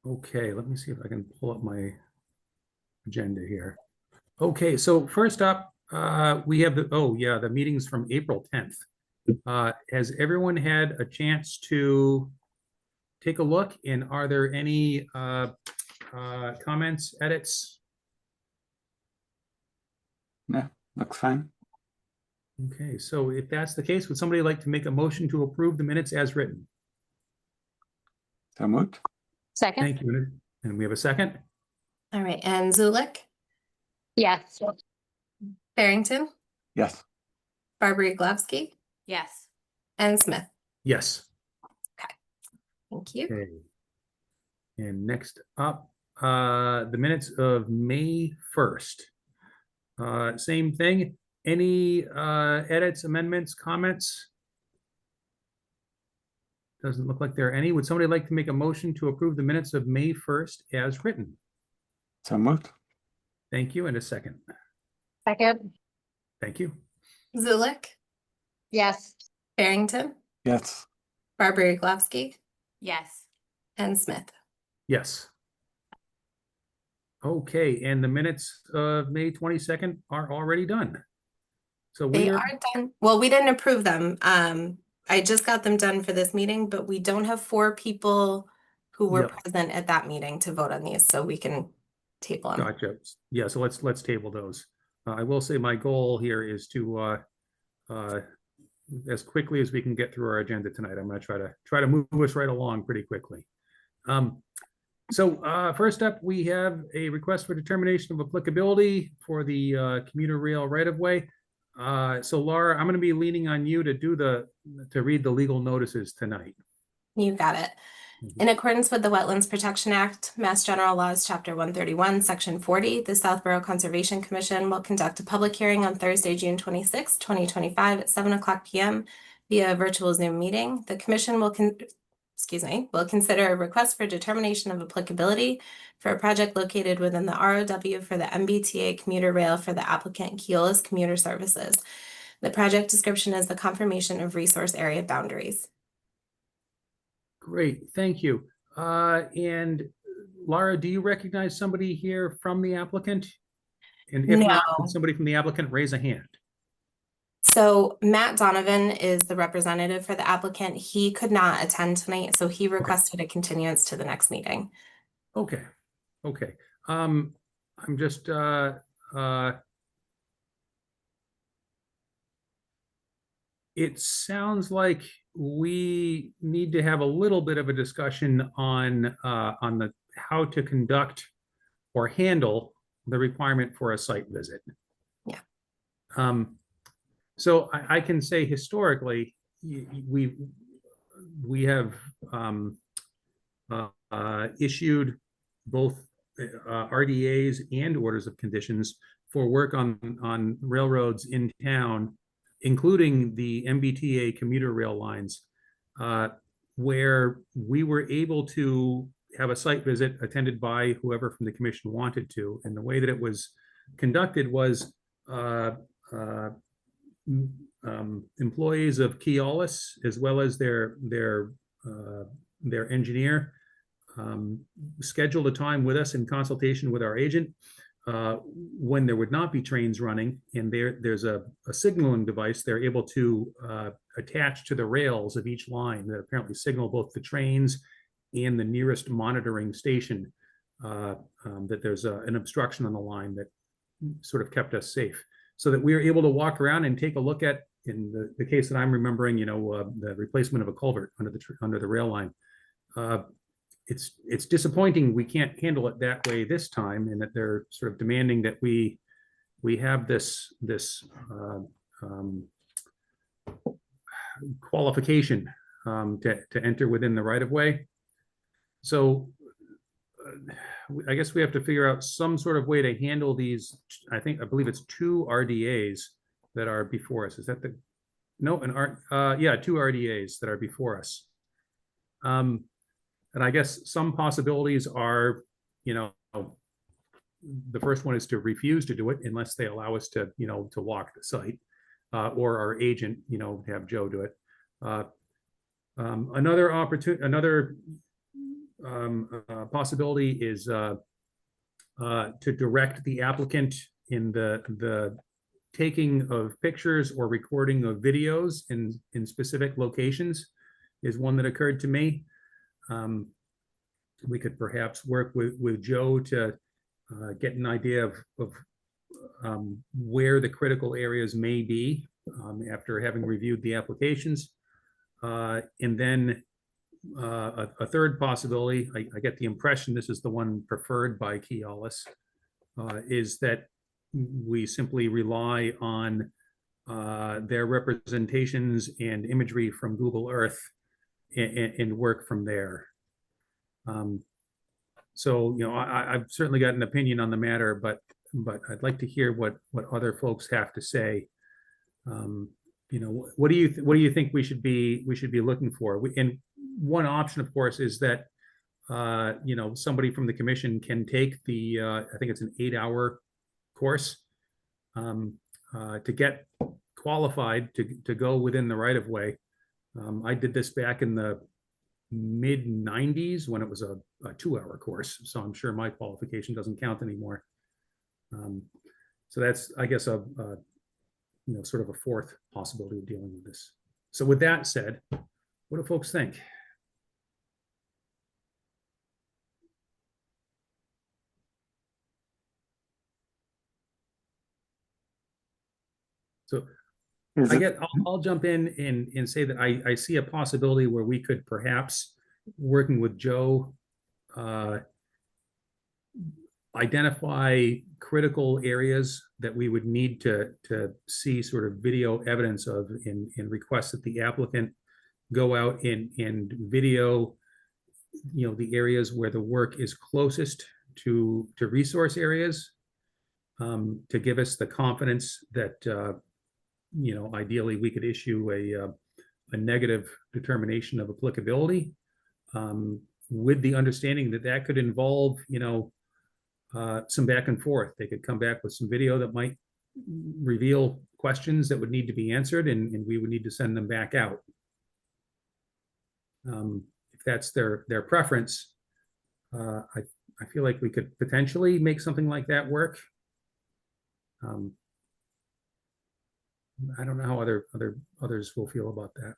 Okay, let me see if I can pull up my agenda here. Okay, so first up, we have the meetings from April 10th. Has everyone had a chance to take a look, and are there any comments, edits? Yeah, looks fine. Okay, so if that's the case, would somebody like to make a motion to approve the minutes as written? So moved. Second? Thank you. And we have a second? All right, and Zulik, Yes. Barrington, Yes. Barbara Glavsky, Yes. and Smith. Yes. Thank you. Okay. And next up, the minutes of May 1st. Same thing. Any edits, amendments, comments? Doesn't look like there are any. Would somebody like to make a motion to approve the minutes of May 1st as written? So moved. Thank you. And a second. Second? Thank you. Zulik, Yes. Barrington, Yes. Barbara Glavsky, Yes. and Smith. Yes. Okay, and the minutes of May 22nd are already done. So They we are, are done. Well, we didn't approve them. I just got them done for this meeting, but we don't have 4 people who were Yep. present at that meeting to vote on these, so we can table them. gotcha. Yeah, so let's table those. I will say my goal here is to as quickly as we can get through our agenda tonight. I'm going to try to move us right along pretty quickly. So first up, we have a request for determination of applicability for the commuter rail right-of-way. So Laura, I'm going to be leaning on you to read the legal notices tonight. You got it. In accordance with the Wetlands Protection Act, Mass General Laws, Chapter 131, Section 40, the Southborough Conservation Commission will conduct a public hearing on Thursday, June 26, 2025 at 7:00 p.m. via a virtual Zoom meeting. The commission will consider a request for determination of applicability for a project located within the ROW for the MBTA commuter rail for the applicant Keolis Commuter Services. The project description is the confirmation of resource area boundaries. Great, thank you. And Laura, do you recognize somebody here from the applicant? And if not, No. would somebody from the applicant raise a hand? So Matt Donovan is the representative for the applicant. He could not attend tonight, so he requested a continuance to the next meeting. Okay, okay. I'm just it sounds like we need to have a little bit of a discussion on the how to conduct or handle the requirement for a site visit. Yeah. So I can say historically, we have issued both RDAs and orders of conditions for work on railroads in town, including the MBTA commuter rail lines, where we were able to have a site visit attended by whoever from the commission wanted to. And the way that it was conducted was employees of Keolis, as well as their engineer, scheduled a time with us in consultation with our agent when there would not be trains running, and there's a signaling device they're able to attach to the rails of each line that apparently signal both the trains and the nearest monitoring station that there's an obstruction on the line that sort of kept us safe, so that we were able to walk around and take a look at, in the case that I'm remembering, the replacement of a culvert under the rail line. It's disappointing we can't handle it that way this time, and that they're sort of demanding that we have this qualification to enter within the right of way. So I guess we have to figure out some sort of way to handle these. I believe it's 2 RDAs that are before us. Is that the no? Yeah, 2 RDAs that are before us. And I guess some possibilities are, the first one is to refuse to do it unless they allow us to, to walk the site, or our agent, have Joe do it. Another possibility is to direct the applicant in the taking of pictures or recording of videos in specific locations is one that occurred to me. We could perhaps work with Joe to get an idea of where the critical areas may be after having reviewed the applications. And then a third possibility, I get the impression this is the one preferred by Keolis, is that we simply rely on their representations and imagery from Google Earth and work from there. So, you know, I've certainly got an opinion on the matter, but I'd like to hear what other folks have to say. You know, what do you think we should be looking for? And one option, of course, is that you know, somebody from the commission can take the I think it's an 8-hour course to get qualified to go within the right of way. I did this back in the mid 90s when it was a 2-hour course, so I'm sure my qualification doesn't count anymore. So that's, I guess, a you know, sort of a fourth possibility of dealing with this. So with that said, what do folks think? So Is I it- get, I'll jump in and say that I see a possibility where we could perhaps, working with Joe, identify critical areas that we would need to see sort of video evidence of and request that the applicant go out and video, you know, the areas where the work is closest to resource areas, to give us the confidence that, you know, ideally we could issue a negative determination of applicability, with the understanding that that could involve, you know, some back and forth. They could come back with some video that might reveal questions that would need to be answered, and we would need to send them back out. If that's their preference, I feel like we could potentially make something like that work. I don't know how others will feel about that.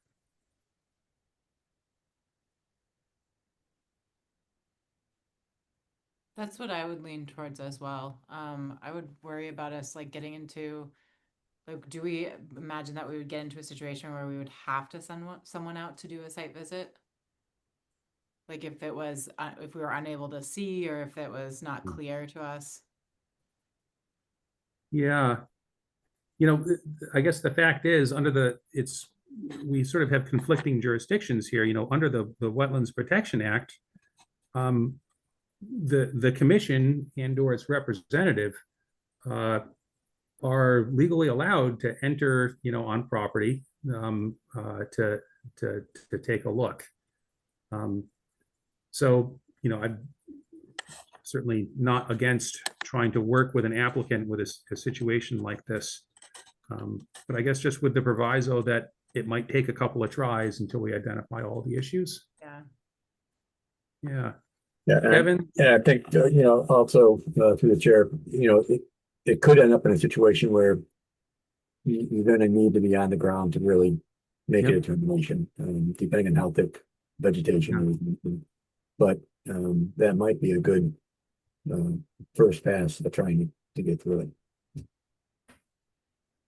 That's what I would lean towards as well. I would worry about us like getting into, like, do we imagine that we would get into a situation where we would have to send someone out to do a site visit? Like if it was, if we were unable to see, or if it was not clear to us. Yeah. You know, I guess the fact is we sort of have conflicting jurisdictions here, you know, under the Wetlands Protection Act. The commission and/or its representative are legally allowed to enter, you know, on property to take a look. So, you know, I'm certainly not against trying to work with an applicant with a situation like this. But I guess just with the proviso that it might take a couple of tries until we identify all the issues. Yeah. Yeah. Yeah, Kevin? and I think, you know, also through the chair, you know, it could end up in a situation where you're going to need to be on the ground to really make a Yep. determination, depending on how thick vegetation is. But that might be a good first pass of trying to get through it.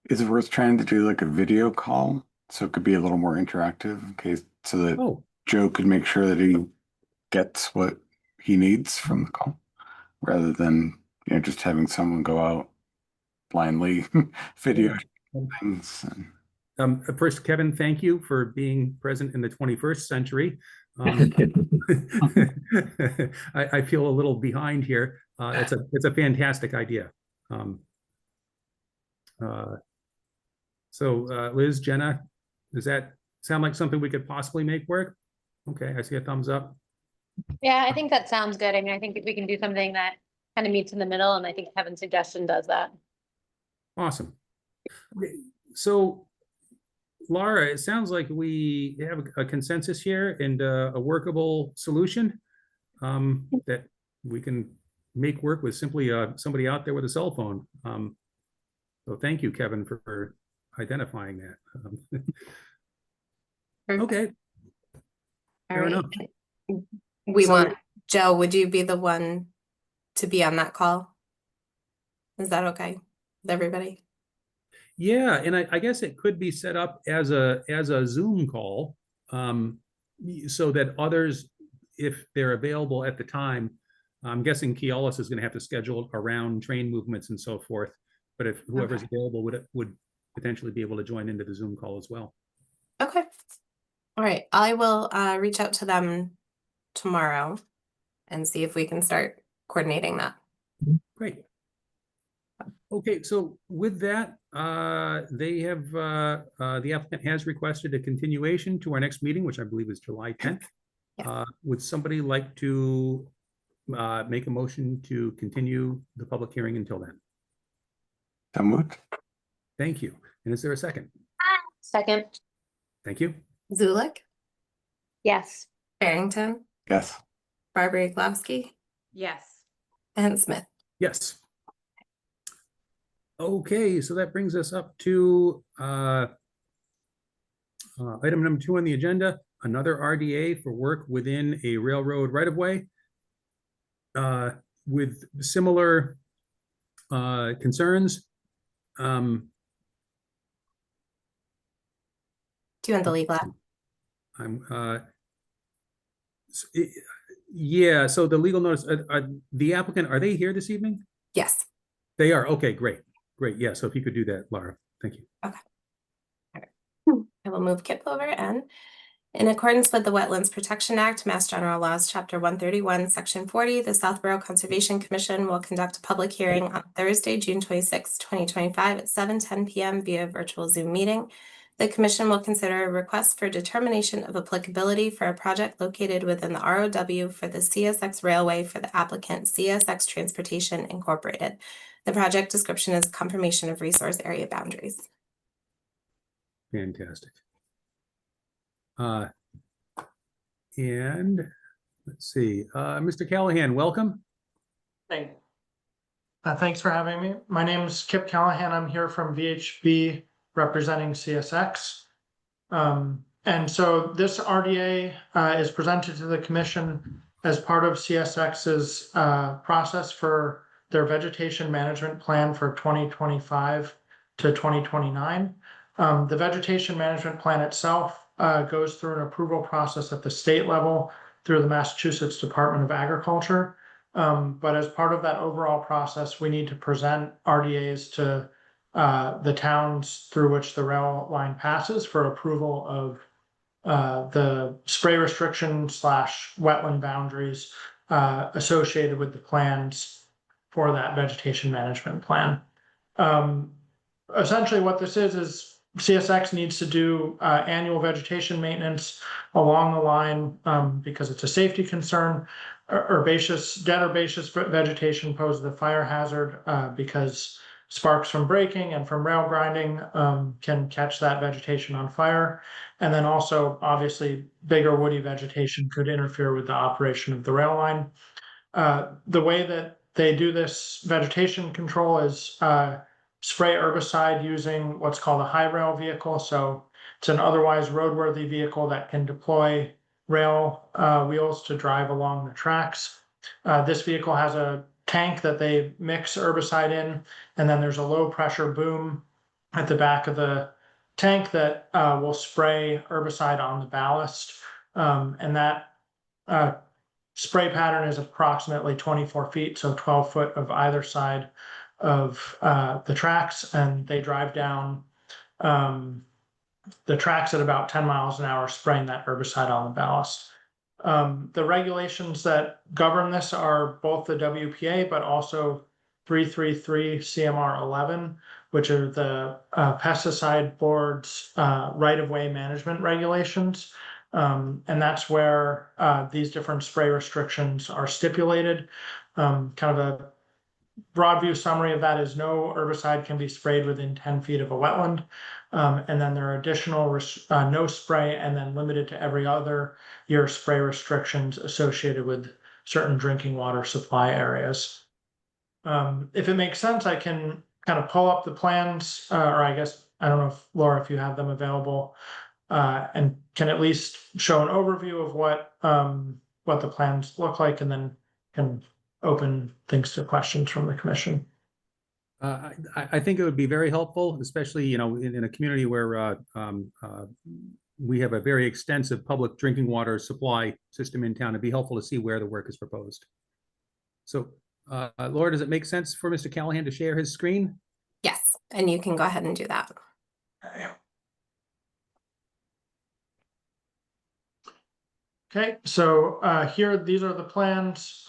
Is it worth trying to do like a video call so it could be a little more interactive, in case, so that Oh, Joe could make sure that he gets what he needs from the call, rather than, you know, just having someone go out blindly video things. first, Kevin, thank you for being present in the 21st century. I feel a little behind here. It's a fantastic idea. So Liz, Jenna, does that sound like something we could possibly make work? Okay, I see a thumbs up. Yeah, I think that sounds good. I mean, I think if we can do something that kind of meets in the middle, and I think Kevin's suggestion does that. Awesome. Okay, so Laura, it sounds like we have a consensus here and a workable solution. that we can make work with simply somebody out there with a cell phone. So thank you, Kevin, for identifying that. Perfect. Okay, All fair right. enough. We So- want, Joe, would you be the one to be on that call? Is that okay with everybody? Yeah, and I guess it could be set up as a Zoom call, so that others, if they're available at the time, I'm guessing Keolis is going to have to schedule around train movements and so forth. But if whoever's available would potentially be able to join into the Zoom call as well. Okay. All right. I will reach out to them tomorrow and see if we can start coordinating that. Great. Okay, so with that, they have, the applicant has requested a continuation to our next meeting, which I believe is July 10th. Yeah. Would somebody like to make a motion to continue the public hearing until then? So moved. Thank you. And is there a second? Second, Thank you. Zulik, yes. Barrington, Yes. Barbara Yaglowski, Yes. and Smith. Yes. Okay, so that brings us up to item number 2 on the agenda, another RDA for work within a railroad right-of-way with similar concerns. Do you want the legal ad? Yeah, so the legal notice, the applicant, are they here this evening? Yes. They are. Okay, great. Great. Yeah, so if you could do that, Laura, thank you. I will move Kip over and in accordance with the Wetlands Protection Act, Mass General Laws, Chapter 131, Section 40, the Southborough Conservation Commission will conduct a public hearing on Thursday, June 26, 2025 at 7:10 p.m. via virtual Zoom meeting. The commission will consider a request for determination of applicability for a project located within the ROW for the CSX Railway for the applicant CSX Transportation Incorporated. The project description is confirmation of resource area boundaries. Fantastic. And let's see, Mr. Callahan, welcome. Thanks for having me. My name is Kip Callahan. I'm here from VHB representing CSX. And so this RDA is presented to the commission as part of CSX's process for their vegetation management plan for 2025 to 2029. The vegetation management plan itself goes through an approval process at the state level through the Massachusetts Department of Agriculture. But as part of that overall process, we need to present RDAs to the towns through which the rail line passes for approval of the spray restriction / wetland boundaries associated with the plans for that vegetation management plan. Essentially what this is CSX needs to do annual vegetation maintenance along the line because it's a safety concern. Dead herbaceous vegetation poses a fire hazard because sparks from braking and from rail grinding can catch that vegetation on fire. And then also, obviously, bigger woody vegetation could interfere with the operation of the rail line. The way that they do this vegetation control is spray herbicide using what's called a high rail vehicle. So it's an otherwise roadworthy vehicle that can deploy rail wheels to drive along the tracks. This vehicle has a tank that they mix herbicide in, and then there's a low pressure boom at the back of the tank that will spray herbicide on the ballast. And that spray pattern is approximately 24 feet, so 12 foot of either side of the tracks, and they drive down the tracks at about 10 miles an hour, spraying that herbicide on the ballast. The regulations that govern this are both the WPA, but also 333 CMR 11, which are the pesticide board's right-of-way management regulations. And that's where these different spray restrictions are stipulated. Kind of a broad view summary of that is no herbicide can be sprayed within 10 feet of a wetland. And then there are additional no spray and then limited to every other year spray restrictions associated with certain drinking water supply areas. If it makes sense, I can kind of pull up the plans, or I guess, I don't know if Laura, if you have them available, and can at least show an overview of what the plans look like, and then can open things to questions from the commission. I think it would be very helpful, especially, you know, in a community where we have a very extensive public drinking water supply system in town. It'd be helpful to see where the work is proposed. So, Laura, does it make sense for Mr. Callahan to share his screen? Yes, and you can go ahead and do that. Okay, so here, these are the plans.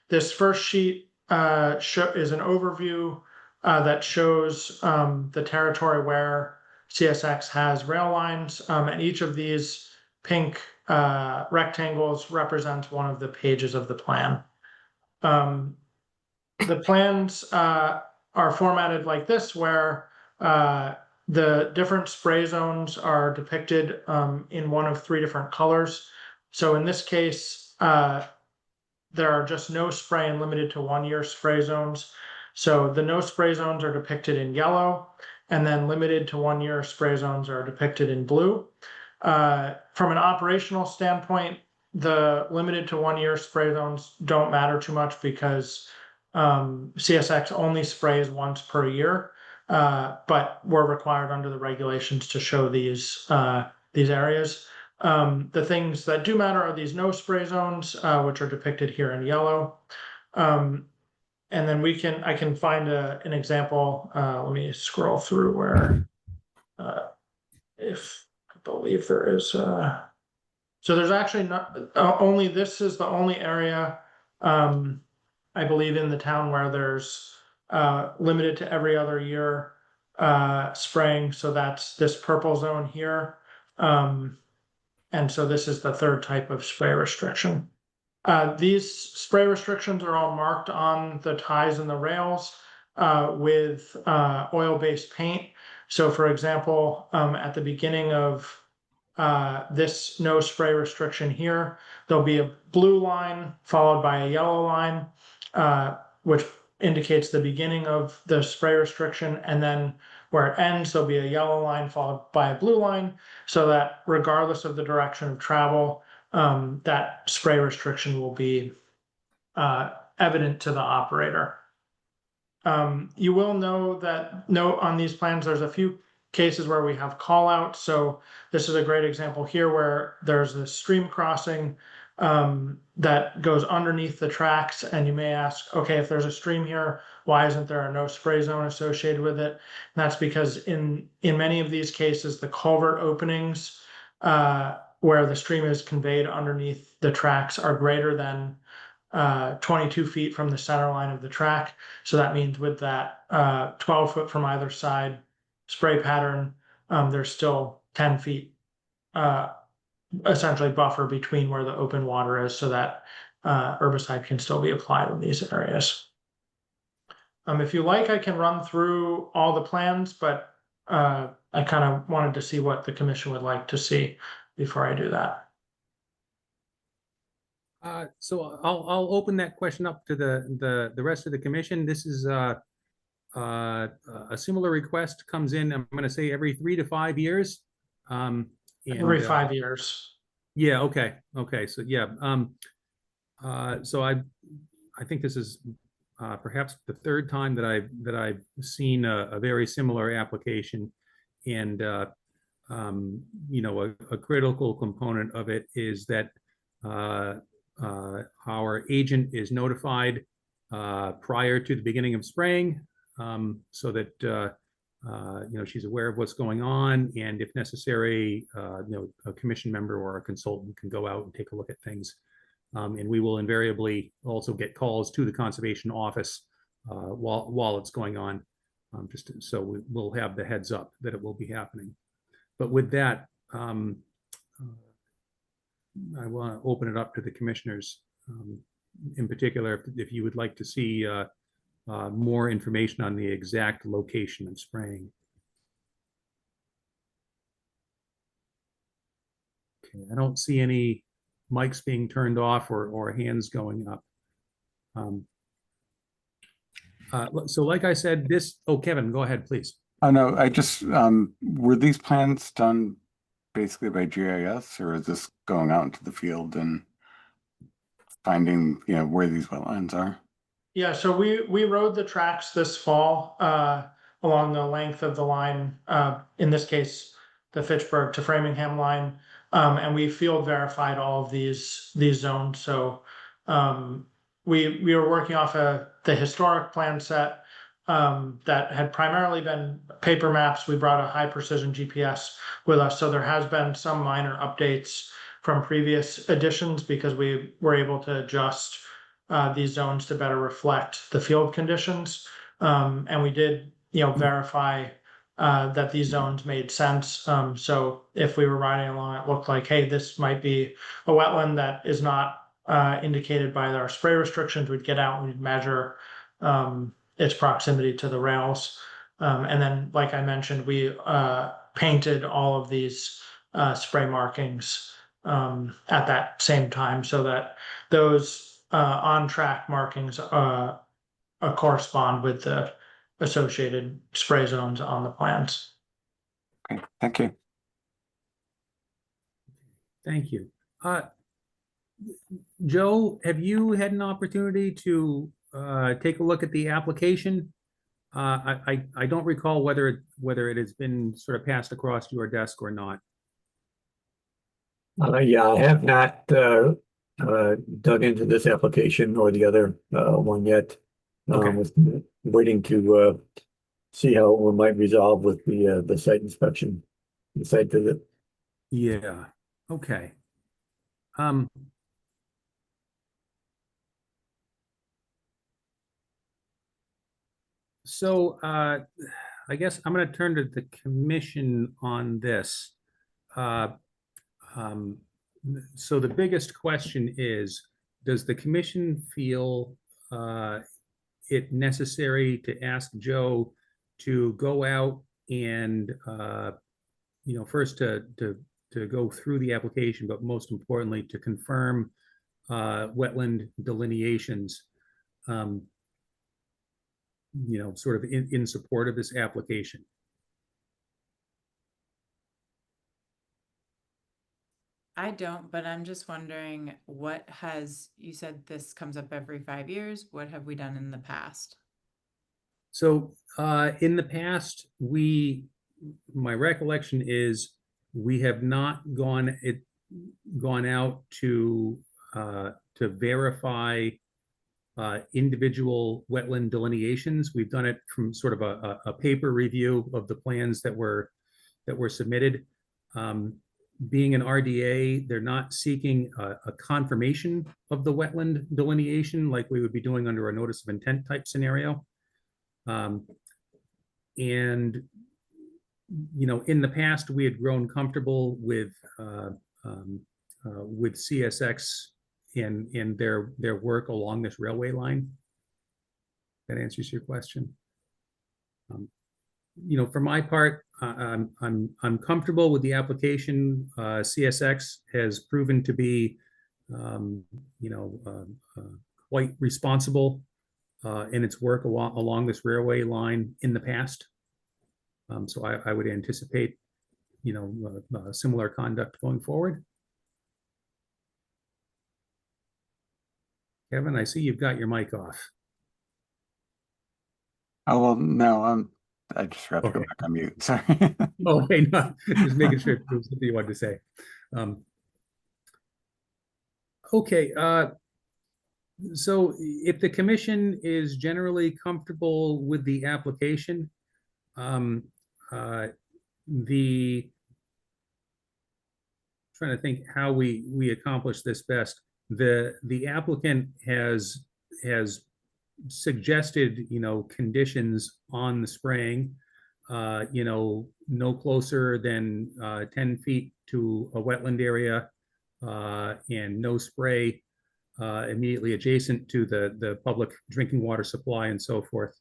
This first sheet is an overview that shows the territory where CSX has rail lines, and each of these pink rectangles represents one of the pages of the plan. The plans are formatted like this, where the different spray zones are depicted in one of 3 different colors. So in this case, there are just no spray and limited to 1-year spray zones. So the no spray zones are depicted in yellow, and then limited to 1-year spray zones are depicted in blue. From an operational standpoint, the limited to 1-year spray zones don't matter too much, because CSX only sprays once per year, but we're required under the regulations to show these areas. The things that do matter are these no spray zones, which are depicted here in yellow. And then I can find an example. Let me scroll through where, if I believe there is, so there's actually not, only, this is the only area, I believe, in the town where there's limited to every other year spraying. So that's this purple zone here. And so this is the 3rd type of spray restriction. These spray restrictions are all marked on the ties and the rails with oil-based paint. So for example, at the beginning of this no spray restriction here, there'll be a blue line followed by a yellow line, which indicates the beginning of the spray restriction, and then where it ends, there'll be a yellow line followed by a blue line, so that regardless of the direction of travel, that spray restriction will be evident to the operator. You will know that on these plans, there's a few cases where we have call outs. So this is a great example here where there's a stream crossing that goes underneath the tracks, and you may ask, okay, if there's a stream here, why isn't there a no spray zone associated with it? And that's because in many of these cases, the culvert openings where the stream is conveyed underneath the tracks are greater than 22 feet from the center line of the track. So that means with that 12 foot from either side spray pattern, there's still 10 feet essentially buffer between where the open water is, so that herbicide can still be applied in these areas. If you like, I can run through all the plans, but I kind of wanted to see what the commission would like to see before I do that. So I'll open that question up to the rest of the commission. This is a similar request comes in, I'm going to say every 3 to 5 years. Every 5 years. Yeah. Okay. So yeah. So I think this is perhaps the 3rd time that I've seen a very similar application, and you know, a critical component of it is that our agent is notified prior to the beginning of spraying, so that you know, she's aware of what's going on, and if necessary, you know, a commission member or a consultant can go out and take a look at things. And we will invariably also get calls to the conservation office while it's going on, just so we'll have the heads up that it will be happening. But with that, I want to open it up to the commissioners, in particular, if you would like to see more information on the exact location of spraying. Okay, I don't see any mics being turned off or hands going up. So like I said, Kevin, go ahead, please. Oh, no, I just, were these plans done basically by GIS, or is this going out into the field and finding, where these wetlands are? Yeah, so we rode the tracks this fall along the length of the line, in this case, the Fitchburg to Framingham line, and we field verified all of these zones. So we were working off the historic plan set that had primarily been paper maps. We brought a high precision GPS with us, so there has been some minor updates from previous editions because we were able to adjust these zones to better reflect the field conditions. And we did, verify that these zones made sense. So if we were riding along, it looked like, hey, this might be a wetland that is not indicated by our spray restrictions. We'd get out and we'd measure its proximity to the rails. And then, like I mentioned, we painted all of these spray markings at that same time so that those on-track markings correspond with the associated spray zones on the plans. Okay, thank you. Thank you. Joe, have you had an opportunity to take a look at the application? I don't recall whether it has been sort of passed across your desk or not. Yeah, I have not dug into this application or the other one yet. Okay. Was waiting to see how we might resolve with the site inspection, the site visit. Yeah. Okay. So I guess I'm going to turn to the commission on this. So the biggest question is, does the commission feel it necessary to ask Joe to go out and first to go through the application, but most importantly to confirm wetland delineations, sort of in support of this application? I don't, but I'm just wondering you said this comes up every 5 years. What have we done in the past? So in the past, my recollection is we have not gone out to verify individual wetland delineations. We've done it from sort of a paper review of the plans that were submitted. Being an RDA, they're not seeking a confirmation of the wetland delineation like we would be doing under a notice of intent type scenario. And in the past, we had grown comfortable with CSX and their work along this railway line. That answers your question. For my part, I'm comfortable with the application. CSX has proven to be, quite responsible in its work along this railway line in the past. So I would anticipate, similar conduct going forward. Kevin, I see you've got your mic off. Oh, well, no, I just forgot to go Okay. back on mute. Sorry. Okay, no, just making sure there was something you wanted to say. Okay, so if the commission is generally comfortable with the application, trying to think how we accomplish this best. The applicant has suggested, conditions on the spraying, no closer than 10 feet to a wetland area, and no spray immediately adjacent to the public drinking water supply and so forth.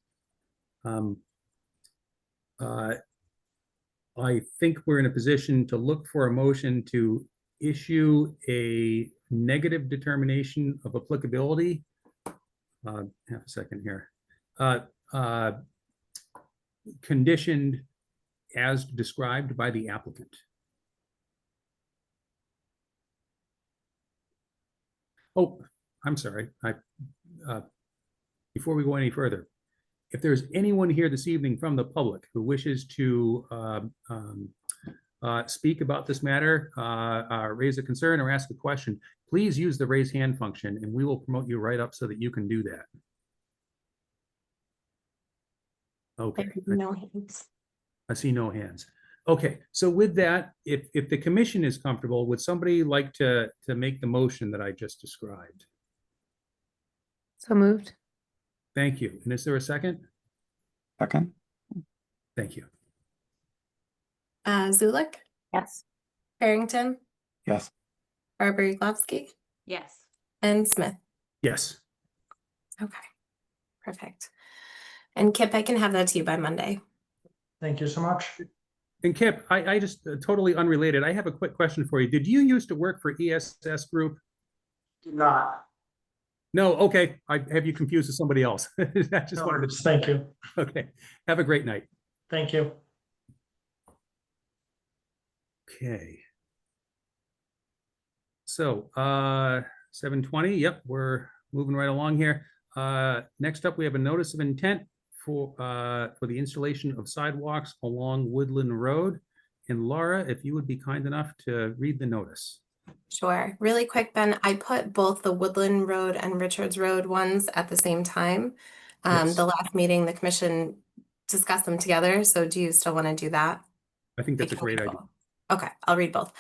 I think we're in a position to look for a motion to issue a negative determination of applicability. Half a second here. Conditioned as described by the applicant. Oh, I'm sorry. Before we go any further, if there's anyone here this evening from the public who wishes to speak about this matter, raise a concern or ask a question, please use the raise hand function and we will promote you right up so that you can do that. Okay. No hands. I see no hands. Okay, so with that, if the commission is comfortable, would somebody like to make the motion that I just described? So moved. Thank you. And is there a second? Second? Thank you. Zulik, Yes. Harrington, Yes. Barber Yaglovsky, Yes. and Smith. Yes. Okay, perfect. And Kip, I can have that to you by Monday. Thank you so much. And Kip, I just totally unrelated. I have a quick question for you. Did you used to work for ESS Group? Did not. No, okay. I have you confused with somebody else. I just wanted to. Thank you. Okay. Have a great night. Thank you. Okay. So 7:20. Yep, we're moving right along here. Next up, we have a notice of intent for the installation of sidewalks along Woodland Road. And Laura, if you would be kind enough to read the notice. Sure. Really quick, Ben, I put both the Woodland Road and Richards Road ones at the same time. Yes. The last meeting, the commission discussed them together. So do you still want to do that? I think that's a great idea. Okay, I'll read both.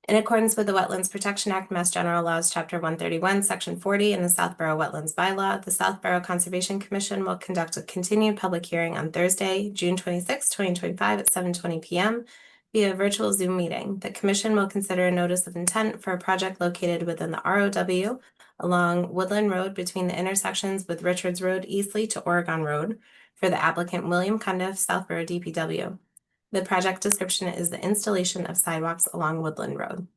In accordance with the Wetlands Protection Act, Mass General Laws, Chapter 131, Section 40, and the Southborough Wetlands Bylaw, the Southborough Conservation Commission will conduct a continued public hearing on Thursday, June 26, 2025 at 7:20 p.m. via virtual Zoom meeting. The commission will consider a notice of intent for a project located within the ROW along Woodland Road between the intersections with Richards Road, Eastleigh to Oregon Road for the applicant William Cundiff, Southborough DPW. The project description is the installation of sidewalks along Woodland Road.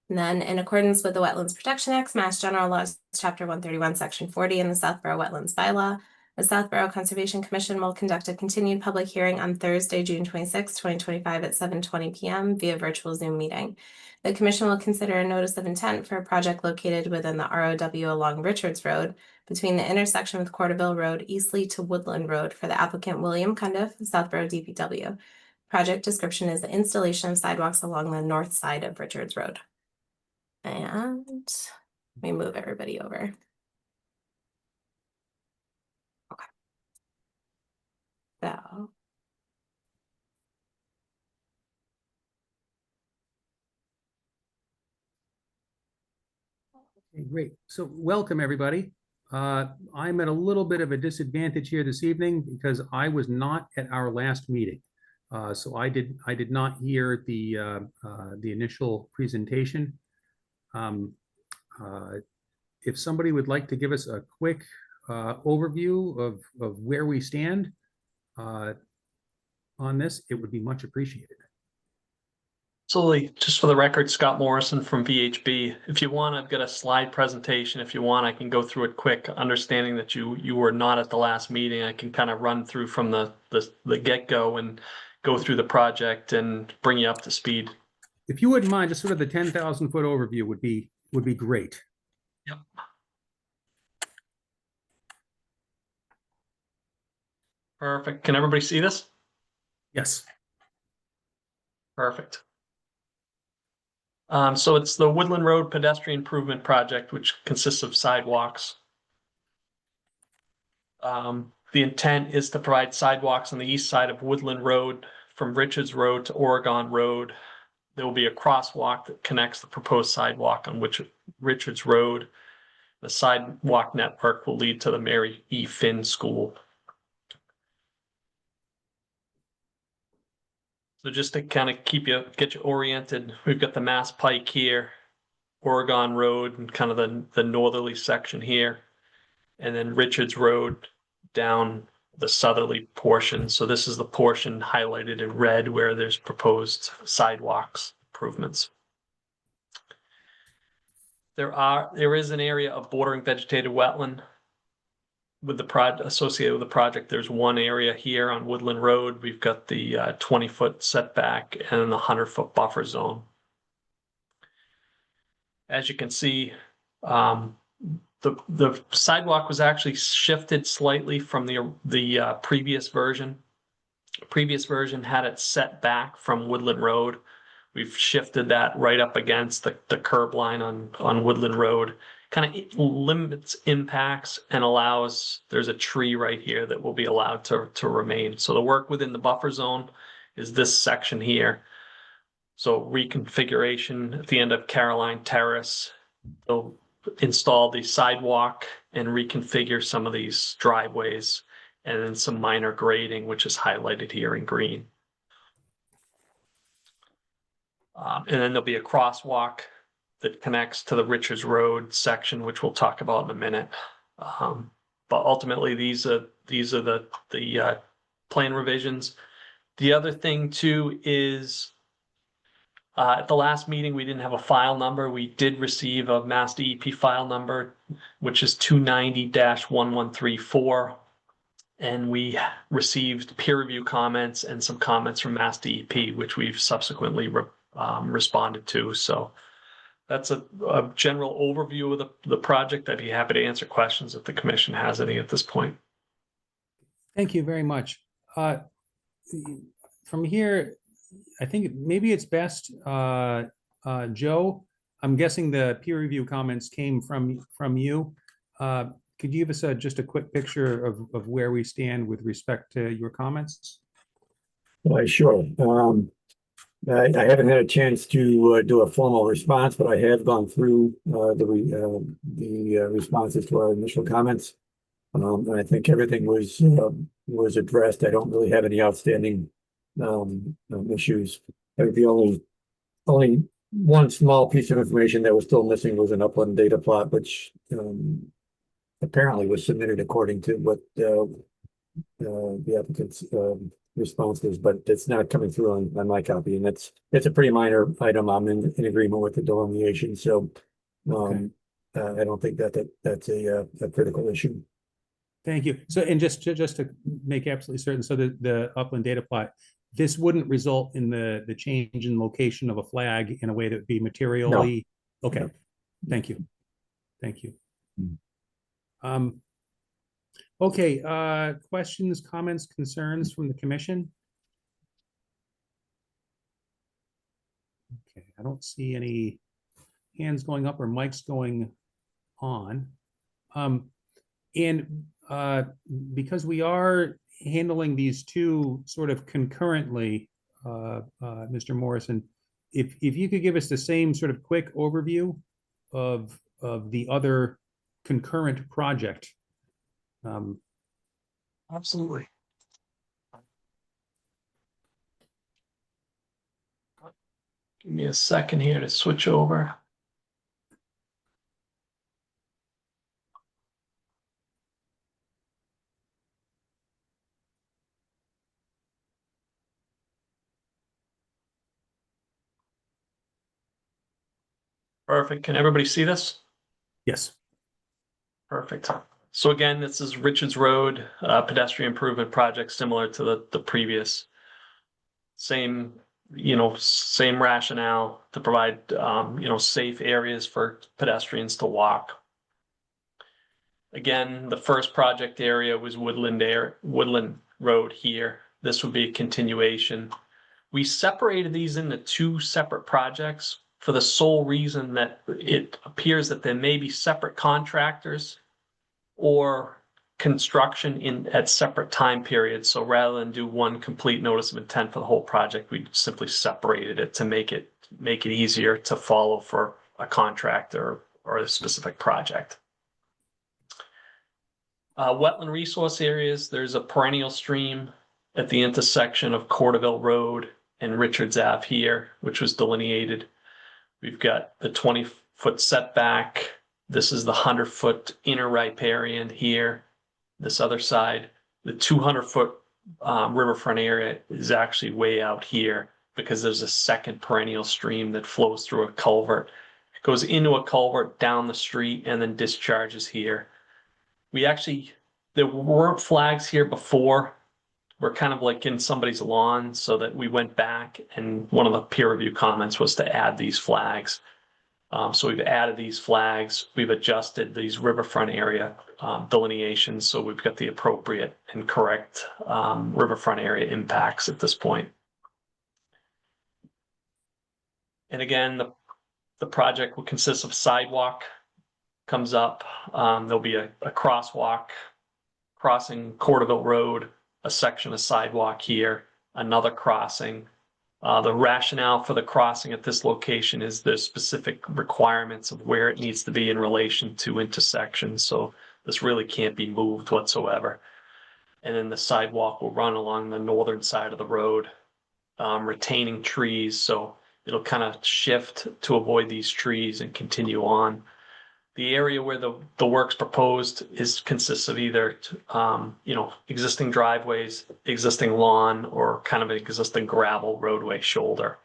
And then in accordance with the Wetlands Protection Act, Mass General Laws, Chapter 131, Section 40, and the Southborough Wetlands Bylaw, the Southborough Conservation Commission will conduct a continued public hearing on Thursday, June 26, 2025 at 7:20 p.m. via virtual Zoom meeting. The commission will consider a notice of intent for a project located within the ROW along Richards Road between the intersection with Corderville Road, Eastleigh to Woodland Road for the applicant William Cundiff, Southborough DPW. Project description is the installation of sidewalks along the north side of Richards Road. And let me move everybody over. Okay. So. Okay, great. So welcome, everybody. I'm at a little bit of a disadvantage here this evening because I was not at our last meeting. So I did not hear the initial presentation. If somebody would like to give us a quick overview of where we stand on this, it would be much appreciated. Absolutely. Just for the record, Scott Morrison from VHB. If you want, I've got a slide presentation. If you want, I can go through it quick, understanding that you were not at the last meeting. I can kind of run through from the get-go and go through the project and bring you up to speed. If you wouldn't mind, just sort of the 10,000-foot overview would be great. Yep. Perfect. Can everybody see this? Yes. Perfect. So it's the Woodland Road Pedestrian Improvement Project, which consists of sidewalks. The intent is to provide sidewalks on the east side of Woodland Road from Richards Road to Oregon Road. There will be a crosswalk that connects the proposed sidewalk on Richards Road. The sidewalk network will lead to the Mary E. Finn School. So just to kind of get you oriented, we've got the Mass Pike here, Oregon Road, and kind of the northerly section here, and then Richards Road down the southerly portion. So this is the portion highlighted in red where there's proposed sidewalks improvements. There is an area of bordering vegetated wetland with the associated with the project. There's one area here on Woodland Road. We've got the 20-foot setback and the 100-foot buffer zone. As you can see, the sidewalk was actually shifted slightly from the previous version. The previous version had it set back from Woodland Road. We've shifted that right up against the curb line on Woodland Road. Kind of limits impacts and allows, there's a tree right here that will be allowed to remain. So the work within the buffer zone is this section here. So reconfiguration at the end of Caroline Terrace, they'll install the sidewalk and reconfigure some of these driveways, and then some minor grading, which is highlighted here in green. And then there'll be a crosswalk that connects to the Richards Road section, which we'll talk about in a minute. But ultimately, these are the plan revisions. The other thing too is at the last meeting, we didn't have a file number. We did receive a Mass DEP file number, which is 290-1134. And we received peer review comments and some comments from Mass DEP, which we've subsequently responded to. So that's a general overview of the project. I'd be happy to answer questions if the commission has any at this point. Thank you very much. From here, I think maybe it's best, Joe, I'm guessing the peer review comments came from you. Could you give us just a quick picture of where we stand with respect to your comments? Well, sure. I haven't had a chance to do a formal response, but I have gone through the responses to our initial comments. And I think everything was addressed. I don't really have any outstanding issues. I think the only one small piece of information that was still missing was an upland data plot, which apparently was submitted according to what the applicant's response is, but it's not coming through on my copy, and it's a pretty minor item. I'm in agreement with the delineation, so I don't think that's a critical issue. Thank you. So, and just to make absolutely certain, so the upland data plot, this wouldn't result in the change in location of a flag in a way that would be materially. No. Okay. No. Thank you. Thank you. Okay, questions, comments, concerns from the commission? Okay, I don't see any hands going up or mics going on. Because we are handling these two sort of concurrently, Mr. Morrison, if you could give us the same sort of quick overview of the other concurrent project. Absolutely. Give me a second here to switch over. Perfect. Can everybody see this? Yes. Perfect. So again, this is Richards Road, pedestrian improvement project, similar to the previous. Same rationale to provide, safe areas for pedestrians to walk. Again, the first project area was Woodland Road here. This would be a continuation. We separated these into two separate projects for the sole reason that it appears that there may be separate contractors or construction at separate time periods. So rather than do one complete notice of intent for the whole project, we simply separated it to make it easier to follow for a contractor or a specific project. Wetland resource areas, there's a perennial stream at the intersection of Corderville Road and Richards Ave here, which was delineated. We've got the 20-foot setback. This is the 100-foot inner riparian here. This other side, the 200-foot riverfront area is actually way out here because there's a second perennial stream that flows through a culvert goes into a culvert down the street and then discharges here. There weren't flags here before. We're kind of like in somebody's lawn, so that we went back, and one of the peer review comments was to add these flags. So we've added these flags, we've adjusted these riverfront area delineations, so we've got the appropriate and correct riverfront area impacts at this point. And again, the project will consist of sidewalk comes up. There'll be a crosswalk crossing Corderville Road, a section of sidewalk here, another crossing. The rationale for the crossing at this location is there's specific requirements of where it needs to be in relation to intersections. So this really can't be moved whatsoever. And then the sidewalk will run along the northern side of the road, retaining trees. So it'll kind of shift to avoid these trees and continue on. The area where the work's proposed consists of either, existing driveways, existing lawn, or kind of an existing gravel roadway shoulder.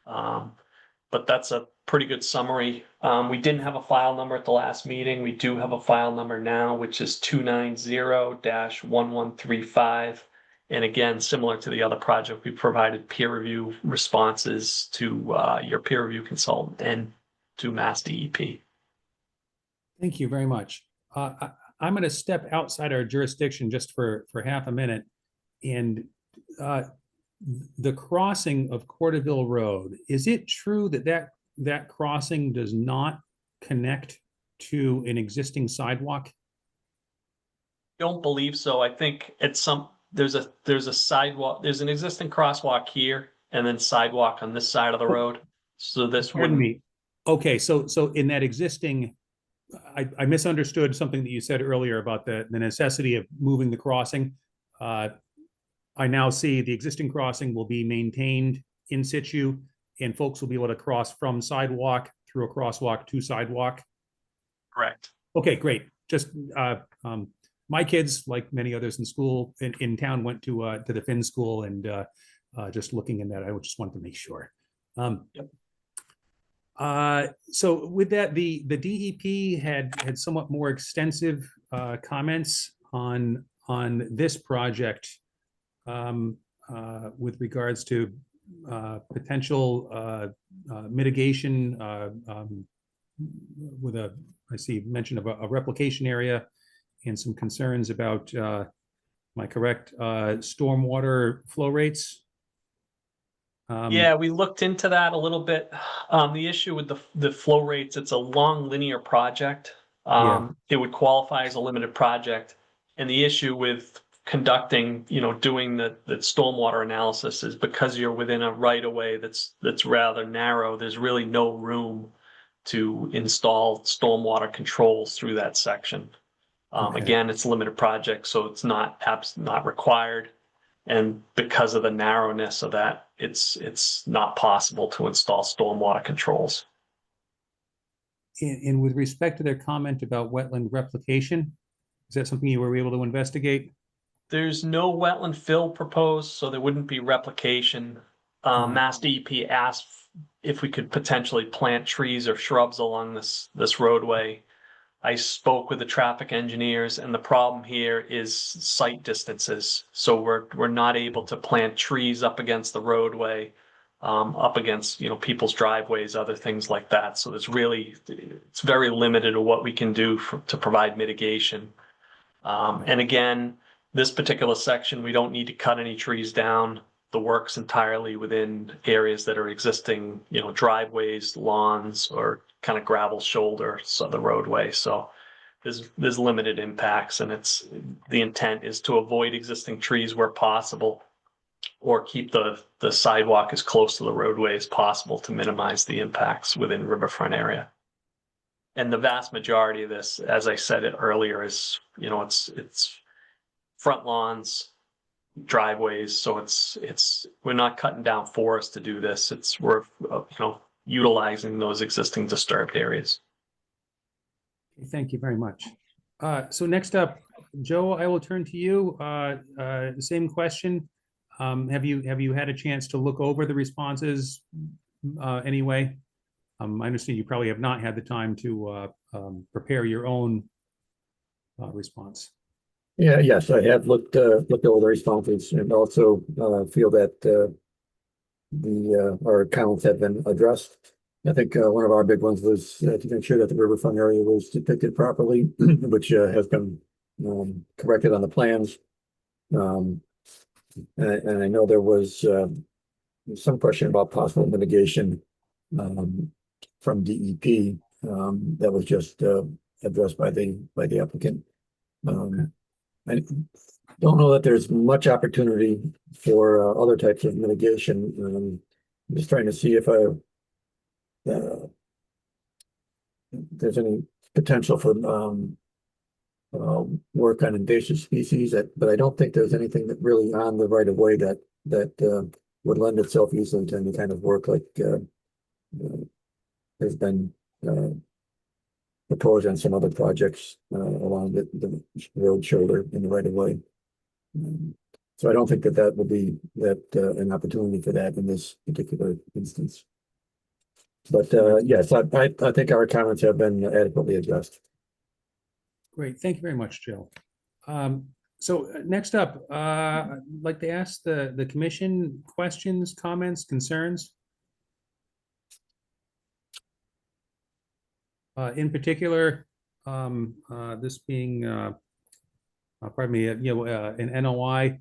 But that's a pretty good summary. We didn't have a file number at the last meeting. We do have a file number now, which is 290-1135. And again, similar to the other project, we provided peer review responses to your peer review consultant and to Mass DEP. Thank you very much. I'm going to step outside our jurisdiction just for half a minute. And the crossing of Corderville Road, is it true that crossing does not connect to an existing sidewalk? Don't believe so. I think there's a sidewalk, there's an existing crosswalk here and then sidewalk on this side of the road. So this Pardon would me. Okay, so in that existing, I misunderstood something that you said earlier about the necessity of moving the crossing. I now see the existing crossing will be maintained in situ, and folks will be able to cross from sidewalk through a crosswalk to sidewalk. correct. Okay, great. Just my kids, like many others in school in town, went to the Finn school, and just looking in that, I just wanted to make sure. Yep. So with that, the DEP had somewhat more extensive comments on this project with regards to potential mitigation with I see mention of a replication area and some concerns about, am I correct, stormwater flow rates? Yeah, we looked into that a little bit. The issue with the flow rates, it's a long linear project. It would qualify as a limited project. And the issue with conducting, doing the stormwater analysis is because you're within a right of way that's rather narrow, there's really no room to install stormwater controls through that section. Okay. Again, it's a limited project, so it's not required. And because of the narrowness of that, it's not possible to install stormwater controls. And with respect to their comment about wetland replication, is that something you were able to investigate? There's no wetland fill proposed, so there wouldn't be replication. Mass DEP asked if we could potentially plant trees or shrubs along this roadway. I spoke with the traffic engineers, and the problem here is site distances. So we're not able to plant trees up against the roadway, up against people's driveways, other things like that. So it's very limited to what we can do to provide mitigation. And again, this particular section, we don't need to cut any trees down. The work's entirely within areas that are existing, driveways, lawns, or kind of gravel shoulders of the roadway. So there's limited impacts, and the intent is to avoid existing trees where possible, or keep the sidewalk as close to the roadway as possible to minimize the impacts within riverfront area. And the vast majority of this, as I said it earlier, is it's front lawns, driveways. So we're not cutting down forests to do this. We're utilizing those existing disturbed areas. Thank you very much. So next up, Joe, I will turn to you. Same question. Have you had a chance to look over the responses anyway? I understand you probably have not had the time to prepare your own response. Yeah, yes, I have looked over the responses and also feel that our comments have been addressed. I think one of our big ones was to make sure that the riverfront area was depicted properly, which has been corrected on the plans. And I know there was some question about possible mitigation from DEP that was just addressed by the applicant. I don't know that there's much opportunity for other types of mitigation. I'm just trying to see if there's any potential for work on invasive species, but I don't think there's anything that really on the right of way that would lend itself easily to any kind of work like there's been proposed on some other projects along the road shoulder in the right of way. So I don't think that will be an opportunity for that in this particular instance. But yes, I think our comments have been adequately addressed. Great, thank you very much, Jill. So next up, I'd like to ask the commission questions, comments, concerns. In particular, this being, pardon me, an NOI,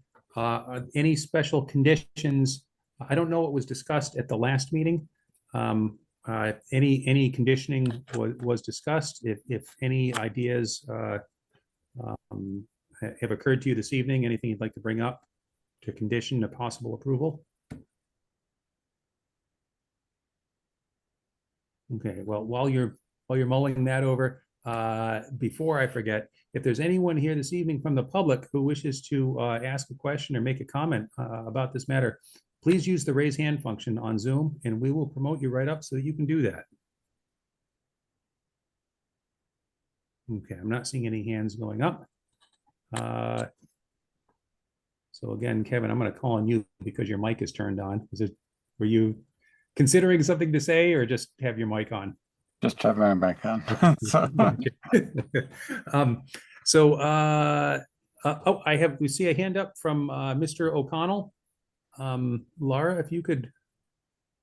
any special conditions? I don't know what was discussed at the last meeting. Any conditioning was discussed? If any ideas have occurred to you this evening, anything you'd like to bring up to condition a possible approval? Okay, well, while you're mulling that over, before I forget, if there's anyone here this evening from the public who wishes to ask a question or make a comment about this matter, please use the raise hand function on Zoom and we will promote you right up so that you can do that. Okay, I'm not seeing any hands going up. So again, Kevin, I'm going to call on you because your mic is turned on. Were you considering something to say or just have your mic on? Just have my back on. We see a hand up from Mr. O'Connell. Laura, if you could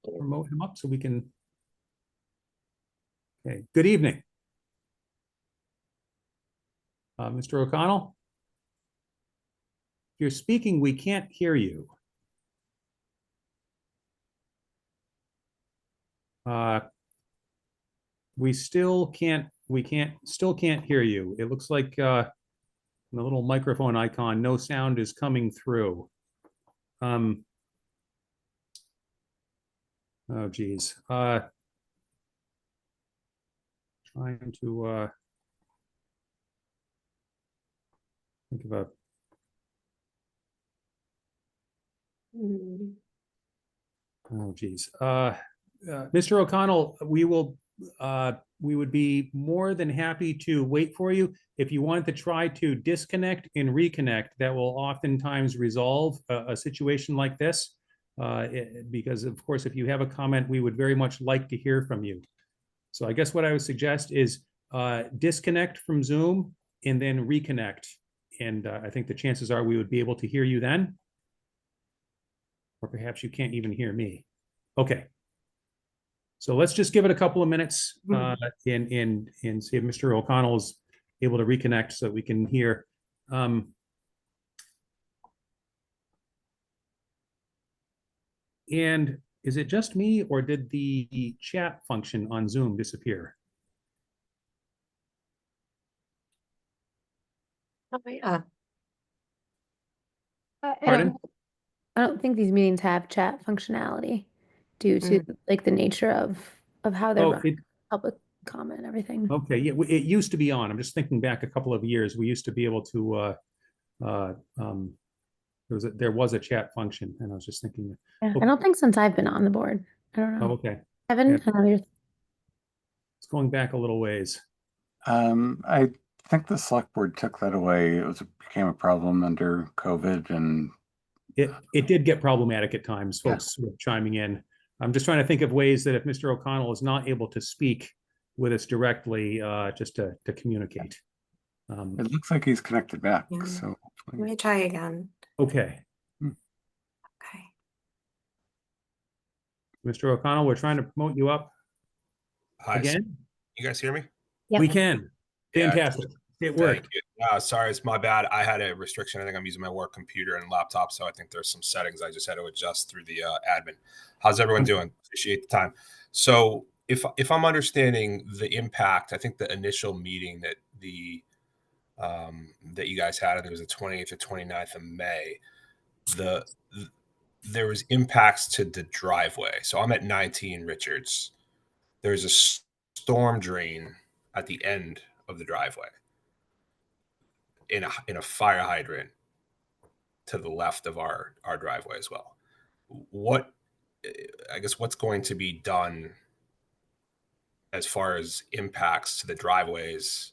promote him up so we can. Okay, good evening. Mr. O'Connell, if you're speaking, we can't hear you. We still can't hear you. It looks like the little microphone icon, no sound is coming through. Oh geez. Trying to think about. Oh geez. Mr. O'Connell, we would be more than happy to wait for you. If you want to try to disconnect and reconnect, that will oftentimes resolve a situation like this. Because of course, if you have a comment, we would very much like to hear from you. So I guess what I would suggest is disconnect from Zoom and then reconnect. And I think the chances are we would be able to hear you then. Or perhaps you can't even hear me. Okay. So let's just give it a couple of minutes and see if Mr. O'Connell is able to reconnect so that we can hear. And is it just me or did the chat function on Zoom disappear? Oh, yeah. Pardon? I don't think these meetings have chat functionality due to like the nature of how they're run, public comment and everything. Okay, yeah, it used to be on. I'm just thinking back a couple of years. We used to be able to. There was a chat function, and I was just thinking. Yeah, okay. I don't think since I've been on the board. I don't know. Oh, okay. Kevin, Yeah. I know you're. It's going back a little ways. I think the select board took that away. It became a problem under COVID, and It did get problematic at times. Folks were chiming in. I'm just trying to think of ways that if Mr. O'Connell is not able to speak with us directly, just to communicate. It looks like he's connected back, Yeah. so. Let me try again. Okay, Okay. Mr. O'Connell, we're trying to promote you up Hi, again. you guys hear me? Yep. We can. Yeah, Fantastic. It Thank worked. you. Sorry, it's my bad. I had a restriction. I think I'm using my work computer and laptop, so I think there's some settings I just had to adjust through the admin. How's everyone doing? Appreciate the time. So if I'm understanding the impact, I think the initial meeting that that you guys had, I think it was the 28th or 29th of May, there was impacts to the driveway. So I'm at 19 Richards. There's a storm drain at the end of the driveway in a fire hydrant to the left of our driveway as well. I guess what's going to be done as far as impacts to the driveways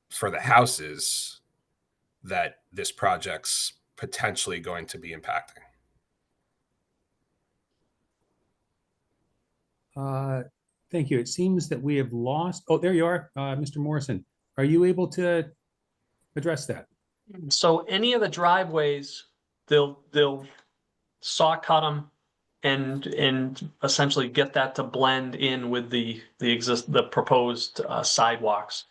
for the houses that this project's potentially going to be impacting? Thank you. It seems that we have lost. Oh, there you are, Mr. Morrison. Are you able to address that? So any of the driveways, they'll saw cut them and essentially get that to blend in with the proposed sidewalks.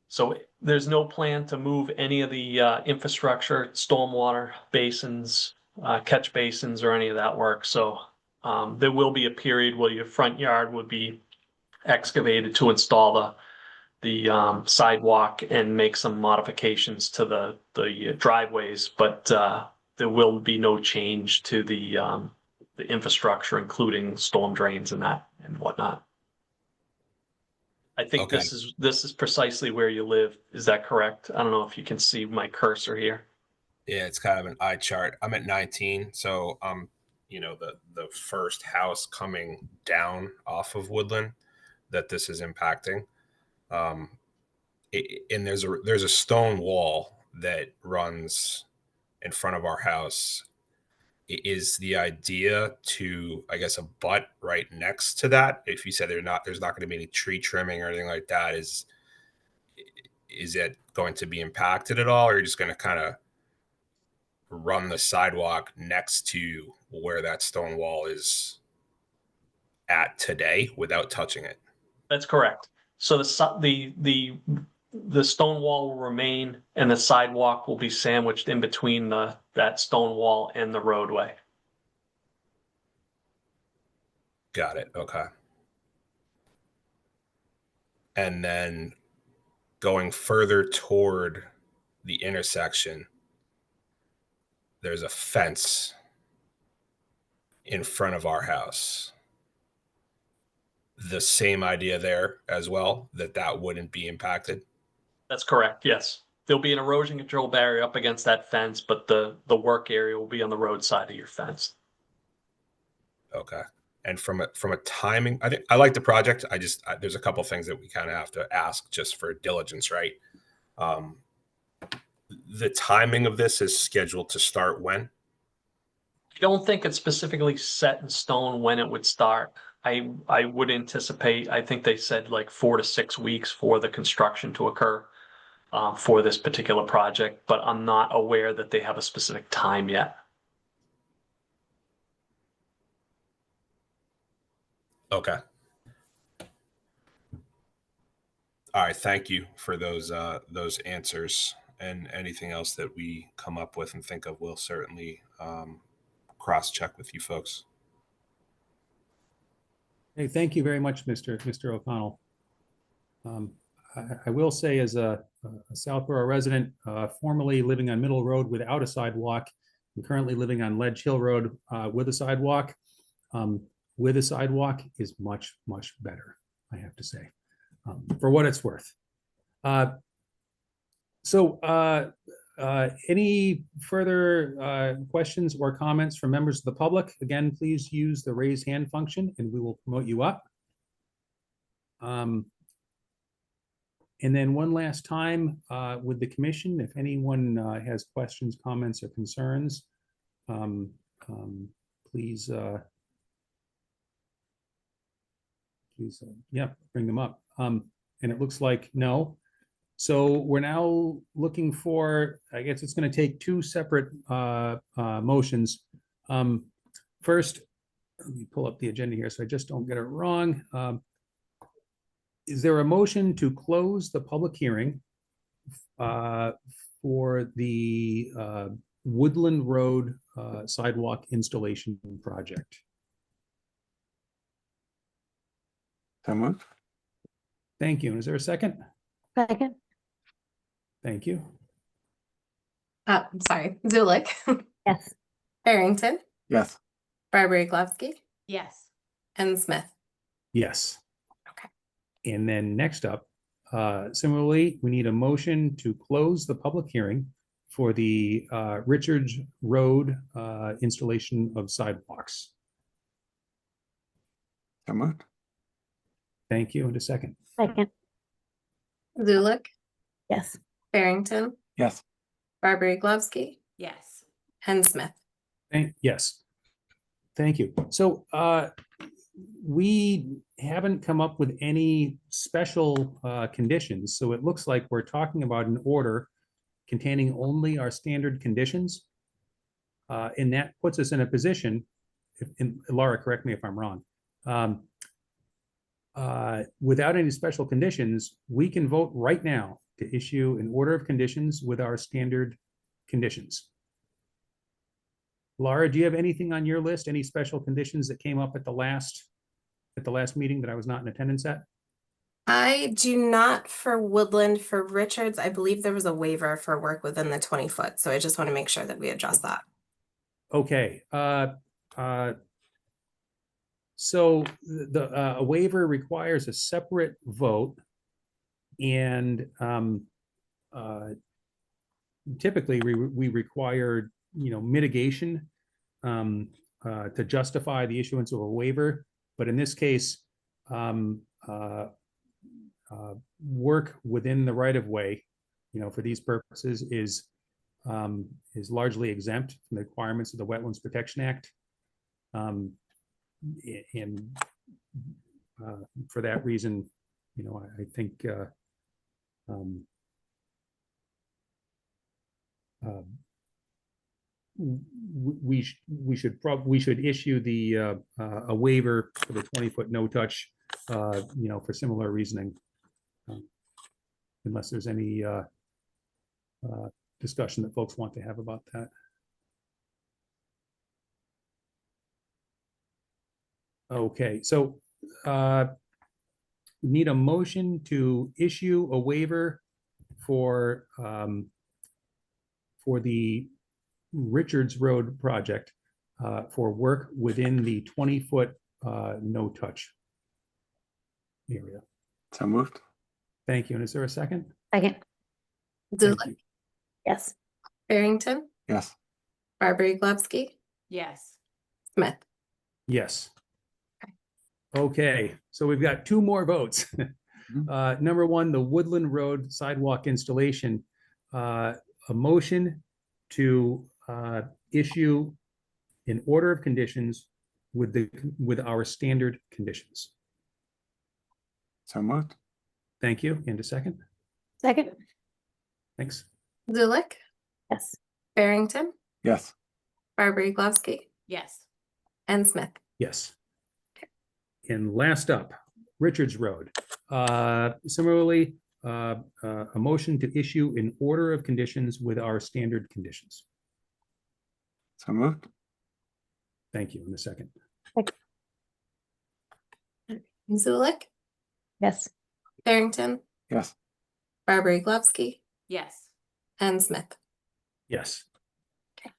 So there's no plan to move any of the infrastructure, stormwater basins, catch basins, or any of that work. So there will be a period where your front yard would be excavated to install the sidewalk and make some modifications to the driveways, but there will be no change to the infrastructure, including storm drains and that and whatnot. I think Okay. this is precisely where you live. Is that correct? I don't know if you can see my cursor here. Yeah, it's kind of an eye chart. I'm at 19, so the first house coming down off of Woodland that this is impacting. And there's a stone wall that runs in front of our house. Is the idea to, I guess, abut right next to that? If you said there's not going to be any tree trimming or anything like that, is it going to be impacted at all, or are you just going to kind of run the sidewalk next to where that stone wall is at today without touching it? That's correct. So the stone wall will remain, and the sidewalk will be sandwiched in between that stone wall and the roadway. Got it. Okay. And then going further toward the intersection, there's a fence in front of our house. The same idea there as well, that wouldn't be impacted? That's correct, yes. There'll be an erosion control barrier up against that fence, but the work area will be on the road side of your fence. Okay. And from a timing, I think I like the project. There's a couple of things that we kind of have to ask just for diligence, right? The timing of this is scheduled to start when? I don't think it's specifically set in stone when it would start. I would anticipate, I think they said like 4 to 6 weeks for the construction to occur for this particular project, but I'm not aware that they have a specific time yet. Okay. All right. Thank you for those answers, and anything else that we come up with and think of, we'll certainly cross-check with you folks. Hey, thank you very much, Mr. O'Connell. I will say, as a Southborough resident, formerly living on Middle Road without a sidewalk, and currently living on Ledge Hill Road with a sidewalk. With a sidewalk is much, much better, I have to say, for what it's worth. Any further questions or comments from members of the public? Again, please use the raise hand function and we will promote you up. And then one last time with the commission, if anyone has questions, comments, or concerns, please please, yeah, bring them up. And it looks like no. So we're now looking for, I guess it's going to take two separate motions. First, let me pull up the agenda here so I just don't get it wrong. Is there a motion to close the public hearing for the Woodland Road sidewalk installation project? So moved. Thank you. And is there a second? Second. Thank you. I'm sorry, Zulik, Yes. Barrington, Yes. Barber-Glavsky, Yes. and Smith. Yes. Okay. And then next up, similarly, we need a motion to close the public hearing for the Richards Road installation of sidewalks. So moved. Thank you. And a second. Second. Zulik, Yes. Barrington, Yes. Barber-Glavsky, Yes. and Smith. Yes. Thank you. So we haven't come up with any special conditions. So it looks like we're talking about an order containing only our standard conditions. And that puts us in a position, and Laura, correct me if I'm wrong. Without any special conditions, we can vote right now to issue an order of conditions with our standard conditions. Laura, do you have anything on your list? Any special conditions that came up at the last meeting that I was not in attendance at? I do not for Woodland. For Richards, I believe there was a waiver for work within the 20 foot. So I just want to make sure that we address that. Okay. So a waiver requires a separate vote, and typically we require, mitigation to justify the issuance of a waiver. But in this case, work within the right of way, for these purposes is largely exempt from the requirements of the Wetlands Protection Act. And for that reason, I think we should issue the a waiver for the 20-foot no touch, for similar reasoning, unless there's any discussion that folks want to have about that. Okay, so we need a motion to issue a waiver for the Richards Road project for work within the 20-foot no touch area. So moved. Thank you. And is there a second? Second. Thank Zulik, you. Yes. Barrington, Yes. Barber-Glavsky, Yes. Smith. Yes. Okay, so we've got two more votes. Number one, the Woodland Road sidewalk installation. A motion to issue an order of conditions with our standard conditions. So moved. Thank you. And a second. Second. Thanks. Zulik, Yes. Barrington, Yes. Barber-Glavsky, Yes. and Smith. Yes. And last up, Richards Road. Similarly, a motion to issue an order of conditions with our standard conditions. So moved. Thank you. In a second. Zulik, Yes. Barrington, Yes. Barber-Glavsky, Yes. and Smith. Yes. Okay.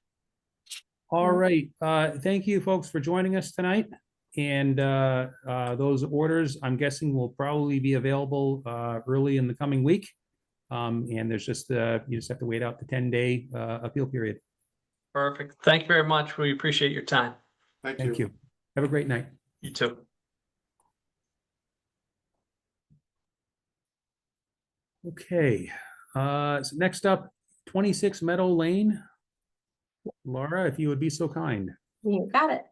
All right. Thank you, folks, for joining us tonight. And those orders, I'm guessing, will probably be available early in the coming week. And there's just you just have to wait out the 10-day appeal period. Perfect. Thank you very much. We appreciate your time. Thank you. Have a great night. You too. Okay. So next up, 26 Meadow Lane. Laura, if you would be so kind. You got it.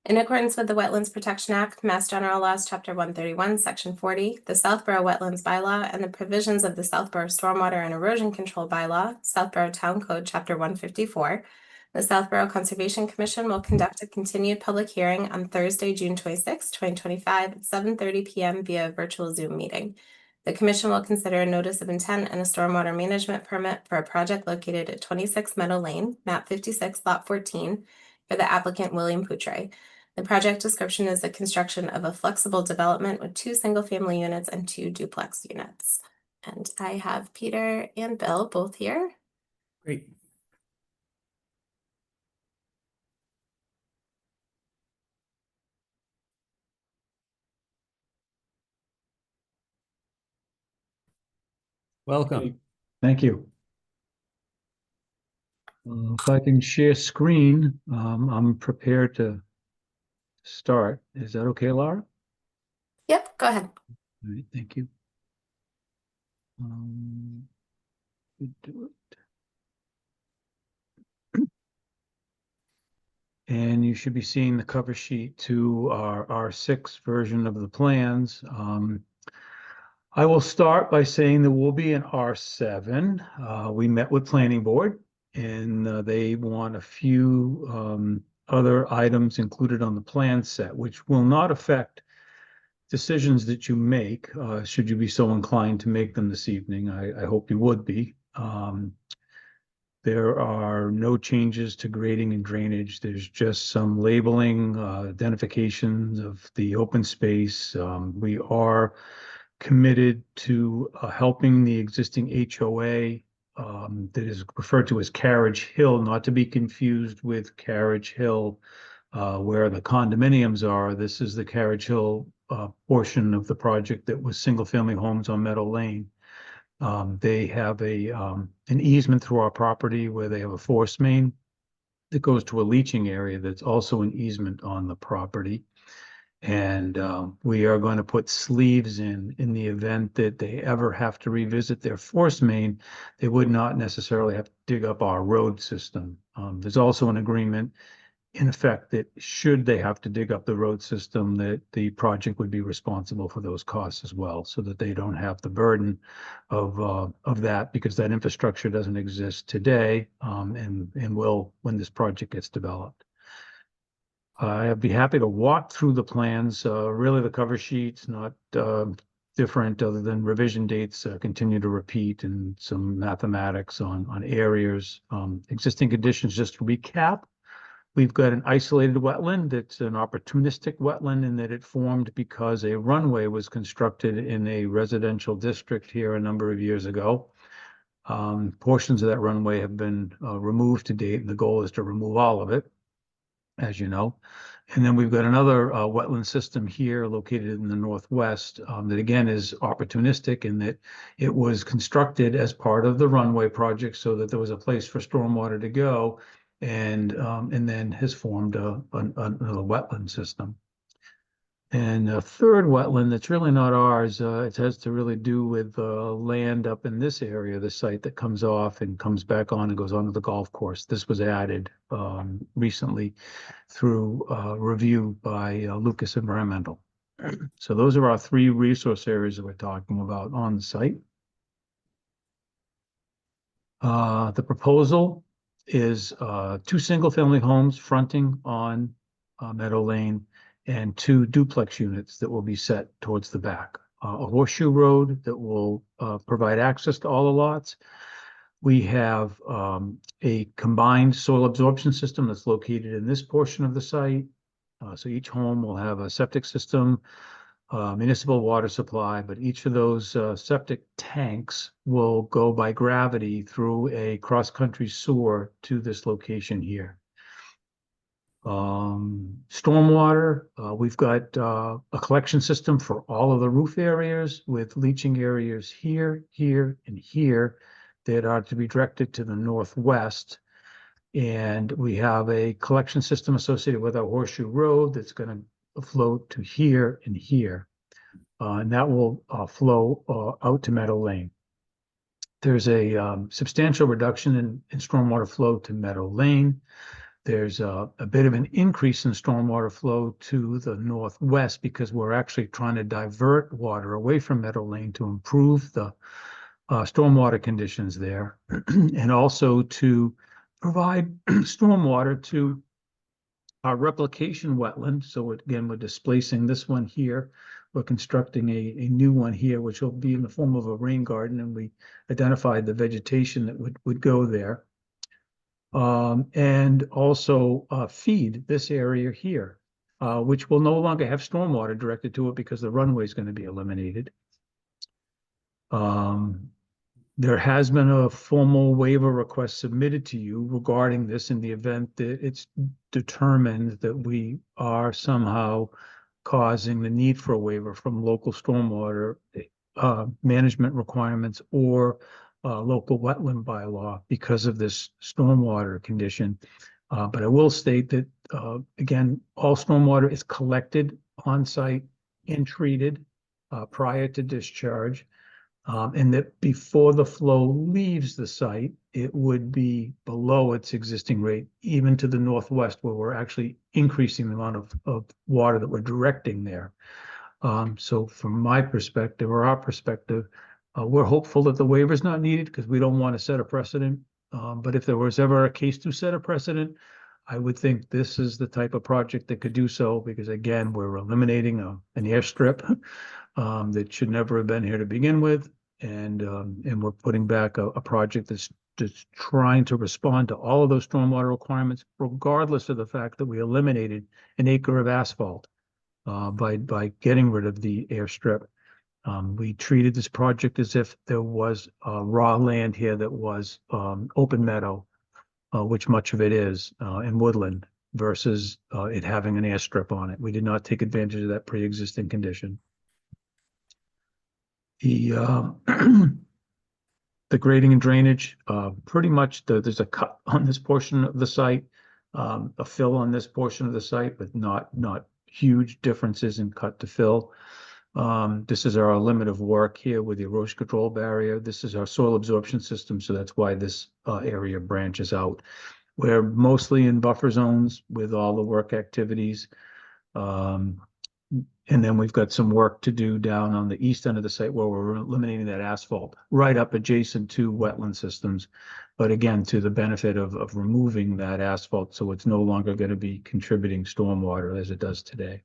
In accordance with the Wetlands Protection Act, Mass General Laws, Chapter 131, Section 40, the Southborough Wetlands Bylaw, and the provisions of the Southborough Stormwater and Erosion Control Bylaw, Southborough Town Code, Chapter 154, the Southborough Conservation Commission will conduct a continued public hearing on Thursday, June 26, 2025, at 7:30 p.m. via virtual Zoom meeting. The commission will consider a notice of intent and a stormwater management permit for a project located at 26 Meadow Lane, map 56, lot 14, for the applicant William Poutre. The project description is the construction of a flexible development with 2 single-family units and 2 duplex units. And I have Peter and Bill both here. Great. Welcome. Thank you. If I can share screen, I'm prepared to start. Is that okay, Laura? Yep, go ahead. All right, thank you. Do it. And you should be seeing the cover sheet to our R6 version of the plans. I will start by saying there will be an R7. We met with Planning Board, and they want a few other items included on the plan set, which will not affect decisions that you make, should you be so inclined to make them this evening. I hope you would be. There are no changes to grading and drainage. There's just some labeling, identifications of the open space. We are committed to helping the existing HOA that is referred to as Carriage Hill, not to be confused with Carriage Hill where the condominiums are. This is the Carriage Hill portion of the project that was single-family homes on Meadow Lane. They have an easement through our property where they have a force main that goes to a leaching area that's also an easement on the property. And we are going to put sleeves in the event that they ever have to revisit their force main. They would not necessarily have to dig up our road system. There's also an agreement in effect that should they have to dig up the road system, that the project would be responsible for those costs as well, so that they don't have the burden of that, because that infrastructure doesn't exist today and will when this project gets developed. I'd be happy to walk through the plans. Really, the cover sheet's not different other than revision dates continue to repeat and some mathematics on areas. Existing conditions, just to recap. We've got an isolated wetland that's an opportunistic wetland in that it formed because a runway was constructed in a residential district here a number of years ago. Portions of that runway have been removed to date, and the goal is to remove all of it, as you know. And then we've got another wetland system here located in the northwest that again is opportunistic in that it was constructed as part of the runway project so that there was a place for stormwater to go, and then has formed another wetland system. And a third wetland that's really not ours, it has to really do with land up in this area, the site that comes off and comes back on and goes onto the golf course. This was added recently through review by Lucas Environmental. So those are our 3 resource areas that we're talking about on the site. The proposal is 2 single-family homes fronting on Meadow Lane and 2 duplex units that will be set towards the back. A horseshoe road that will provide access to all the lots. We have a combined soil absorption system that's located in this portion of the site. So each home will have a septic system, municipal water supply, but each of those septic tanks will go by gravity through a cross-country sewer to this location here. Stormwater, we've got a collection system for all of the roof areas with leaching areas here, here, and here that are to be directed to the northwest. And we have a collection system associated with our horseshoe road that's going to flow to here and here. And that will flow out to Meadow Lane. There's a substantial reduction in stormwater flow to Meadow Lane. there's a bit of an increase in stormwater flow to the northwest because we're actually trying to divert water away from Meadow Lane to improve the stormwater conditions there, and also to provide stormwater to our replication wetland. So again, we're displacing this one here. We're constructing a new one here, which will be in the form of a rain garden, and we identified the vegetation that would go there. And also feed this area here, which will no longer have stormwater directed to it because the runway is going to be eliminated. There has been a formal waiver request submitted to you regarding this in the event that it's determined that we are somehow causing the need for a waiver from local stormwater management requirements or local wetland bylaw because of this stormwater condition. But I will state that, again, all stormwater is collected on site and treated prior to discharge. And that before the flow leaves the site, it would be below its existing rate, even to the northwest, where we're actually increasing the amount of water that we're directing there. So from my perspective, or our perspective, we're hopeful that the waiver is not needed because we don't want to set a precedent. But if there was ever a case to set a precedent, I would think this is the type of project that could do so, because again, we're eliminating an airstrip that should never have been here to begin with. And we're putting back a project that's trying to respond to all of those stormwater requirements, regardless of the fact that we eliminated an acre of asphalt by getting rid of the airstrip. We treated this project as if there was raw land here that was open meadow, which much of it is, in woodland, versus it having an airstrip on it. We did not take advantage of that pre-existing condition. The grading and drainage, pretty much there's a cut on this portion of the site, a fill on this portion of the site, but not huge differences in cut to fill. This is our limit of work here with the erosion control barrier. This is our soil absorption system, so that's why this area branches out. We're mostly in buffer zones with all the work activities. And then we've got some work to do down on the east end of the site where we're eliminating that asphalt right up adjacent to wetland systems. But again, to the benefit of removing that asphalt, so it's no longer going to be contributing stormwater as it does today.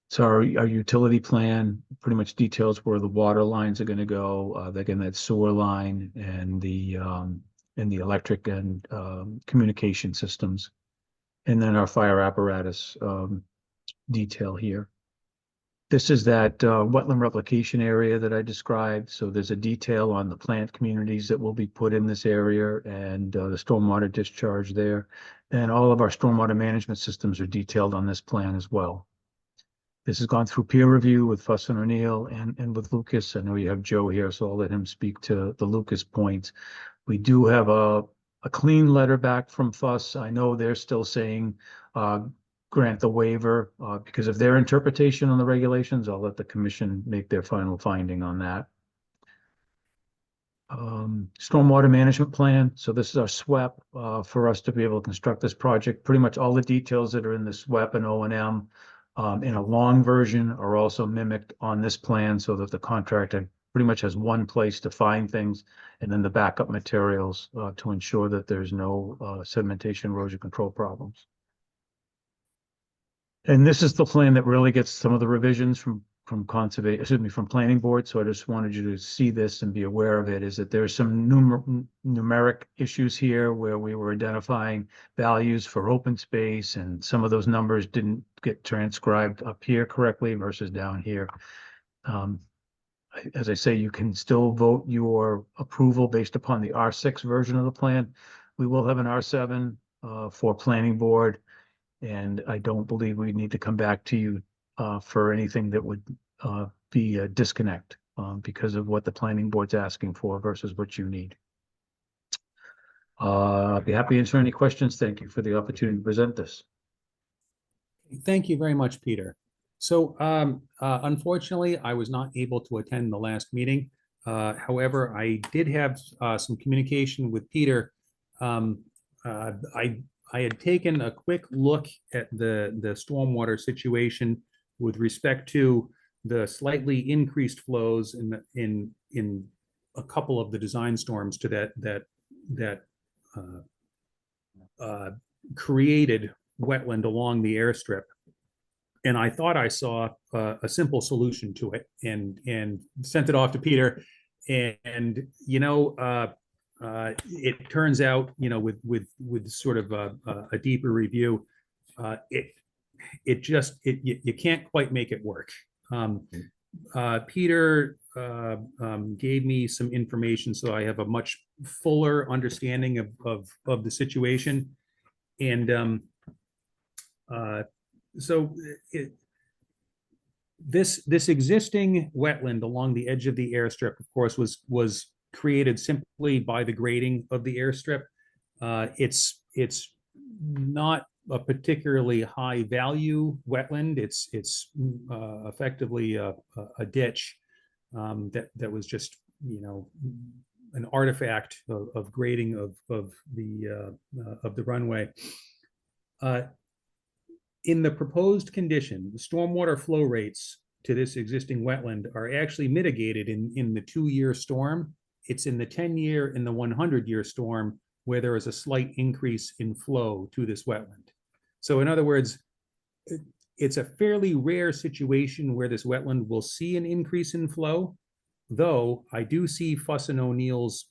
So our utility plan pretty much details where the water lines are going to go. Again, that sewer line and the electric and communication systems. And then our fire apparatus detail here. This is that wetland replication area that I described. So there's a detail on the plant communities that will be put in this area and the stormwater discharge there. And all of our stormwater management systems are detailed on this plan as well. This has gone through peer review with Fuss and O'Neill and with Lucas. I know you have Joe here, so I'll let him speak to the Lucas points. We do have a clean letter back from Fuss. I know they're still saying grant the waiver because of their interpretation on the regulations. I'll let the commission make their final finding on that. Stormwater management plan. So this is our SWEP for us to be able to construct this project. Pretty much all the details that are in the SWEP and O&M in a long version are also mimicked on this plan, so that the contractor pretty much has one place to find things, and then the backup materials to ensure that there's no sedimentation erosion control problems. And this is the plan that really gets some of the revisions from planning board. So I just wanted you to see this and be aware of it, is that there's some numeric issues here where we were identifying values for open space, and some of those numbers didn't get transcribed up here correctly versus down here. As I say, you can still vote your approval based upon the R6 version of the plan. We will have an R7 for planning board, and I don't believe we need to come back to you for anything that would be a disconnect because of what the planning board's asking for versus what you need. I'd be happy to answer any questions. Thank you for the opportunity to present this. Thank you very much, Peter. So unfortunately, I was not able to attend the last meeting. However, I did have some communication with Peter. I had taken a quick look at the stormwater situation with respect to the slightly increased flows in a couple of the design storms to that created wetland along the airstrip. And I thought I saw a simple solution to it, and sent it off to Peter. And it turns out, with sort of a deeper review, you can't quite make it work. Peter gave me some information, so I have a much fuller understanding of the situation. And so this existing wetland along the edge of the airstrip, of course, was created simply by the grading of the airstrip. It's not a particularly high value wetland. It's effectively a ditch that was just an artifact of grading of the runway. In the proposed condition, the stormwater flow rates to this existing wetland are actually mitigated in the 2-year storm. It's in the 10-year and the 100-year storm where there is a slight increase in flow to this wetland. So in other words, it's a fairly rare situation where this wetland will see an increase in flow, though I do see Fuss and O'Neill's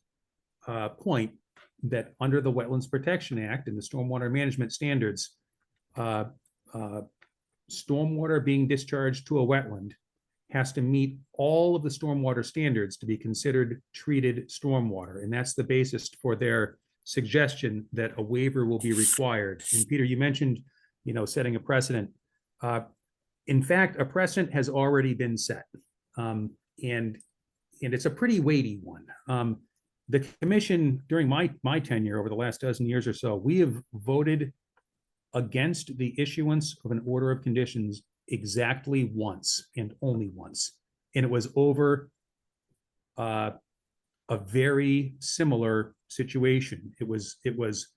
point that under the Wetlands Protection Act and the Stormwater Management Standards, stormwater being discharged to a wetland has to meet all of the stormwater standards to be considered treated stormwater. And that's the basis for their suggestion that a waiver will be required. And Peter, you mentioned, setting a precedent. In fact, a precedent has already been set. And it's a pretty weighty one. The commission, during my tenure over the last dozen years or so, we have voted against the issuance of an order of conditions exactly once and only once. And it was over a very similar situation. It was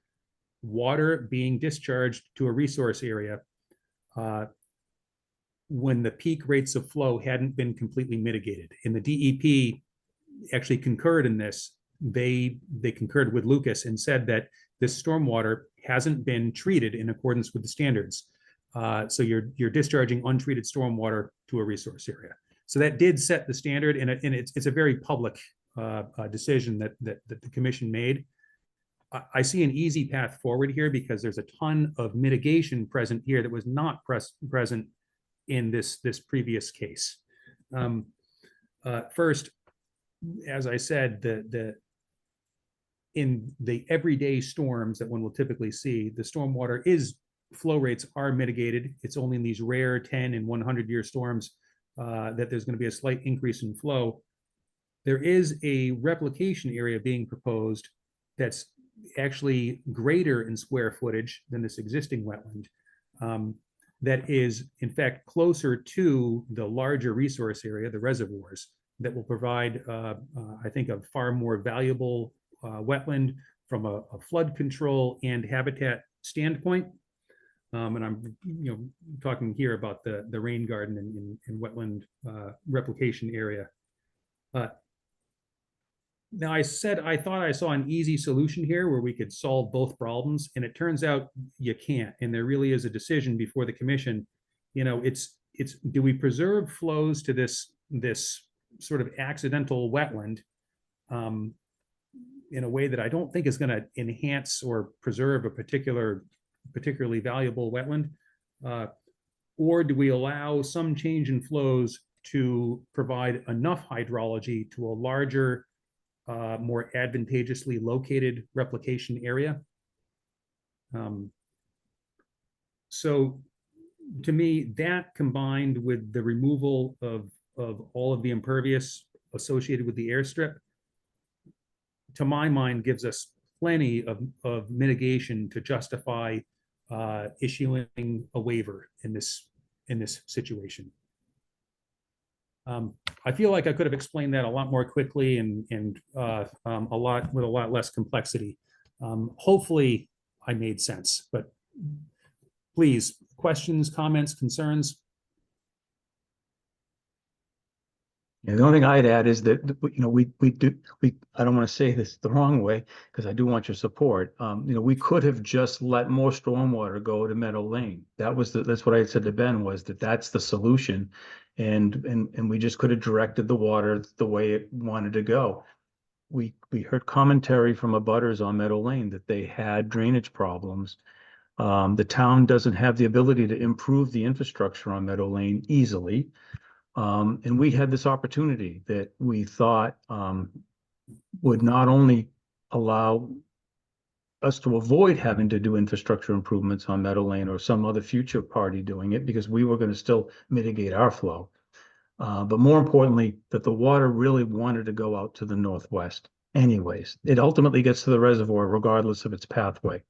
water being discharged to a resource area when the peak rates of flow hadn't been completely mitigated. And the DEP actually concurred in this. They concurred with Lucas and said that this stormwater hasn't been treated in accordance with the standards. So you're discharging untreated stormwater to a resource area. So that did set the standard, and it's a very public decision that the commission made. I see an easy path forward here because there's a ton of mitigation present here that was not present in this previous case. First, as I said, in the everyday storms that one will typically see, the stormwater flow rates are mitigated. It's only in these rare 10 and 100-year storms that there's going to be a slight increase in flow. There is a replication area being proposed that's actually greater in square footage than this existing wetland. That is, in fact, closer to the larger resource area, the reservoirs, that will provide, I think, a far more valuable wetland from a flood control and habitat standpoint. And I'm talking here about the rain garden and wetland replication area. Now, I said I thought I saw an easy solution here where we could solve both problems, and it turns out you can't. And there really is a decision before the commission. It's do we preserve flows to this sort of accidental wetland in a way that I don't think is going to enhance or preserve a particularly valuable wetland, or do we allow some change in flows to provide enough hydrology to a larger, more advantageously located replication area? So to me, that combined with the removal of all of the impervious associated with the airstrip, to my mind, gives us plenty of mitigation to justify issuing a waiver in this situation. I feel like I could have explained that a lot more quickly and a lot less complexity. Hopefully I made sense, but please, questions, comments, concerns? Yeah, the only thing I'd add is that, I don't want to say this the wrong way, because I do want your support. We could have just let more stormwater go to Meadow Lane. That's what I said to Ben, was that's the solution. And we just could have directed the water the way it wanted to go. We heard commentary from abutters on Meadow Lane that they had drainage problems. The town doesn't have the ability to improve the infrastructure on Meadow Lane easily. And we had this opportunity that we thought would not only allow us to avoid having to do infrastructure improvements on Meadow Lane or some other future party doing it, because we were going to still mitigate our flow. But more importantly, that the water really wanted to go out to the northwest anyways. It ultimately gets to the reservoir regardless of its pathway.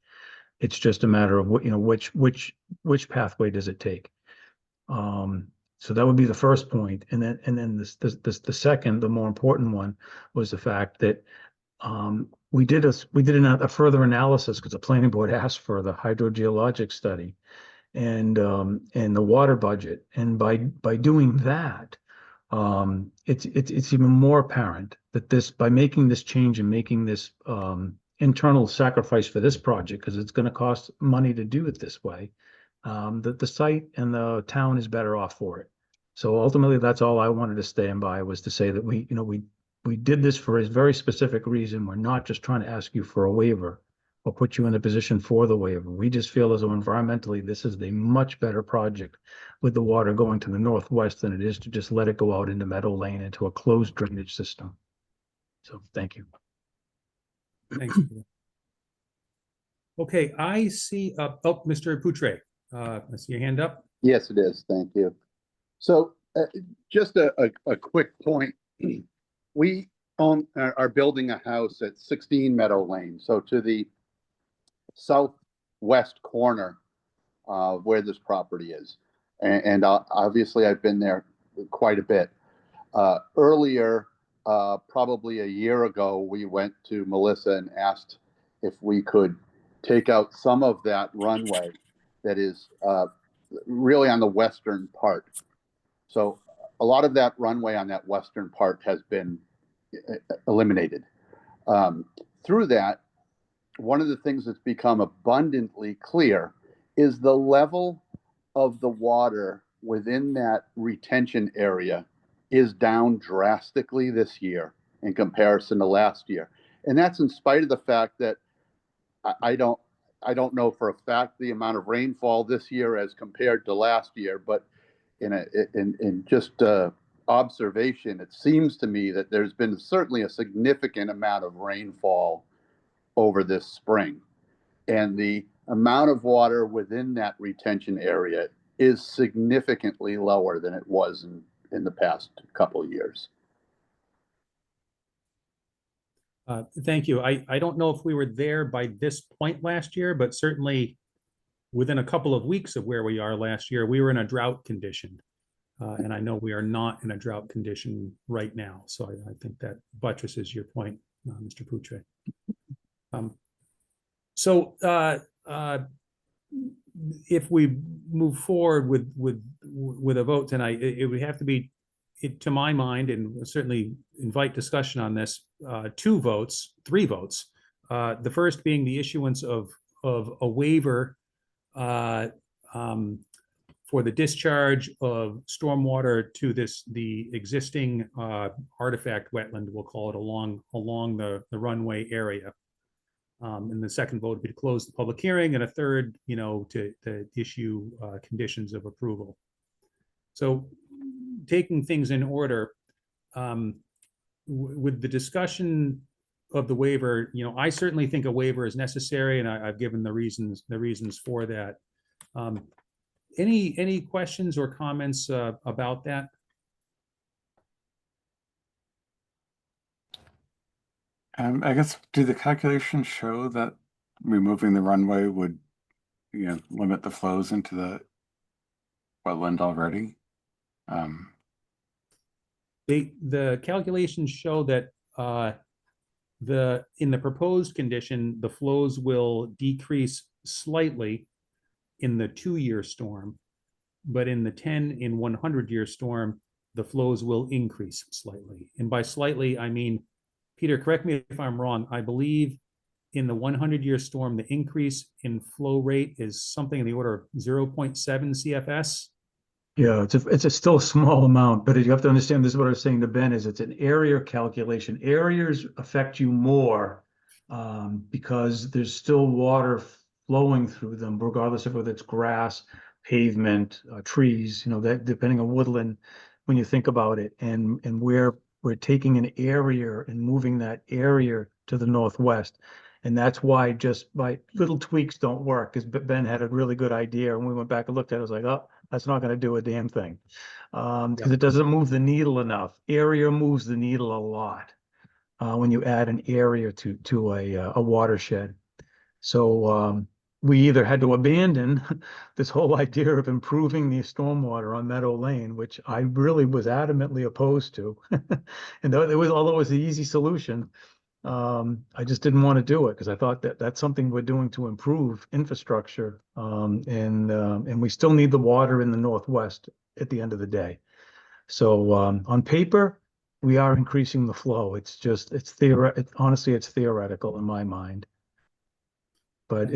It's just a matter of which pathway does it take. So that would be the first point. And then the second, the more important one, was the fact that we did a further analysis, because the planning board asked for the hydrogeologic study and the water budget. And by doing that, it's even more apparent that by making this change and making this internal sacrifice for this project, because it's going to cost money to do it this way, that the site and the town is better off for it. So ultimately, that's all I wanted to stand by, was to say that we did this for a very specific reason. We're not just trying to ask you for a waiver or put you in a position for the waiver. We just feel as though environmentally, this is a much better project with the water going to the northwest than it is to just let it go out into Meadow Lane into a closed drainage system. So thank you. Thanks. Okay, I see, Mr. Poutre, I see your hand up. Yes, it is. Thank you. So just a quick point. We are building a house at 16 Meadow Lane. So to the southwest corner where this property is. And obviously I've been there quite a bit. Earlier, probably a year ago, we went to Melissa and asked if we could take out some of that runway that is really on the western part. So a lot of that runway on that western part has been eliminated. Through that, one of the things that's become abundantly clear is the level of the water within that retention area is down drastically this year in comparison to last year. And that's in spite of the fact that I don't know for a fact the amount of rainfall this year as compared to last year, but in just observation, it seems to me that there's been certainly a significant amount of rainfall over this spring. And the amount of water within that retention area is significantly lower than it was in the past couple of years. Thank you. I don't know if we were there by this point last year, but certainly within a couple of weeks of where we are last year, we were in a drought condition. And I know we are not in a drought condition right now. So I think that buttresses your point, Mr. Poutre. So if we move forward with a vote tonight, it would have to be, to my mind, and we'll certainly invite discussion on this, 3 votes. The first being the issuance of a waiver for the discharge of stormwater to the existing artifact wetland, we'll call it, along the runway area. And the second vote would be to close the public hearing, and a third, to issue conditions of approval. So taking things in order, with the discussion of the waiver, I certainly think a waiver is necessary, and I've given the reasons for that. Any questions or comments about that? I guess, do the calculations show that removing the runway would, limit the flows into the wetland already? The calculations show that in the proposed condition, the flows will decrease slightly in the 2-year storm, but in the 10 and 100-year storm, the flows will increase slightly. And by slightly, I mean, Peter, correct me if I'm wrong, I believe in the 100-year storm, the increase in flow rate is something in the order of 0.7 CFS. Yeah, it's a still a small amount, but you have to understand, this is what I was saying to Ben, is it's an area calculation. Areas affect you more because there's still water flowing through them, regardless of whether it's grass, pavement, trees, that depending on woodland, when you think about it. And we're taking an area and moving that area to the northwest. And that's why just by little tweaks don't work, because Ben had a really good idea. And we went back and looked at it, I was like, oh, that's not going to do a damn thing. Because it doesn't move the needle enough. Area moves the needle a lot when you add an area to a watershed. So we either had to abandon this whole idea of improving the stormwater on Meadow Lane, which I really was adamantly opposed to. And although it was the easy solution, I just didn't want to do it because I thought that that's something we're doing to improve infrastructure. And we still need the water in the Northwest at the end of the day. So on paper, we are increasing the flow. It's honestly, it's theoretical in my mind. But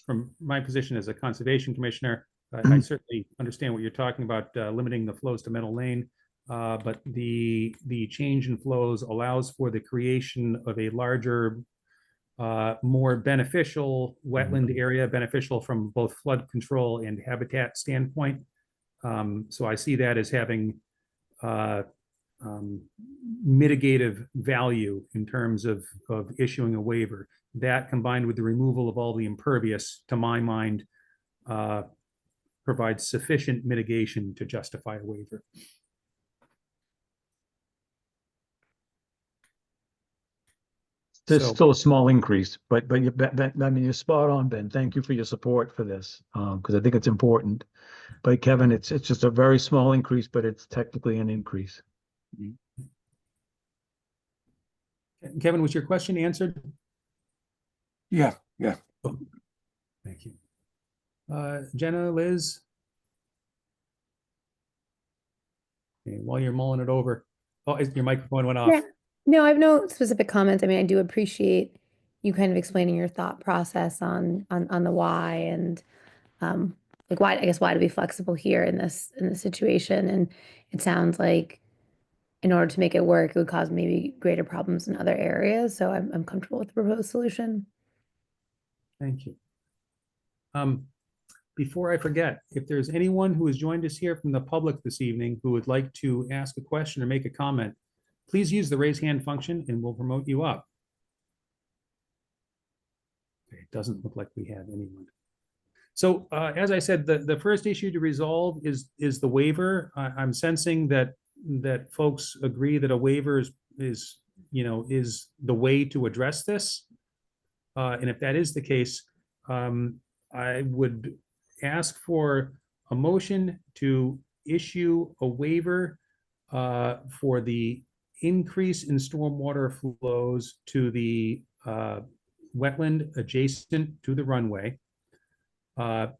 from my position as a conservation commissioner, I certainly understand what you're talking about, limiting the flows to Meadow Lane. But the change in flows allows for the creation of a larger, more beneficial wetland area, beneficial from both flood control and habitat standpoint. So I see that as having mitigative value in terms of issuing a waiver. That combined with the removal of all the impervious, to my mind, provides sufficient mitigation to justify a waiver. There's still a small increase, but I mean, you're spot on, Ben. Thank you for your support for this, because I think it's important. But Kevin, it's just a very small increase, but it's technically an increase. Kevin, was your question answered? Yeah. Oh, thank you. Jenna, Liz? Okay, while you're mulling it over. Oh, your microphone went off. Yeah. No, I have no specific comments. I mean, I do appreciate you kind of explaining your thought process on the why and like why, I guess, why to be flexible here in this situation. And it sounds like in order to make it work, it would cause maybe greater problems in other areas. So I'm comfortable with the proposed solution. Thank you. Before I forget, if there's anyone who has joined us here from the public this evening who would like to ask a question or make a comment, please use the raise hand function and we'll promote you up. Okay, it doesn't look like we have anyone. So as I said, the first issue to resolve is the waiver. I'm sensing that folks agree that a waiver is the way to address this. And if that is the case, I would ask for a motion to issue a waiver for the increase in stormwater flows to the wetland adjacent to the runway. The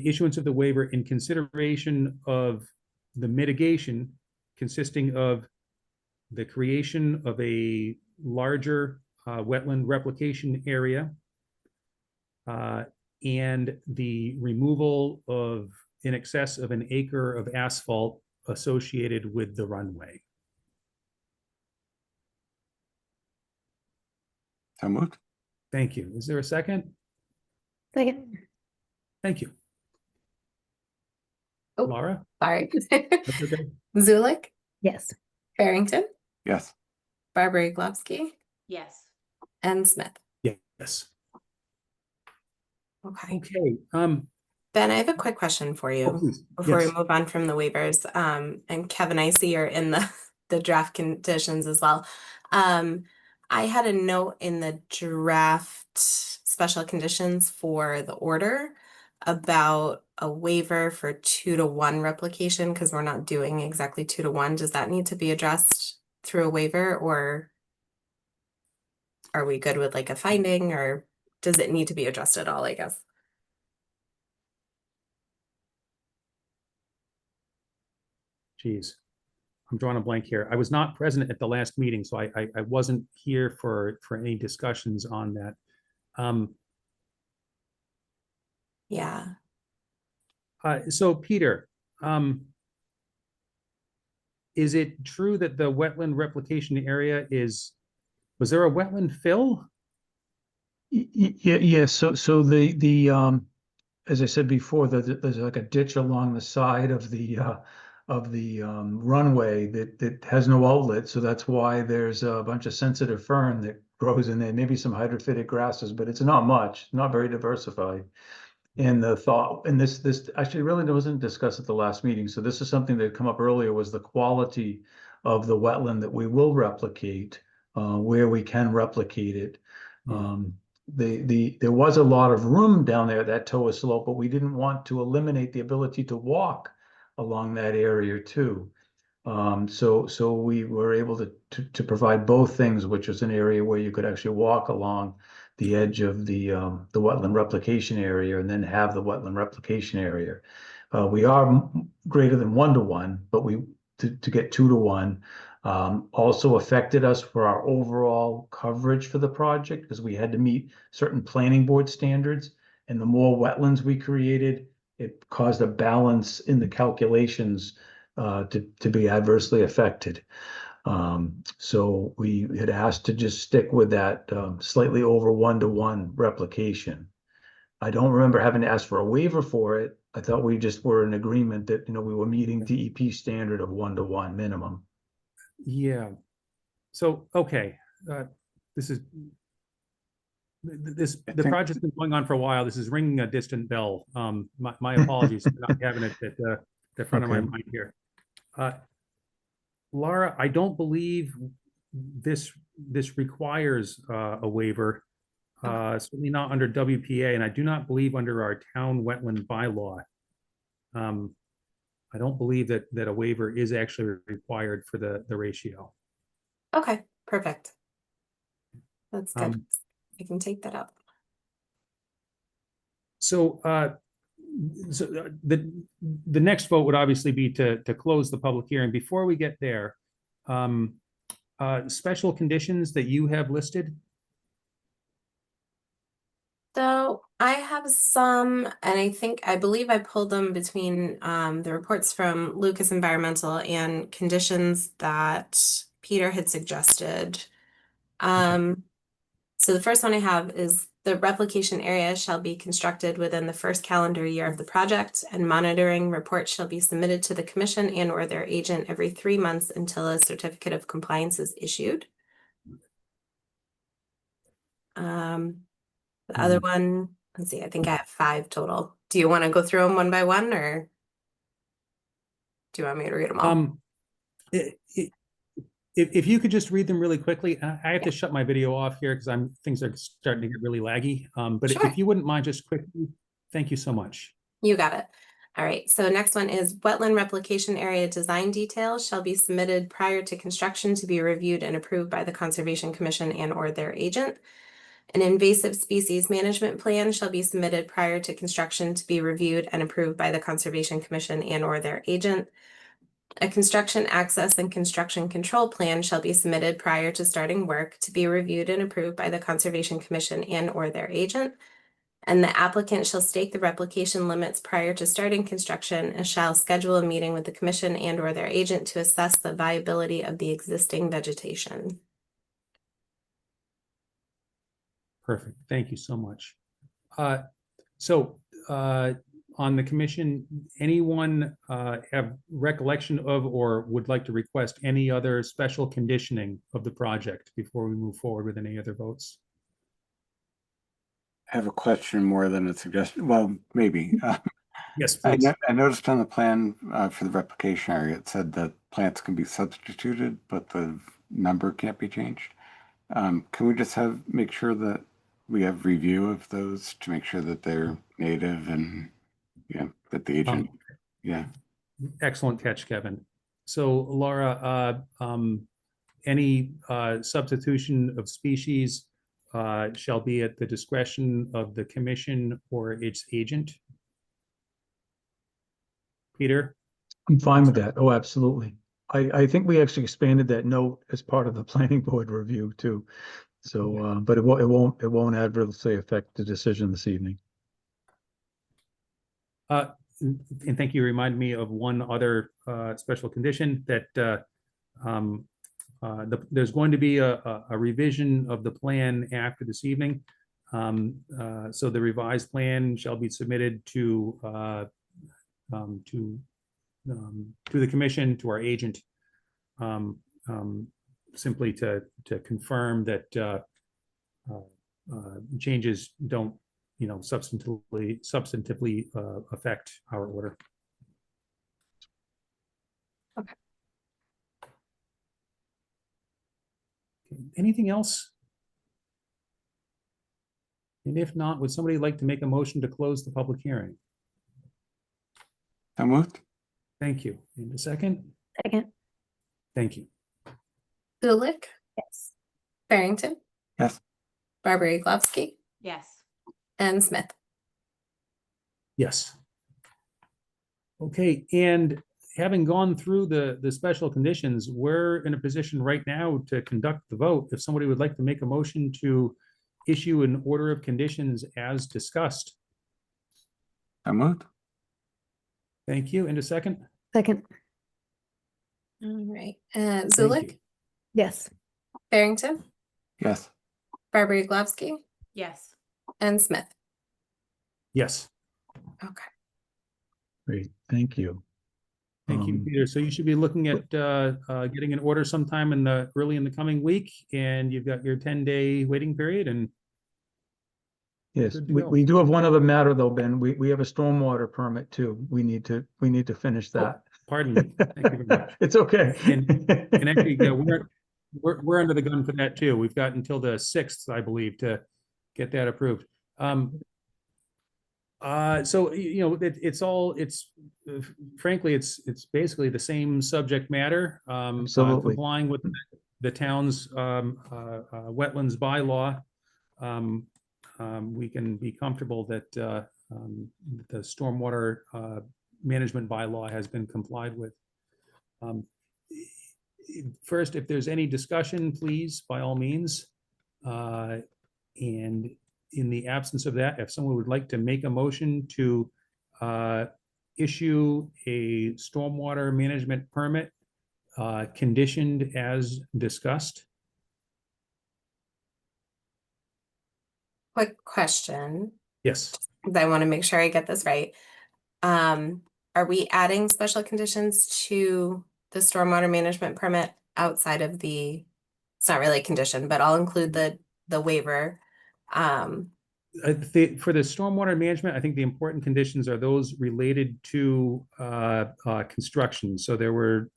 issuance of the waiver in consideration of the mitigation consisting of the creation of a larger wetland replication area and the removal of in excess of an acre of asphalt associated with the runway. So moved. Thank you. Is there a second? Second. Thank you. Oh, Laura? sorry. That's okay. Zulik, Yes. Farrington, Yes. Barbara Iglowski, Yes. and Smith. Yes. Okay. Okay. Ben, I have a quick question for you Please. before Yes. we move on from the waivers. And Kevin, I see you're in the draft conditions as well. I had a note in the draft special conditions for the order about a waiver for 2-to-1 replication, because we're not doing exactly 2-to-1. Does that need to be addressed through a waiver, or are we good with like a finding, or does it need to be addressed at all, I guess? Geez, I'm drawing a blank here. I was not present at the last meeting, so I wasn't here for any discussions on that. Yeah. So Peter, is it true that the wetland replication area was there a wetland fill? Yeah, so the as I said before, there's like a ditch along the side of the runway that has no outlet, so that's why there's a bunch of sensitive fern that grows in there, maybe some hydrophytic grasses, but it's not much, not very diversified. And the thought, and this actually really wasn't discussed at the last meeting, so this is something that had come up earlier, was the quality of the wetland that we will replicate, where we can replicate it. There was a lot of room down there at that Toa slope, but we didn't want to eliminate the ability to walk along that area too. So we were able to provide both things, which was an area where you could actually walk along the edge of the wetland replication area and then have the wetland replication area. We are greater than 1-to-1, but to get 2-to-1 also affected us for our overall coverage for the project, because we had to meet certain planning board standards, and the more wetlands we created, it caused a balance in the calculations to be adversely affected. So we had asked to just stick with that slightly over 1-to-1 replication. I don't remember having to ask for a waiver for it. I thought we just were in agreement that, we were meeting DEP standard of 1-to-1 minimum. Yeah. So, okay, the project's been going on for a while. This is ringing a distant bell. My apologies for not having it at the front of my mind here. Laura, I don't believe this requires a waiver, certainly not under WPA, and I do not believe under our town wetland bylaw. I don't believe that a waiver is actually required for the ratio. Okay, perfect. That's good. I can take that up. So, the next vote would obviously be to close the public hearing. Before we get there, special conditions that you have listed? So I have some, and I believe I pulled them between the reports from Lucas Environmental and conditions that Peter had suggested. So the first one I have is the replication area shall be constructed within the first calendar year of the project, and monitoring reports shall be submitted to the commission and or their agent every 3 months until a certificate of compliance is issued. The other one, let's see, I think I have 5 total. Do you want to go through them one by one, or do you want me to read them all? If you could just read them really quickly, I have to shut my video off here because things are starting to get really laggy. But Sure. if you wouldn't mind just quickly, thank you so much. You got it. All right, so next one is wetland replication area design details shall be submitted prior to construction to be reviewed and approved by the Conservation Commission and or their agent. An invasive species management plan shall be submitted prior to construction to be reviewed and approved by the Conservation Commission and or their agent. A construction access and construction control plan shall be submitted prior to starting work to be reviewed and approved by the Conservation Commission and or their agent. And the applicant shall stake the replication limits prior to starting construction and shall schedule a meeting with the commission and or their agent to assess the viability of the existing vegetation. Perfect. Thank you so much. So on the commission, anyone have recollection of or would like to request any other special conditioning of the project before we move forward with any other votes? I have a question more than a suggestion. Well, maybe. Yes, please. I noticed on the plan for the replication area, it said that plants can be substituted, but the number can't be changed. Can we just make sure that we have review of those to make sure that they're native and, yeah, that the agent, yeah. Excellent catch, Kevin. So Laura, any substitution of species shall be at the discretion of the commission or its agent. Peter? I'm fine with that. Oh, absolutely. I think we actually expanded that note as part of the planning board review too. So, but it won't adversely affect the decision this evening. And thank you, remind me of one other special condition that there's going to be a revision of the plan after this evening. So the revised plan shall be submitted to the commission, to our agent, simply to confirm that changes don't, substantively affect our order. Okay. Anything else? And if not, would somebody like to make a motion to close the public hearing? So moved? Thank you. In a second? Second. Thank you. Zulik, Yes. Barrington, Yes. Barbara Iglovsky, Yes. and Smith. Yes. Okay, and having gone through the special conditions, we're in a position right now to conduct the vote. If somebody would like to make a motion to issue an order of conditions as discussed. So moved? Thank you. In a second? Second. All right. Thank Zulik, you. Yes. Barrington, Yes. Barbara Iglovsky, Yes. and Smith. Yes. Okay. Great, thank you. Thank you, Peter. So you should be looking at getting an order sometime early in the coming week, and you've got your 10-day waiting period. And Yes, good to we, go. we do have one other matter though, Ben. We have a stormwater permit too. We need to finish that. Pardon me. Thank you very much. It's okay. And actually, yeah, we're under the gun for that too. We've got until the 6th, I believe, to get that approved. So frankly, it's basically the same subject matter. Absolutely. Complying with the town's wetlands bylaw. We can be comfortable that the stormwater management bylaw has been complied with. First, if there's any discussion, please, by all means. And in the absence of that, if someone would like to make a motion to issue a stormwater management permit conditioned as discussed. Quick question, Yes. because I want to make sure I get this right. Are we adding special conditions to the stormwater management permit outside of it's not really a condition, but I'll include the waiver. For the stormwater management, I think the important conditions are those related to construction. So there were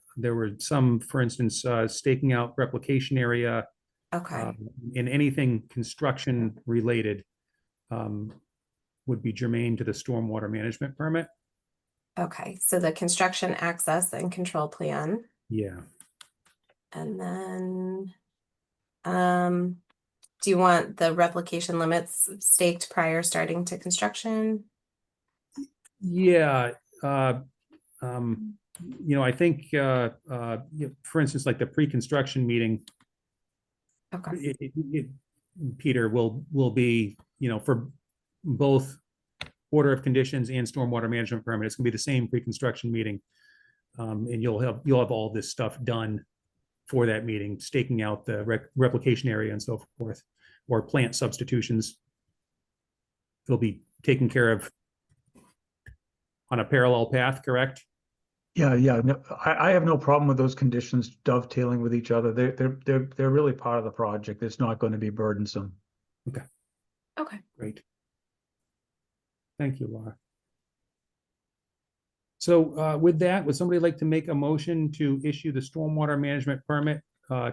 some, for instance, staking out replication area. Okay. In anything construction related would be germane to the stormwater management permit. Okay, so the construction access and control plan, Yeah. and then, do you want the replication limits staked prior starting to construction? Yeah. I think, for instance, like the pre-construction meeting, Okay, Peter, will be, for both order of conditions and stormwater management permit, it's gonna be the same pre-construction meeting. And you'll have all this stuff done for that meeting, staking out the replication area and so forth, or plant substitutions. They'll be taken care of on a parallel path, correct? Yeah, no, I have no problem with those conditions dovetailing with each other. They're really part of the project. It's not going to be burdensome. okay. Great. Thank you, Laura. So with that, would somebody like to make a motion to issue the stormwater management permit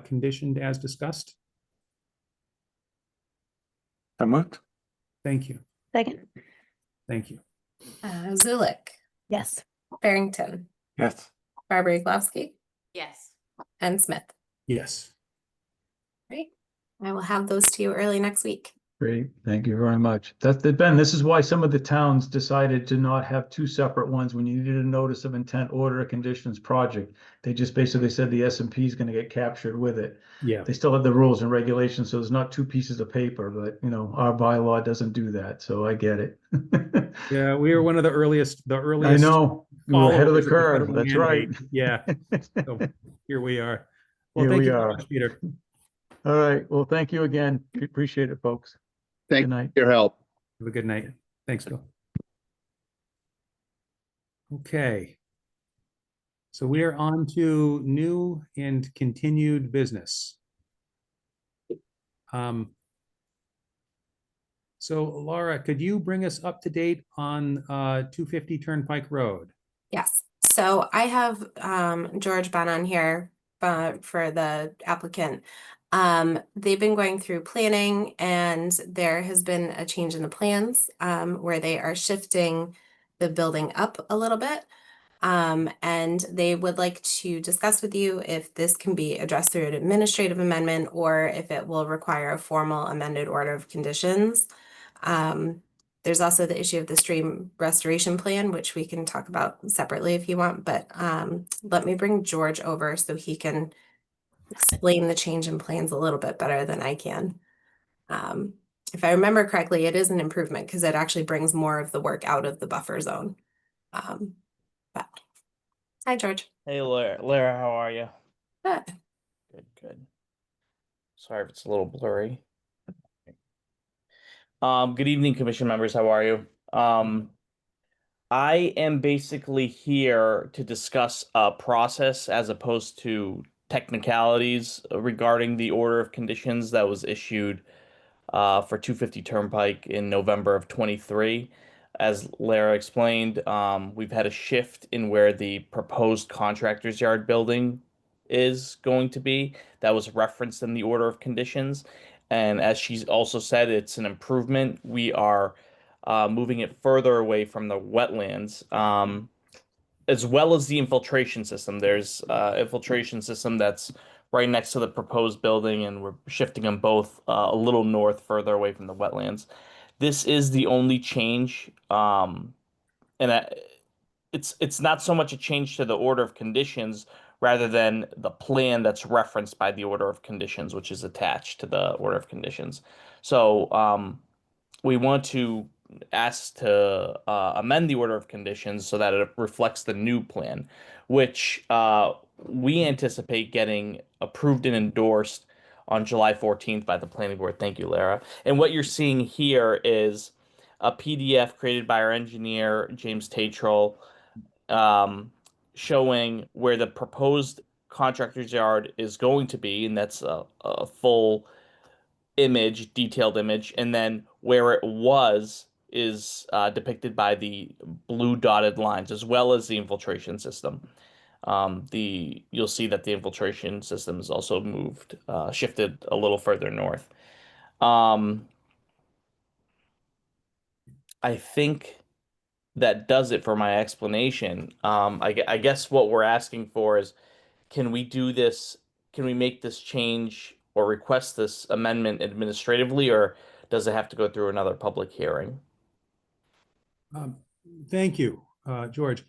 conditioned as discussed? So moved. Thank you. Second. Thank you. Zulik, Yes. Barrington, Yes. Barbara Yaglowski, Yes. and Smith. Yes. Great. I will have those to you early next week. Great, thank you very much. Ben, this is why some of the towns decided to not have two separate ones when you needed a notice of intent, order of conditions project. They just basically said the S&P is going to get captured with it. Yeah. They still have the rules and regulations, so there's not two pieces of paper, but our bylaw doesn't do that, so I get it. Yeah, we were one of the earliest. I know, we were ahead of the followers curve, federal that's mandate. right. Yeah. So here we are. Well, Here thank we you very are. much, Peter. All right, well, thank you again. Appreciate it, folks. Thank Good night. you for your help. Have a good night. Thanks, Bill. Okay. So we are on to new and continued business. So Laura, could you bring us up to date on 250 Turnpike Road? Yes, so I have George Ben on here for the applicant. They've been going through planning and there has been a change in the plans where they are shifting the building up a little bit. And they would like to discuss with you if this can be addressed through an administrative amendment or if it will require a formal amended order of conditions. There's also the issue of the stream restoration plan, which we can talk about separately if you want, but let me bring George over so he can explain the change in plans a little bit better than I can. If I remember correctly, it is an improvement because it actually brings more of the work out of the buffer zone. But hi, George. Hey, Lara, how are you? Good. Good. Sorry if it's a little blurry. Good evening, commission members. How are you? I am basically here to discuss a process as opposed to technicalities regarding the order of conditions that was issued for 250 Turnpike in November of 23. As Lara explained, we've had a shift in where the proposed contractor's yard building is going to be. That was referenced in the order of conditions. And as she's also said, it's an improvement. We are moving it further away from the wetlands, as well as the infiltration system. There's infiltration system that's right next to the proposed building, and we're shifting them both a little north, further away from the wetlands. This is the only change, and it's not so much a change to the order of conditions rather than the plan that's referenced by the order of conditions, which is attached to the order of conditions. So we want to ask to amend the order of conditions so that it reflects the new plan, which we anticipate getting approved and endorsed on July 14th by the planning board. Thank you, Lara. And what you're seeing here is a PDF created by our engineer, James Tatral, showing where the proposed contractor's yard is going to be, and that's a full image, detailed image, and then where it was is depicted by the blue dotted lines, as well as the infiltration system. You'll see that the infiltration system is also moved, shifted a little further north. I think that does it for my explanation. I guess what we're asking for is, can we do this? Can we make this change or request this amendment administratively, or does it have to go through another public hearing? Thank you, George.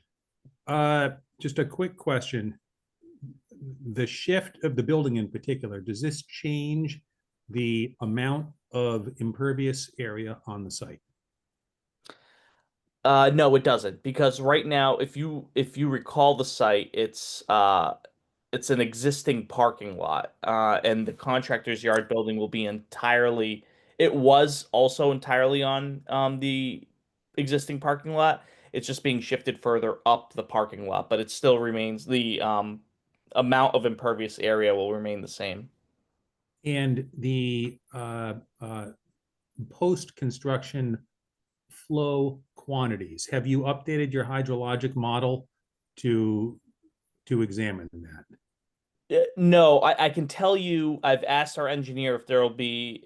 Just a quick question. The shift of the building in particular, does this change the amount of impervious area on the site? No, it doesn't, because right now, if you recall the site, it's an existing parking lot, and the contractor's yard building will be entirely. It was also entirely on the existing parking lot. It's just being shifted further up the parking lot, but it still remains the amount of impervious area will remain the same. And the post-construction flow quantities, have you updated your hydrologic model to examine that? No, I can tell you I've asked our engineer if there will be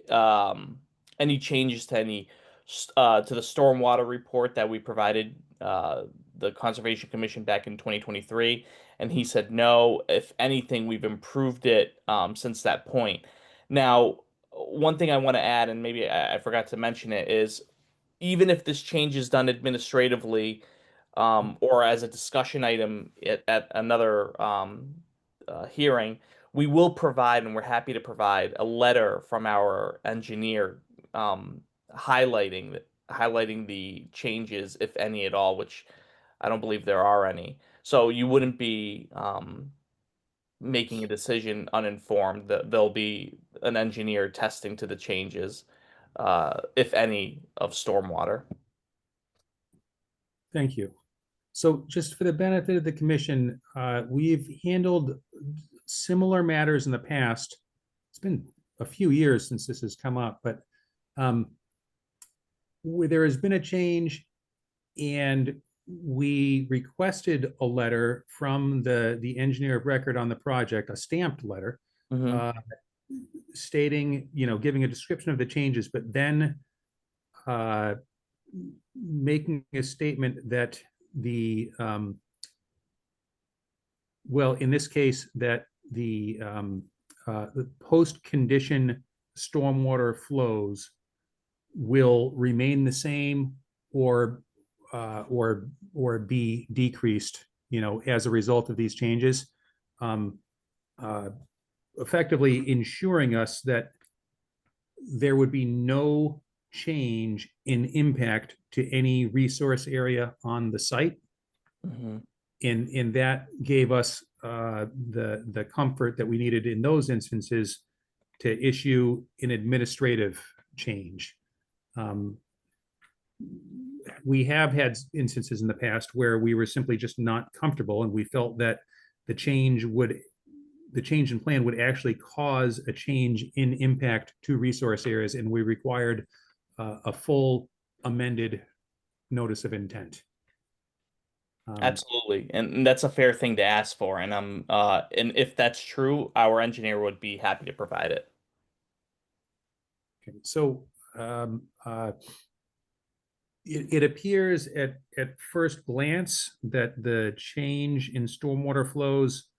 any changes to to the stormwater report that we provided the Conservation Commission back in 2023, and he said no. If anything, we've improved it since that point. Now, one thing I want to add, and maybe I forgot to mention it, is even if this change is done administratively or as a discussion item at another hearing, we will provide, and we're happy to provide, a letter from our engineer highlighting the changes, if any at all, which I don't believe there are any. So you wouldn't be making a decision uninformed. There'll be an engineer testing to the changes, if any, of stormwater. Thank you. So just for the benefit of the commission, we've handled similar matters in the past. It's been a few years since this has come up, but where there has been a change and we requested a letter from the engineer of record on the project, a stamped letter, stating, giving a description of the changes, but then making a statement that well, in this case, that the post-condition stormwater flows will remain the same or be decreased, as a result of these changes, effectively ensuring us that there would be no change in impact to any resource area on the site. And that gave us the comfort that we needed in those instances to issue an administrative change. We have had instances in the past where we were simply just not comfortable, and we felt that the change in plan would actually cause a change in impact to resource areas, and we required a full amended notice of intent. Absolutely, and that's a fair thing to ask for, and and if that's true, our engineer would be happy to provide it. Okay, so it appears at first glance that the change in stormwater flows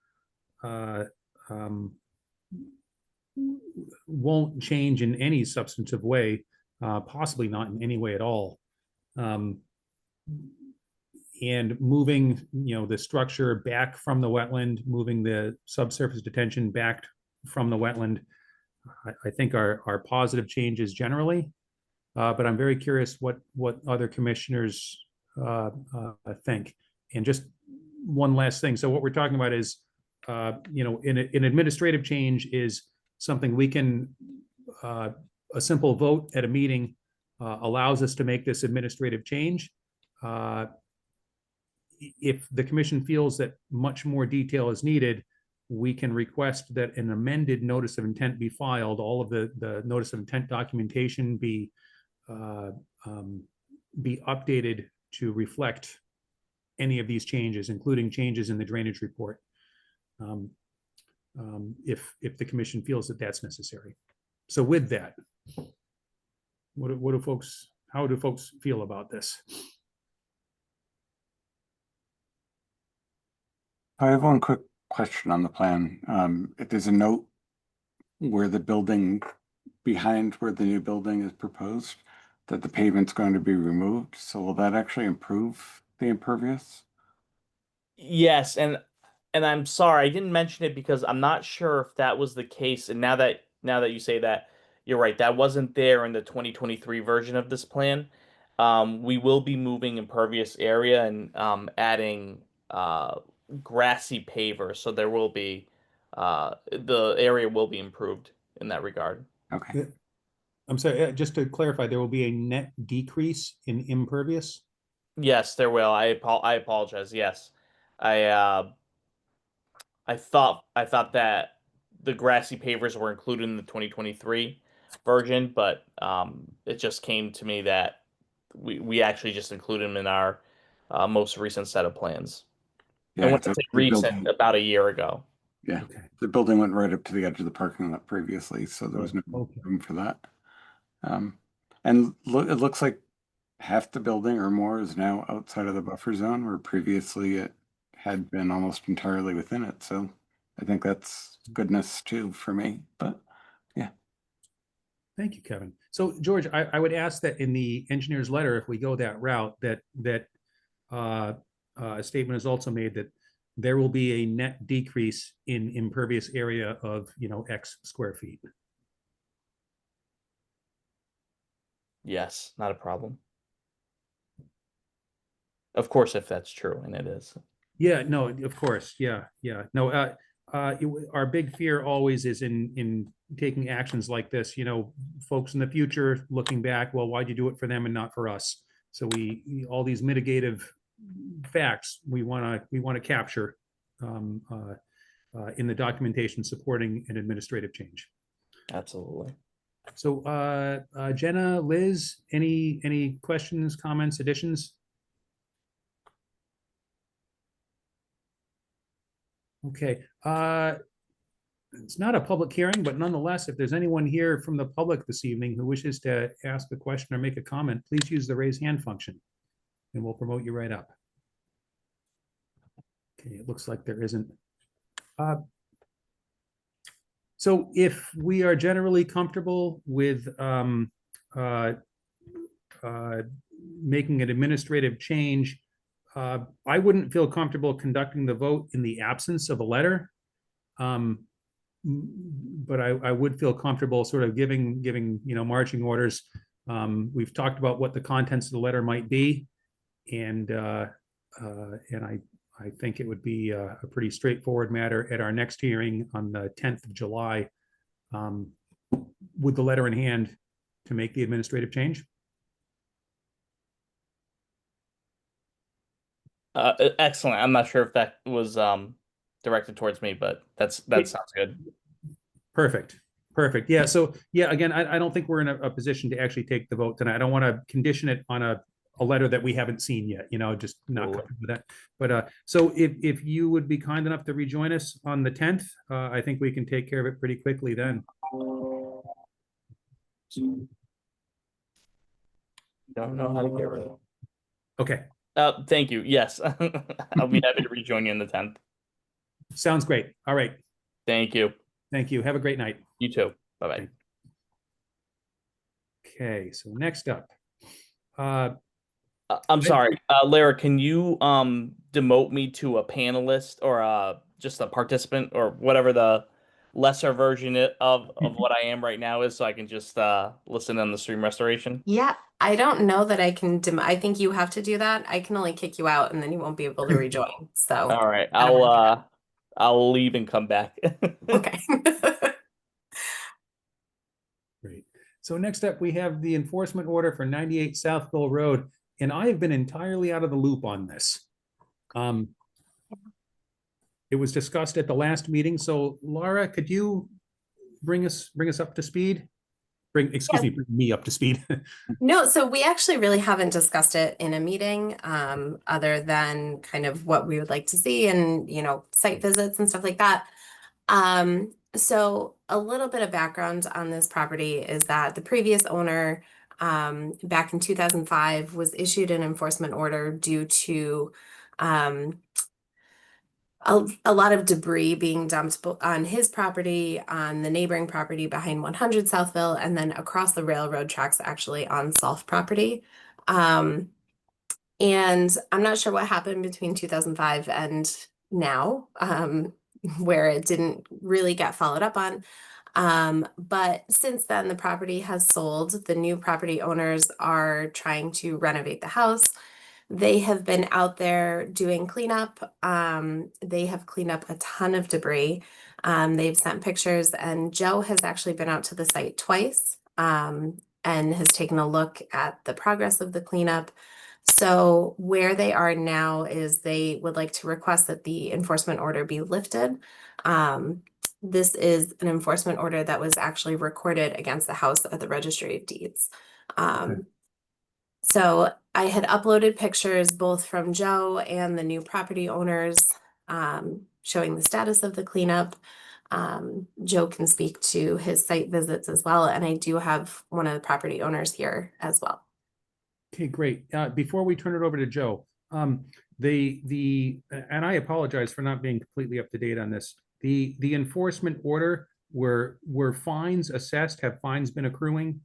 won't change in any substantive way, possibly not in any way at all. And moving, the structure back from the wetland, moving the subsurface detention back from the wetland, I think are positive changes generally. But I'm very curious what other commissioners think. And just one last thing. So what we're talking about is, an administrative change is something we can, a simple vote at a meeting allows us to make this administrative change. If the commission feels that much more detail is needed, we can request that an amended notice of intent be filed, all of the notice of intent documentation be updated to reflect any of these changes, including changes in the drainage report, if the commission feels that that's necessary. So with that, how do folks feel about this? I have one quick question on the plan. There's a note where the building behind where the new building is proposed, that the pavement's going to be removed. So will that actually improve the impervious? Yes, and I'm sorry I didn't mention it because I'm not sure if that was the case. And now that you say that, you're right. That wasn't there in the 2023 version of this plan. We will be moving impervious area and adding grassy paver, so there will be the area will be improved in that regard. Okay. I'm sorry, just to clarify, there will be a net decrease in impervious? Yes, there will. I apologize. Yes, I thought that the grassy pavers were included in the 2023 version, but it just came to me that we actually just included them in our most recent set of plans. Yeah, and when I say recent, about a year ago. Yeah, Okay. the building went right up to the edge of the parking lot previously, so there was no Okay. room for that. And it looks like half the building or more is now outside of the buffer zone, where previously it had been almost entirely within it. So I think that's goodness too for me, but yeah. Thank you, Kevin. So George, I would ask that in the engineer's letter, if we go that route, that a statement is also made that there will be a net decrease in impervious area of, X square feet. Yes, not a problem. Of course, if that's true, and it is. Yeah, no, of course. Yeah. No, our big fear always is in taking actions like this, folks in the future looking back, well, why'd you do it for them and not for us? So all these mitigative facts we want to capture in the documentation supporting an administrative change. Absolutely. So Jenna, Liz, any questions, comments, additions? Okay, it's not a public hearing, but nonetheless, if there's anyone here from the public this evening who wishes to ask a question or make a comment, please use the raise hand function and we'll promote you right up. Okay, it looks like there isn't. So if we are generally comfortable with making an administrative change, I wouldn't feel comfortable conducting the vote in the absence of a letter. But I would feel comfortable sort of giving marching orders. We've talked about what the contents of the letter might be, and I think it would be a pretty straightforward matter at our next hearing on the 10th of July, with the letter in hand to make the administrative change. Excellent. I'm not sure if that was directed towards me, but that sounds good. Perfect. Yeah. So yeah, again, I don't think we're in a position to actually take the vote tonight. I don't want to condition it on a letter that we haven't seen yet, just not comfortable with that. But so if you would be kind enough to rejoin us on the 10th, I think we can take care of it pretty quickly then. Don't know how to get rid of it. Okay. Thank you. Yes, I'll be happy to rejoin you on the 10th. Sounds great. All right. Thank you. Thank you. Have a great night. You too. Bye-bye. Okay, so next up. I'm sorry, Lara, can you demote me to a panelist or just a participant or whatever the lesser version of what I am right now is, so I can just listen on the stream restoration? Yeah, I don't know that I can I think you have to do that. I can only kick you out and then you won't be able to rejoin. So All right, I don't wanna I'll leave and come back. okay. Great. So next up, we have the enforcement order for 98 Southville Road, and I have been entirely out of the loop on this. It was discussed at the last meeting. So Laura, could you bring us up to speed? Bring me up to speed. No, so we actually really haven't discussed it in a meeting, other than kind of what we would like to see and, site visits and stuff like that. So a little bit of background on this property is that the previous owner, back in 2005 was issued an enforcement order due to, a lot of debris being dumped on his property, on the neighboring property behind 100 Southville, and then across the railroad tracks actually on South property. And I'm not sure what happened between 2005 and now, where it didn't really get followed up on. But since then, the property has sold. The new property owners are trying to renovate the house. They have been out there doing cleanup. They have cleaned up a ton of debris. They've sent pictures, and Joe has actually been out to the site twice, and has taken a look at the progress of the cleanup. So where they are now is they would like to request that the enforcement order be lifted. This is an enforcement order that was actually recorded against the house at the Registry of Deeds. So I had uploaded pictures both from Joe and the new property owners, showing the status of the cleanup. Joe can speak to his site visits as well, and I do have one of the property owners here as well. Okay, great. Before we turn it over to Joe, and I apologize for not being completely up to date on this. The enforcement order, were fines assessed? Have fines been accruing?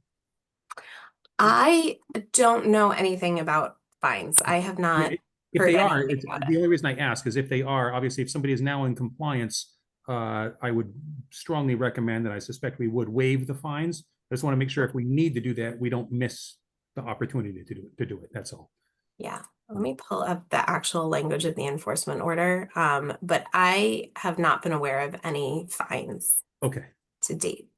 I don't know anything about fines. I have not If heard they are, anything it's, about the it. only reason I ask is if they are, obviously, if somebody is now in compliance, I would strongly recommend, that I suspect we would, waive the fines. I just want to make sure if we need to do that, we don't miss the opportunity to do it. That's all. Yeah, let me pull up the actual language of the enforcement order. But I have not been aware of any fines Okay. to date.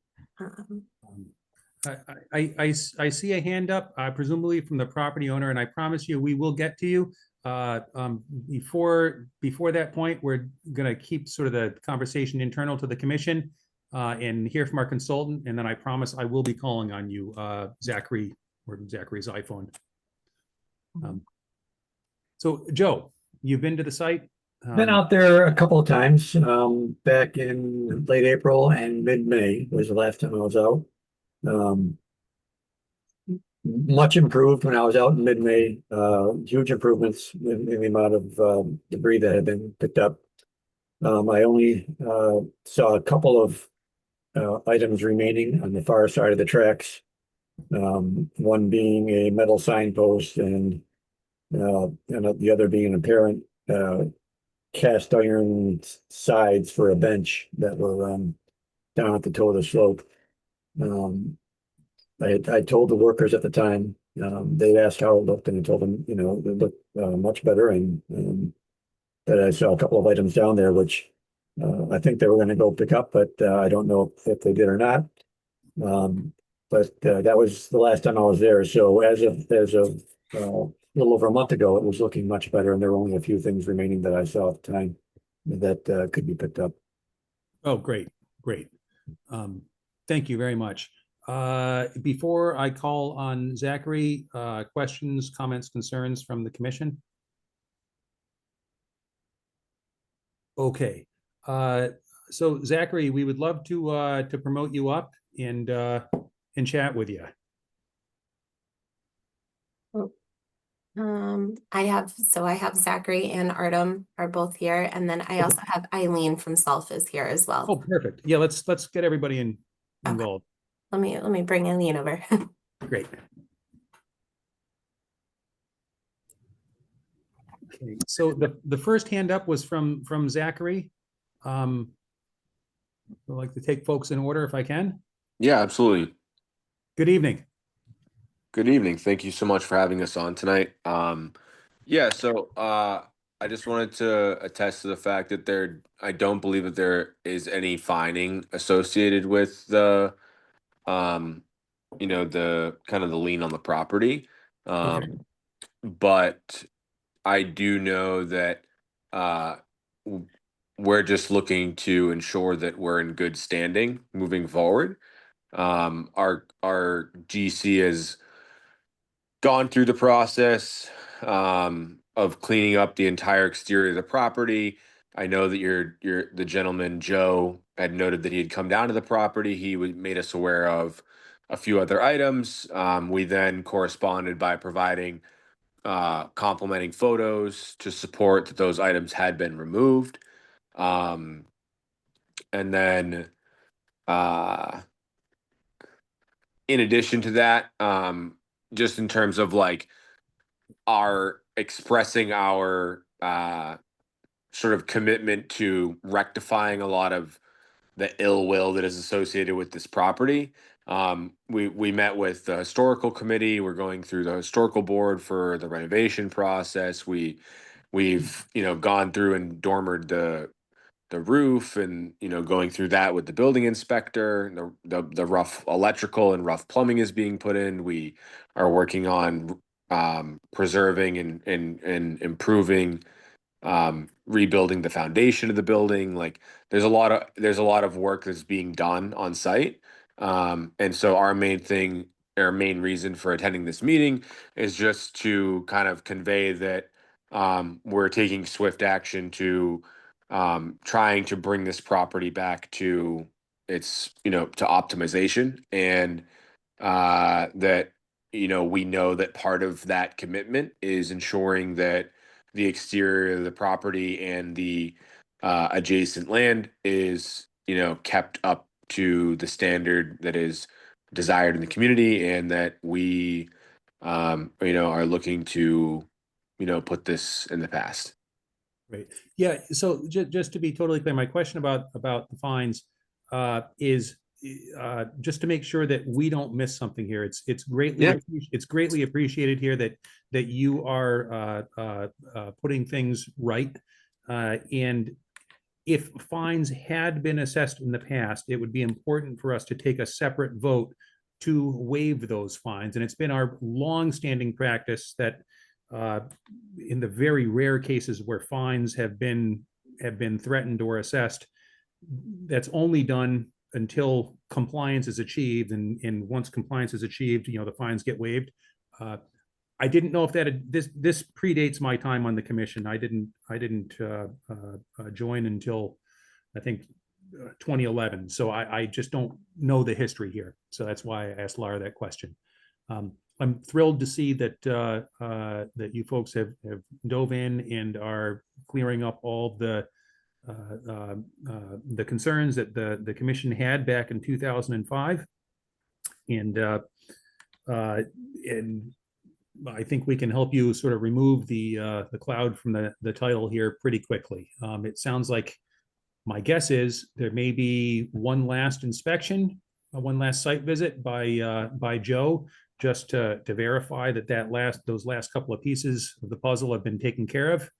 I see a hand up, presumably from the property owner, and I promise you, we will get to you. Before that point, we're gonna keep sort of the conversation internal to the commission, and hear from our consultant, and then I promise I will be calling on you, Zachary, or Zachary's iPhone. So Joe, you've been to the site? Been out there a couple of times, back in late April and mid-May was the last time I was out. Much improved when I was out in mid-May, huge improvements in the amount of debris that had been picked up. I only saw a couple of items remaining on the far side of the tracks. One being a metal signpost and the other being an apparent cast iron sides for a bench that were down at the toe of the slope. I told the workers at the time, they asked how it looked, and I told them, it looked much better, and that I saw a couple of items down there, which I think they were going to go pick up, but I don't know if they did or not. But that was the last time I was there. So as of a little over a month ago, it was looking much better, and there were only a few things remaining that I saw at the time that could be picked up. Oh, great, great. Thank you very much. Before I call on Zachary, questions, comments, concerns from the commission? Okay. So Zachary, we would love to promote you up and chat with you. I have Zachary and Artem are both here, and then I also have Eileen from Self is here as well. Oh, perfect. Yeah, let's get everybody involved. Let me bring Eileen over. Great. Okay, so the first hand up was from Zachary. I'd like to take folks in order if I can. Yeah, absolutely. Good evening. Good evening. Thank you so much for having us on tonight. Yeah, so I just wanted to attest to the fact that I don't believe that there is any fining associated with the the kind of the lien on the property. But I do know that we're just looking to ensure that we're in good standing moving forward. Our GC has gone through the process of cleaning up the entire exterior of the property. I know that the gentleman Joe had noted that he had come down to the property. He made us aware of a few other items. We then corresponded by providing complementing photos to support that those items had been removed. And then in addition to that, just in terms of like our expressing our sort of commitment to rectifying a lot of the ill will that is associated with this property. We met with the historical committee. We're going through the historical board for the renovation process. We've gone through and dormered the roof, and going through that with the building inspector. The rough electrical and rough plumbing is being put in. We are working on preserving and improving, rebuilding the foundation of the building. Like there's a lot of work that's being done on site. And so our main reason for attending this meeting is just to kind of convey that we're taking swift action to trying to bring this property back to its, to optimization, and that, we know that part of that commitment is ensuring that the exterior of the property and the adjacent land is, kept up to the standard that is desired in the community, and that we, are looking to, put this in the past. Right. Yeah. So just to be totally clear, my question about the fines is just to make sure that we don't miss something here. It's greatly Yeah. it's greatly appreciated here that you are putting things right. And if fines had been assessed in the past, it would be important for us to take a separate vote to waive those fines. And it's been our longstanding practice that in the very rare cases where fines have been threatened or assessed, that's only done until compliance is achieved, and once compliance is achieved, the fines get waived. I didn't know if this predates my time on the commission. I didn't join until I think 2011, so I just don't know the history here. So that's why I asked Laura that question. I'm thrilled to see that that you folks have dove in and are clearing up all the concerns that the commission had back in 2005, and I think we can help you sort of remove the cloud from the title here pretty quickly. It sounds like, my guess is there may be one last inspection, one last site visit by Joe, just to verify that those last couple of pieces of the puzzle have been taken care of.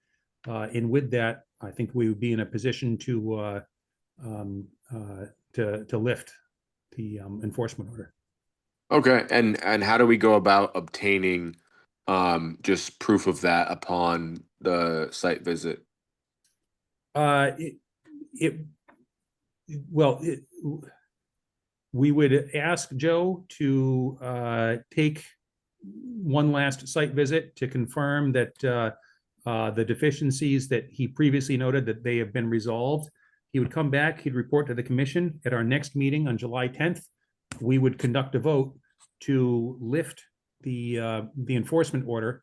And with that, I think we would be in a position to lift the enforcement order. Okay, and how do we go about obtaining just proof of that upon the site visit? We would ask Joe to take one last site visit to confirm that the deficiencies that he previously noted, that they have been resolved. He would come back, he'd report to the commission at our next meeting on July 10th. We would conduct a vote to lift the enforcement order.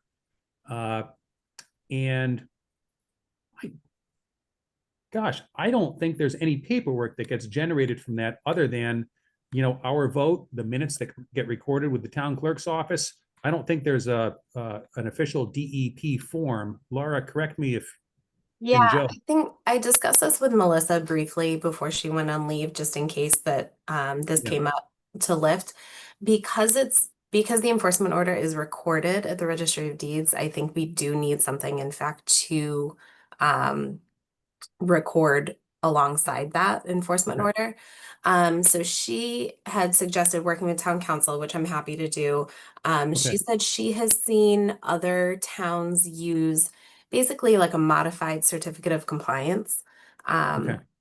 And I don't think there's any paperwork that gets generated from that other than, our vote, the minutes that get recorded with the town clerk's office. I don't think there's an official DEP form. Laura, correct me if. Yeah, Joe. I think I discussed this with Melissa briefly before she went on leave, just in case that this came up to lift. Because the enforcement order is recorded at the Registry of Deeds, I think we do need something, in fact, to record alongside that enforcement order. So she had suggested working with town council, which I'm happy to do. She said she has seen other towns use basically like a modified certificate of compliance,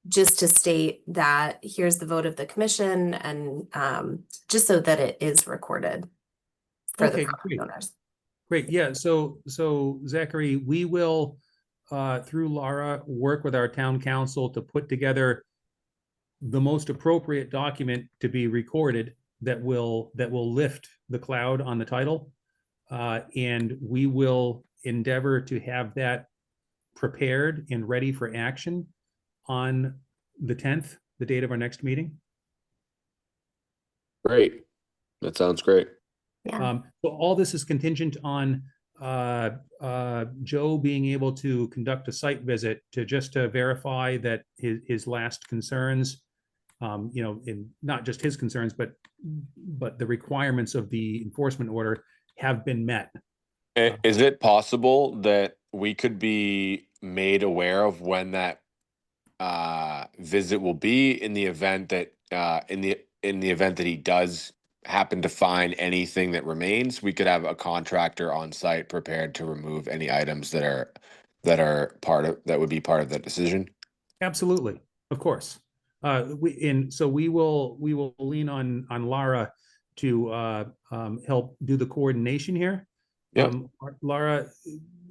just to state that here's the vote of the commission, and just so that it is recorded for the property owners. Great. Yeah. So Zachary, we will, through Laura, work with our town council to put together the most appropriate document to be recorded that will lift the cloud on the title. And we will endeavor to have that prepared and ready for action on the 10th, the date of our next meeting. Great. That sounds great. Yeah. So all this is contingent on Joe being able to conduct a site visit to verify that his last concerns, in not just his concerns, but the requirements of the enforcement order have been met. Is it possible that we could be made aware of when that visit will be, in the event that in the event that he does happen to find anything that remains? We could have a contractor on site prepared to remove any items that would be part of that decision. Absolutely, of course. We will lean on Lara to help do the coordination here. Yep. Lara,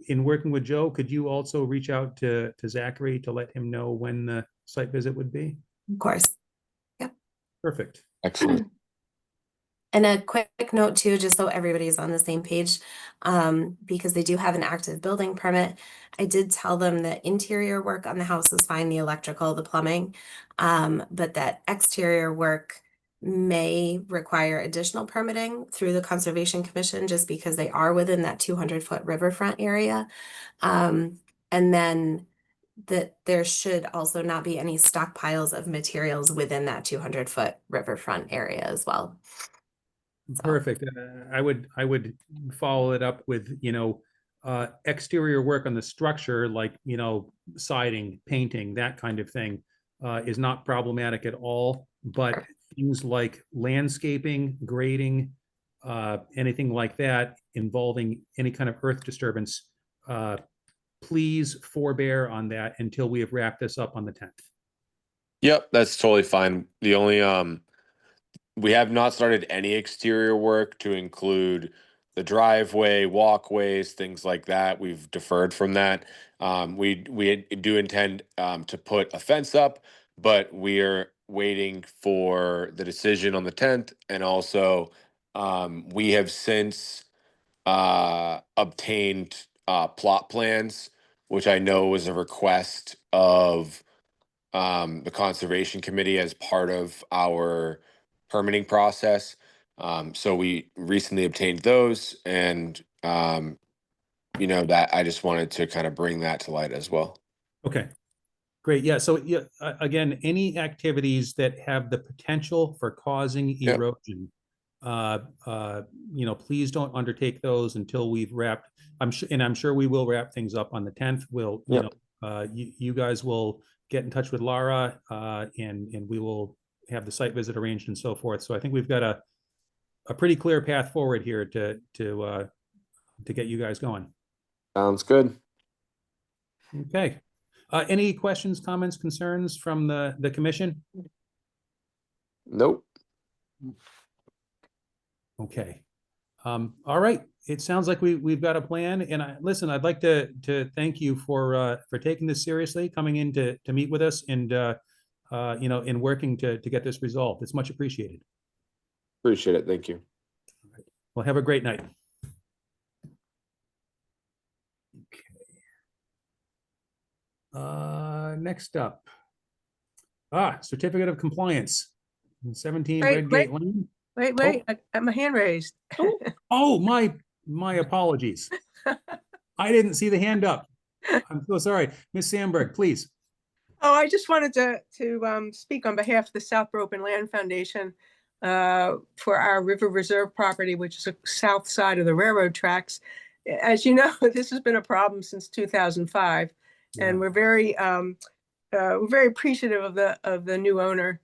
in working with Joe, could you also reach out to Zachary to let him know when the site visit would be? Of course. Perfect. Excellent. And a quick note too, just so everybody's on the same page, because they do have an active building permit. I did tell them that interior work on the house is fine, the electrical, the plumbing, but that exterior work may require additional permitting through the Conservation Commission, just because they are within that 200-foot riverfront area. And then that there should also not be any stockpiles of materials within that 200-foot riverfront area as well. Perfect. I would follow it up with, exterior work on the structure, like, siding, painting, that kind of thing, is not problematic at all. But things like landscaping, grading, anything like that involving any kind of earth disturbance, please forbear on that until we have wrapped this up on the 10th. Yep, that's totally fine. The only we have not started any exterior work to include the driveway, walkways, things like that. We've deferred from that. We do intend to put a fence up, but we are waiting for the decision on the 10th, and also we have since obtained plot plans, which I know was a request of the Conservation Committee as part of our permitting process. So we recently obtained those, and that I just wanted to kind of bring that to light as well. Okay, great. Yeah. So again, any activities that have the potential for causing erosion, please don't undertake those until we've wrapped. I'm sure we will wrap things up on the 10th. We'll, you guys will get in touch with Laura, and we will have the site visit arranged and so forth. So I think we've got a pretty clear path forward here to get you guys going. Sounds good. Okay. Any questions, comments, concerns from the commission? Nope. Okay. All right. It sounds like we've got a plan. And listen, I'd like to thank you for taking this seriously, coming in to meet with us, and in working to get this resolved. It's much appreciated. Appreciate it. Thank you. Well, have a great night. Okay. Next up. Certificate of Compliance. 17 Redgate Lane. Wait, I have my hand raised. Oh, my apologies. I didn't see the hand up. I'm so sorry. Ms. Sandberg, please. Oh, I just wanted to speak on behalf of the South Broken Land Foundation for our River Reserve property, which is the south side of the railroad tracks. As you know, this has been a problem since 2005, and we're very appreciative of the new owner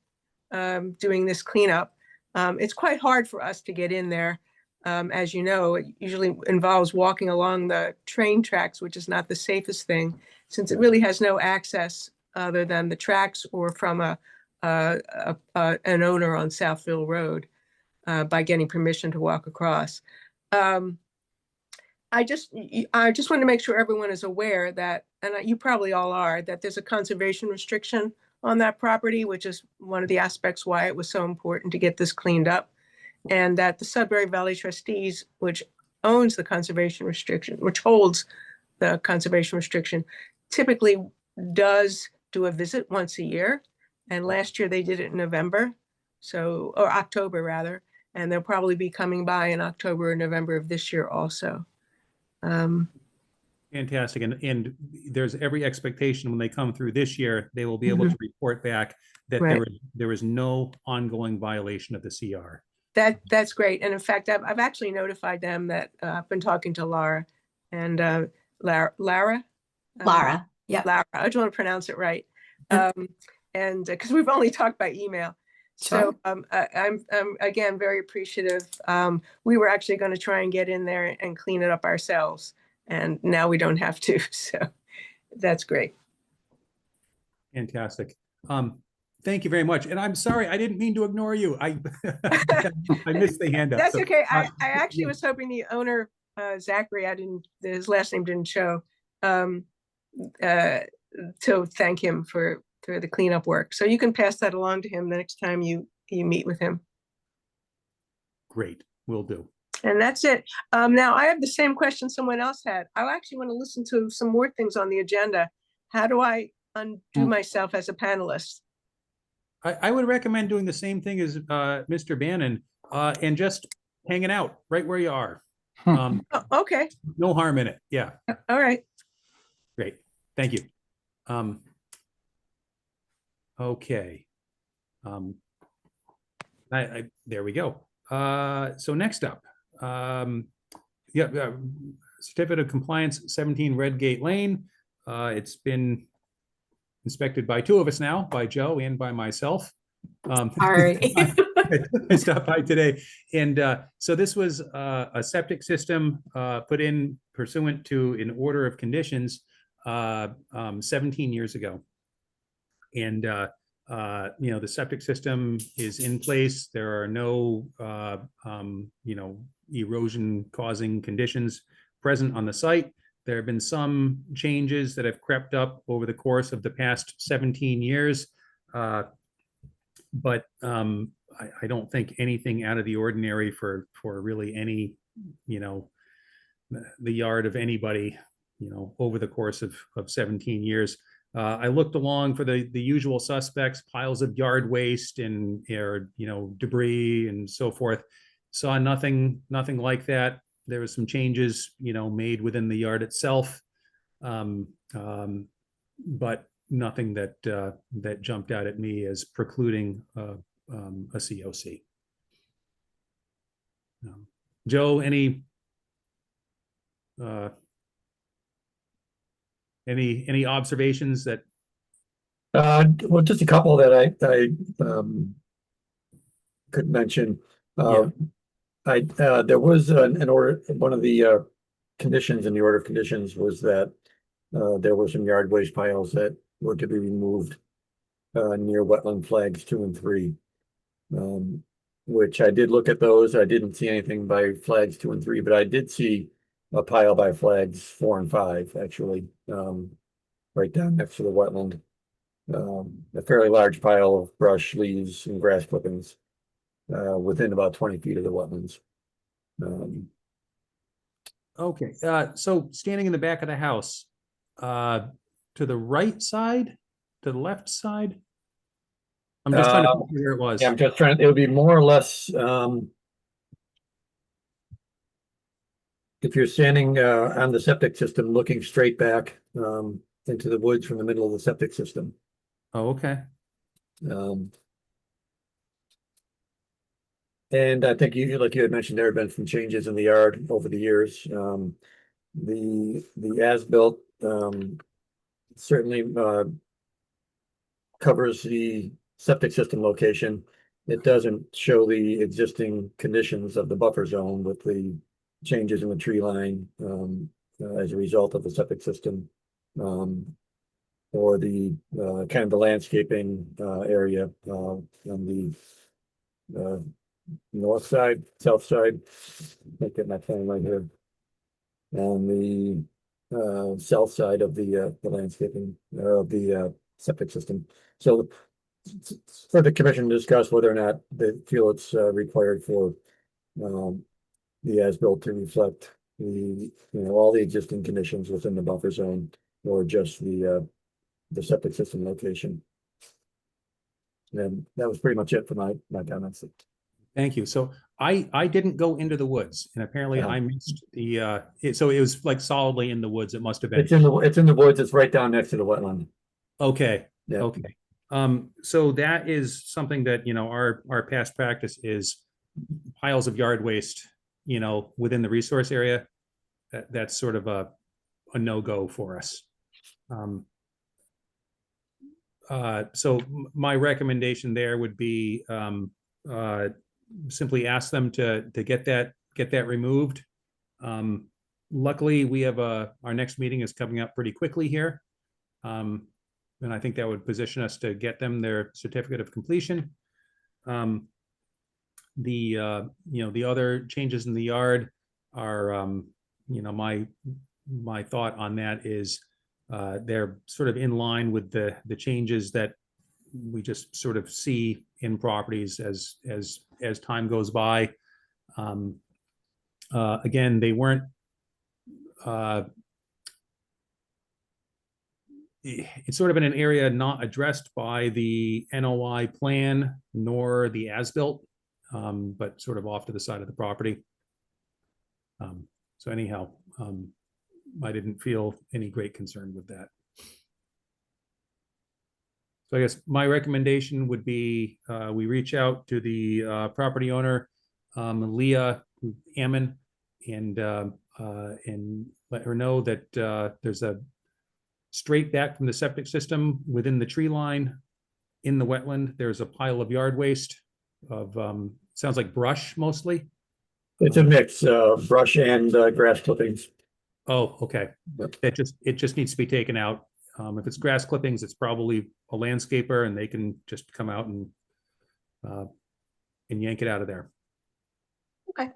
doing this cleanup. It's quite hard for us to get in there. As you know, it usually involves walking along the train tracks, which is not the safest thing, since it really has no access other than the tracks or from an owner on Southville Road by getting permission to walk across. I just want to make sure everyone is aware that, and you probably all are, that there's a conservation restriction on that property, which is one of the aspects why it was so important to get this cleaned up, and that the Sudbury Valley Trustees, which owns the conservation restriction, which holds the conservation restriction, typically does do a visit once a year. And last year they did it in November, or October rather, and they'll probably be coming by in October or November of this year also. Fantastic. And there's every expectation when they come through this year, they will be able to report back that there is no ongoing violation of the CR. That's great. And in fact, I've actually notified them that I've been talking to Laura and Lara. Yeah. Lara. I just want to pronounce it right. And because we've only talked by email. Sure. So I'm again very appreciative. We were actually going to try and get in there and clean it up ourselves, and now we don't have to. So that's great. Fantastic. Thank you very much. And I'm sorry, I didn't mean to ignore you. I missed the hand up. That's okay. I actually was hoping the owner Zachary, his last name didn't show, to thank him for the cleanup work. So you can pass that along to him the next time you meet with him. Great, will do. And that's it. Now I have the same question someone else had. I actually want to listen to some more things on the agenda. How do I undo myself as a panelist? I would recommend doing the same thing as Mr. Bannon and just hanging out right where you are. Oh, okay. No harm in it. Yeah, All right. great. Thank you. Okay. There we go. So next up, certificate of compliance, 17 Redgate Lane. It's been inspected by two of us now, by Joe and by myself. Sorry. I stopped by today. And so this was a septic system put in pursuant to an order of conditions 17 years ago. And the septic system is in place. There are no erosion causing conditions present on the site. There have been some changes that have crept up over the course of the past 17 years. But I don't think anything out of the ordinary for really any, the yard of anybody, over the course of 17 years. I looked along for the usual suspects, piles of yard waste and debris and so forth. Saw nothing like that. There was some changes, made within the yard itself, but nothing that jumped out at me as precluding a COC. Joe, any observations that? Well, just a couple that I could mention. There was an order. One of the conditions in the order of conditions was that there were some yard waste piles that were to be removed near wetland flags 2 and 3, which I did look at those. I didn't see anything by flags 2 and 3, but I did see a pile by flags 4 and 5, actually, right down next to the wetland. A fairly large pile of brush, leaves, and grass clippings within about 20 feet of the wetlands. Okay, so standing in the back of the house, to the right side, to the left side? I'm just trying to figure where it was. Yeah, I'm just trying. It would be more or less if you're standing on the septic system, looking straight back into the woods from the middle of the septic system. Oh, okay. And I think like you had mentioned, there have been some changes in the yard over the years. The as-built certainly covers the septic system location. It doesn't show the existing conditions of the buffer zone with the changes in the tree line as a result of the septic system, or the kind of the landscaping area on the north side, south side. I'll get my plan right here. On the south side of the landscaping of the septic system. So for the commission to discuss whether or not they feel it's required for the as-built to reflect the all the existing conditions within the buffer zone, or just the septic system location. And that was pretty much it for my comments. Thank you. So I didn't go into the woods, and apparently I missed the so it was like solidly in the woods. It must have been. It's in the woods. It's right down next to the wetland. Okay. Yeah. Okay. So that is something that our past practice is piles of yard waste, within the resource area. That's sort of a no-go for us. So my recommendation there would be simply ask them to get that removed. Luckily, we have our next meeting is coming up pretty quickly here. And I think that would position us to get them their certificate of completion. The other changes in the yard are my thought on that is they're sort of in line with the changes that we just sort of see in properties as time goes by. Again, they weren't it's sort of in an area not addressed by the NOI plan nor the as-built, but sort of off to the side of the property. So anyhow, I didn't feel any great concern with that. So I guess my recommendation would be we reach out to the property owner, Leah Ammon, and let her know that there's a straight back from the septic system within the tree line in the wetland. There's a pile of yard waste of sounds like brush mostly. It's a mix, brush and grass clippings. Oh, okay. It just needs to be taken out. If it's grass clippings, it's probably a landscaper, and they can just come out and yank it out of there. Okay.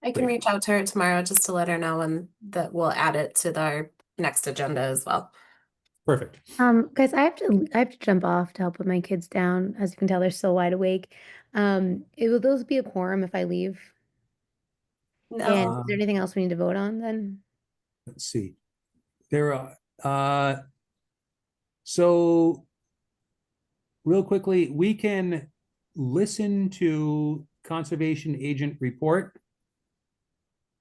I can reach out to her tomorrow just to let her know, and that we'll add it to our next agenda as well. Perfect. Guys, I have to jump off to help put my kids down. As you can tell, they're still wide awake. Will those be a quorum if I leave? No. And is there anything else we need to vote on then? Let's see. There are so real quickly, we can listen to conservation agent report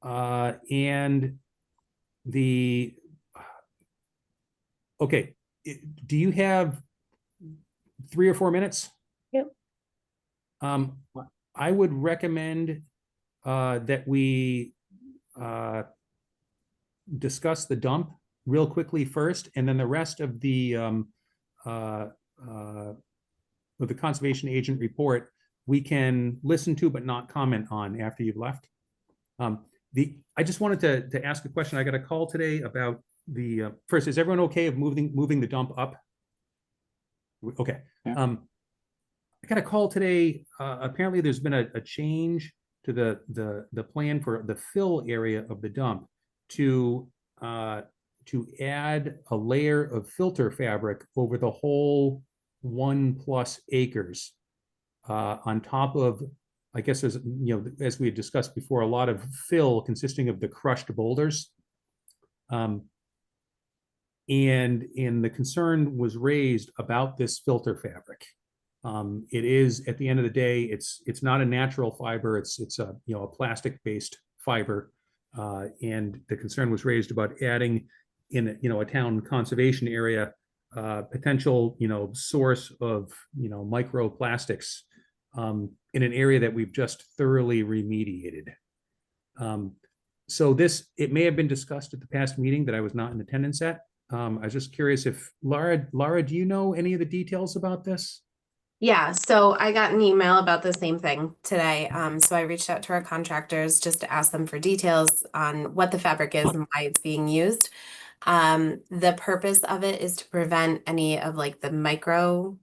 and the okay. Do you have 3 or 4 minutes? Yep. I would recommend that we discuss the dump real quickly first, and then the rest of the conservation agent report we can listen to but not comment on after you've left. I just wanted to ask a question. I got a call today about the first. Is everyone okay of moving the dump up? Okay. Yeah. I got a call today. Apparently, there's been a change to the plan for the fill area of the dump to add a layer of filter fabric over the whole 1+ acres on top of, I guess there's, as we had discussed before, a lot of fill consisting of the crushed boulders. And the concern was raised about this filter fabric. It is, at the end of the day, it's not a natural fiber. It's a plastic-based fiber, and the concern was raised about adding in a town conservation area potential source of microplastics in an area that we've just thoroughly remediated. So it may have been discussed at the past meeting that I was not in attendance at. I was just curious if Laura, do you know any of the details about this? Yeah, so I got an email about the same thing today. So I reached out to our contractors just to ask them for details on what the fabric is and why it's being used. The purpose of it is to prevent any of like the micro,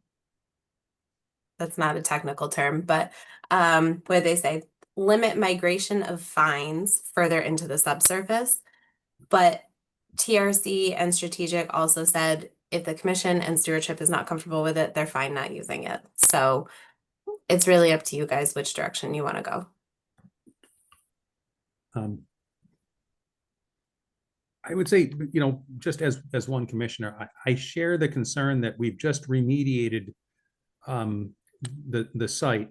that's not a technical term, but where they say limit migration of fines further into the subsurface. But TRC and Strategic also said if the commission and stewardship is not comfortable with it, they're fine not using it. So it's really up to you guys which direction you want to go. I would say, just as one commissioner, I share the concern that we've just remediated the site,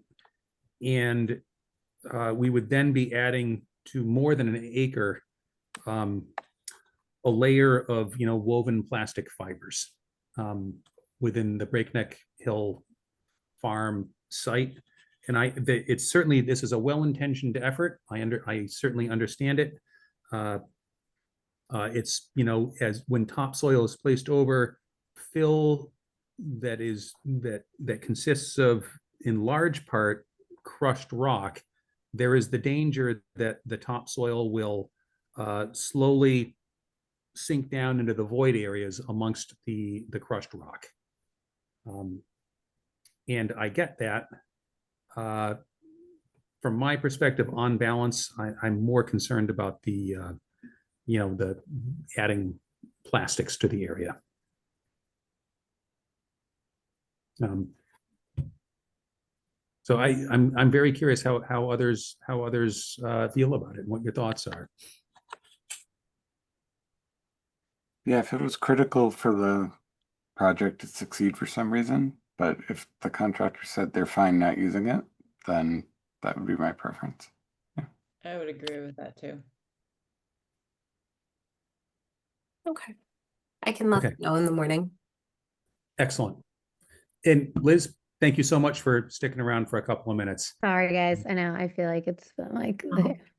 and we would then be adding to more than an acre a layer of woven plastic fibers within the Breakneck Hill Farm site. And it's certainly, this is a well-intentioned effort. I certainly understand it. It's as when topsoil is placed over fill that consists of, in large part, crushed rock, there is the danger that the topsoil will slowly sink down into the void areas amongst the crushed rock. And I get that. from my perspective, on balance, I'm more concerned about the, the adding plastics to the area. So I'm very curious how others feel about it and what your thoughts are. Yeah, if it was critical for the project to succeed for some reason, but if the contractor said they're fine not using it, then that would be my preference. I would agree with that too. Okay. I can let Okay. them know in the morning. Excellent. And Liz, thank you so much for sticking around for a couple of minutes. Sorry, guys. I know. I feel like it's been like,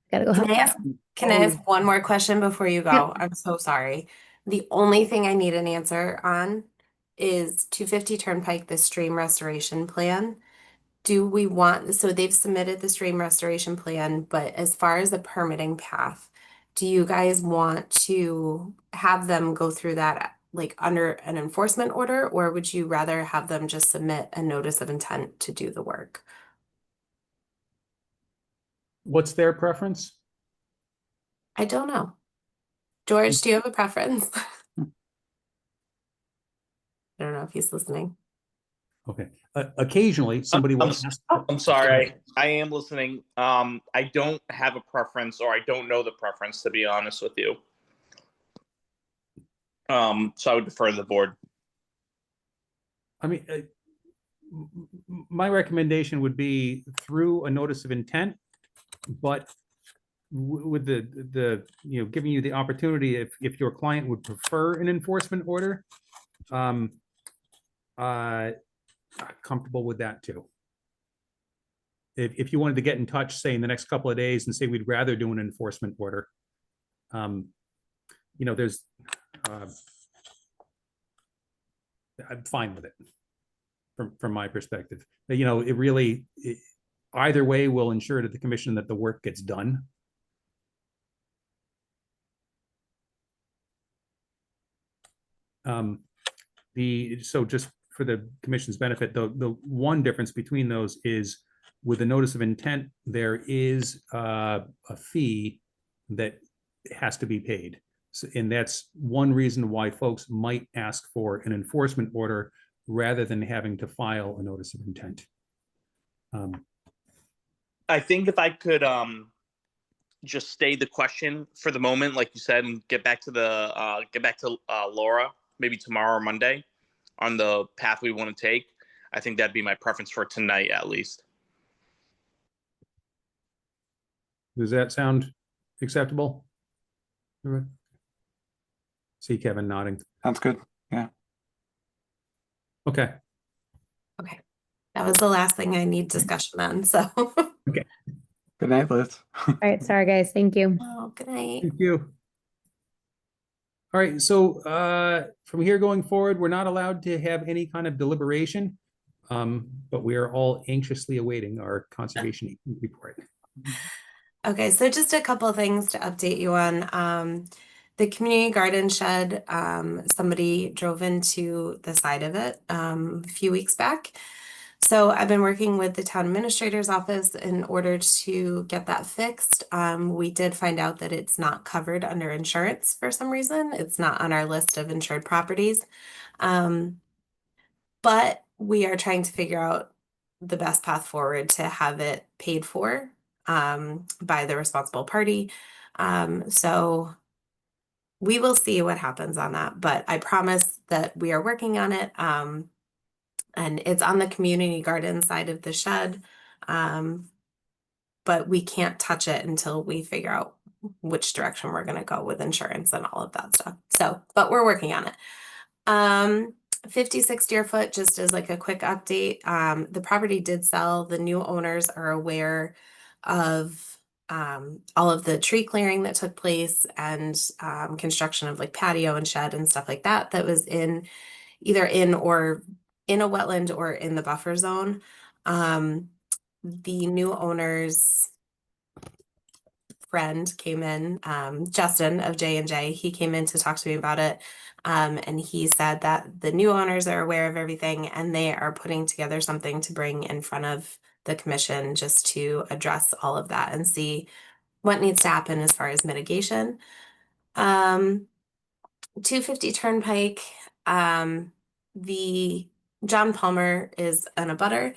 gotta go. Can I ask, can I ask one more question before you go? Yep. I'm so sorry. The only thing I need an answer on is 250 Turnpike, the stream restoration plan. Do we want, so they've submitted the stream restoration plan, but as far as the permitting path, do you guys want to have them go through that like under an enforcement order, or would you rather have them just submit a notice of intent to do the work? What's their preference? I don't know. George, do you have a preference? I don't know if he's listening. Okay. Occasionally, somebody will ask. I'm sorry. I am listening. I don't have a preference, or I don't know the preference, to be honest with you. So I would defer to the board. I mean, my recommendation would be through a notice of intent, but with the giving you the opportunity, if your client would prefer an enforcement order, comfortable with that too. If you wanted to get in touch, say in the next couple of days, and say we'd rather do an enforcement order, there's, I'm fine with it from my perspective. It really, either way will ensure to the commission that the work gets done. So just for the commission's benefit, the one difference between those is with the notice of intent, there is a fee that has to be paid. So, and that's one reason why folks might ask for an enforcement order rather than having to file a notice of intent. I think if I could just stay the question for the moment, like you said, and get back to Laura, maybe tomorrow or Monday, on the path we want to take. I think that'd be my preference for tonight, at least. Does that sound acceptable? All right. See Kevin nodding. Sounds good. Yeah. Okay. Okay. That was the last thing I need discussion on, so. Okay. Good night, Liz. All right. Sorry, guys. Thank you. Oh, good night. Thank you. All right, so from here going forward, we're not allowed to have any kind of deliberation, but we are all anxiously awaiting our conservation report. Okay, so just a couple of things to update you on. The community garden shed, somebody drove into the side of it a few weeks back. So I've been working with the town administrator's office in order to get that fixed. We did find out that it's not covered under insurance for some reason. It's not on our list of insured properties. But we are trying to figure out the best path forward to have it paid for by the responsible party. So we will see what happens on that, but I promise that we are working on it. And it's on the community garden side of the shed. But we can't touch it until we figure out which direction we're going to go with insurance and all of that stuff. So, but we're working on it. 56 Deerfoot, just as like a quick update. The property did sell. The new owners are aware of all of the tree clearing that took place and construction of like patio and shed and stuff like that that was in either in a wetland or in the buffer zone. The new owner's friend came in, Justin of J&J, he came in to talk to me about it. And he said that the new owners are aware of everything and they are putting together something to bring in front of the commission just to address all of that and see what needs to happen as far as mitigation. 250 Turnpike, the John Palmer is an abutter.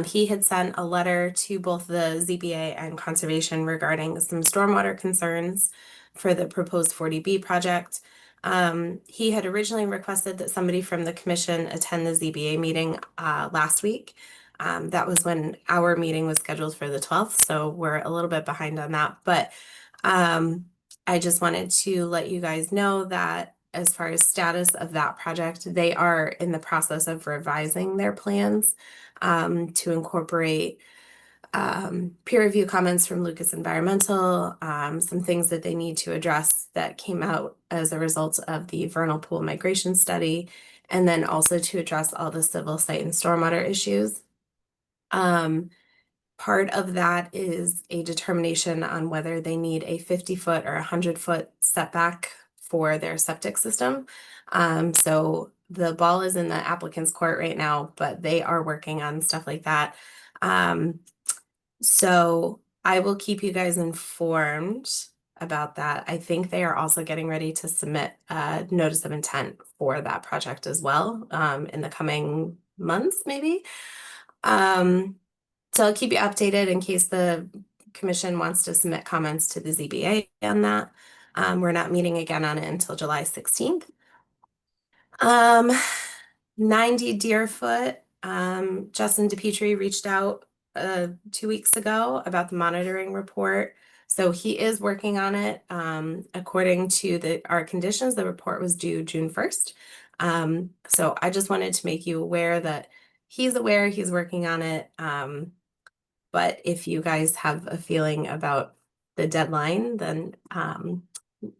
He had sent a letter to both the ZBA and Conservation regarding some stormwater concerns for the proposed 40B project. He had originally requested that somebody from the commission attend the ZBA meeting last week. That was when our meeting was scheduled for the 12th, so we're a little bit behind on that. But I just wanted to let you guys know that as far as status of that project, they are in the process of revising their plans to incorporate peer review comments from Lucas Environmental, some things that they need to address that came out as a result of the vernal pool migration study, and then also to address all the civil site and stormwater issues. Part of that is a determination on whether they need a 50-foot or 100-foot setback for their septic system. So the ball is in the applicant's court right now, but they are working on stuff like that. So I will keep you guys informed about that. I think they are also getting ready to submit a notice of intent for that project as well, in the coming months, maybe. So I'll keep you updated in case the commission wants to submit comments to the ZBA on that. We're not meeting again on it until July 16th. 90 Deerfoot, Justin DePietri reached out 2 weeks ago about the monitoring report. So he is working on it. According to our conditions, the report was due June 1st. So I just wanted to make you aware that he's aware, he's working on it. But if you guys have a feeling about the deadline, then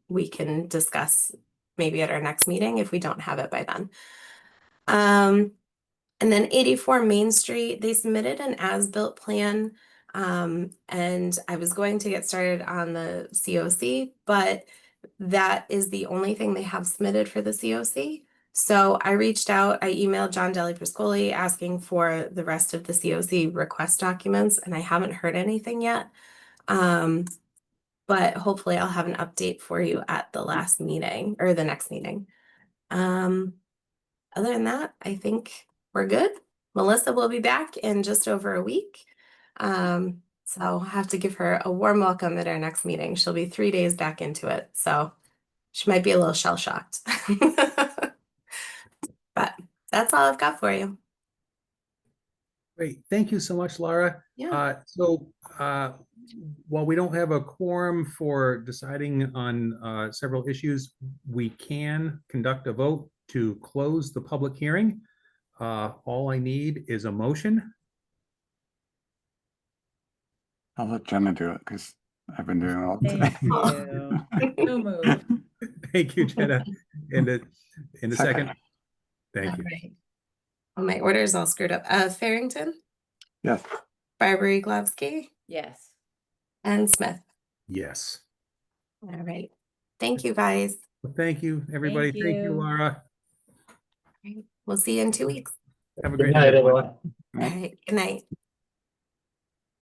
we can discuss maybe at our next meeting if we don't have it by then. And then 84 Main Street, they submitted an as-built plan. And I was going to get started on the COC, but that is the only thing they have submitted for the COC. So I reached out, I emailed John Deli Priscoli asking for the rest of the COC request documents, and I haven't heard anything yet. But hopefully I'll have an update for you at the last meeting or the next meeting. Other than that, I think we're good. Melissa will be back in just over a week. So I'll have to give her a warm welcome at our next meeting. She'll be 3 days back into it. So she might be a little shell-shocked. But that's all I've got for you. Great. Thank you so much, Laura. Yeah. While we don't have a quorum for deciding on several issues, we can conduct a vote to close the public hearing. All I need is a motion. I'll let Jenna do it because I've been doing it all today. Thank you. So moved. Thank you, Jenna. In a second. Thank you. Right. Oh, my order is all screwed up. Farrington, Yes. Barbary Glavsky, Yes. and Smith. Yes. All right. Thank you, guys. Well, thank you, everybody. Thank you, you. Laura. We'll see you in 2 weeks. Have a Good great night, night. everyone. All right. Good night.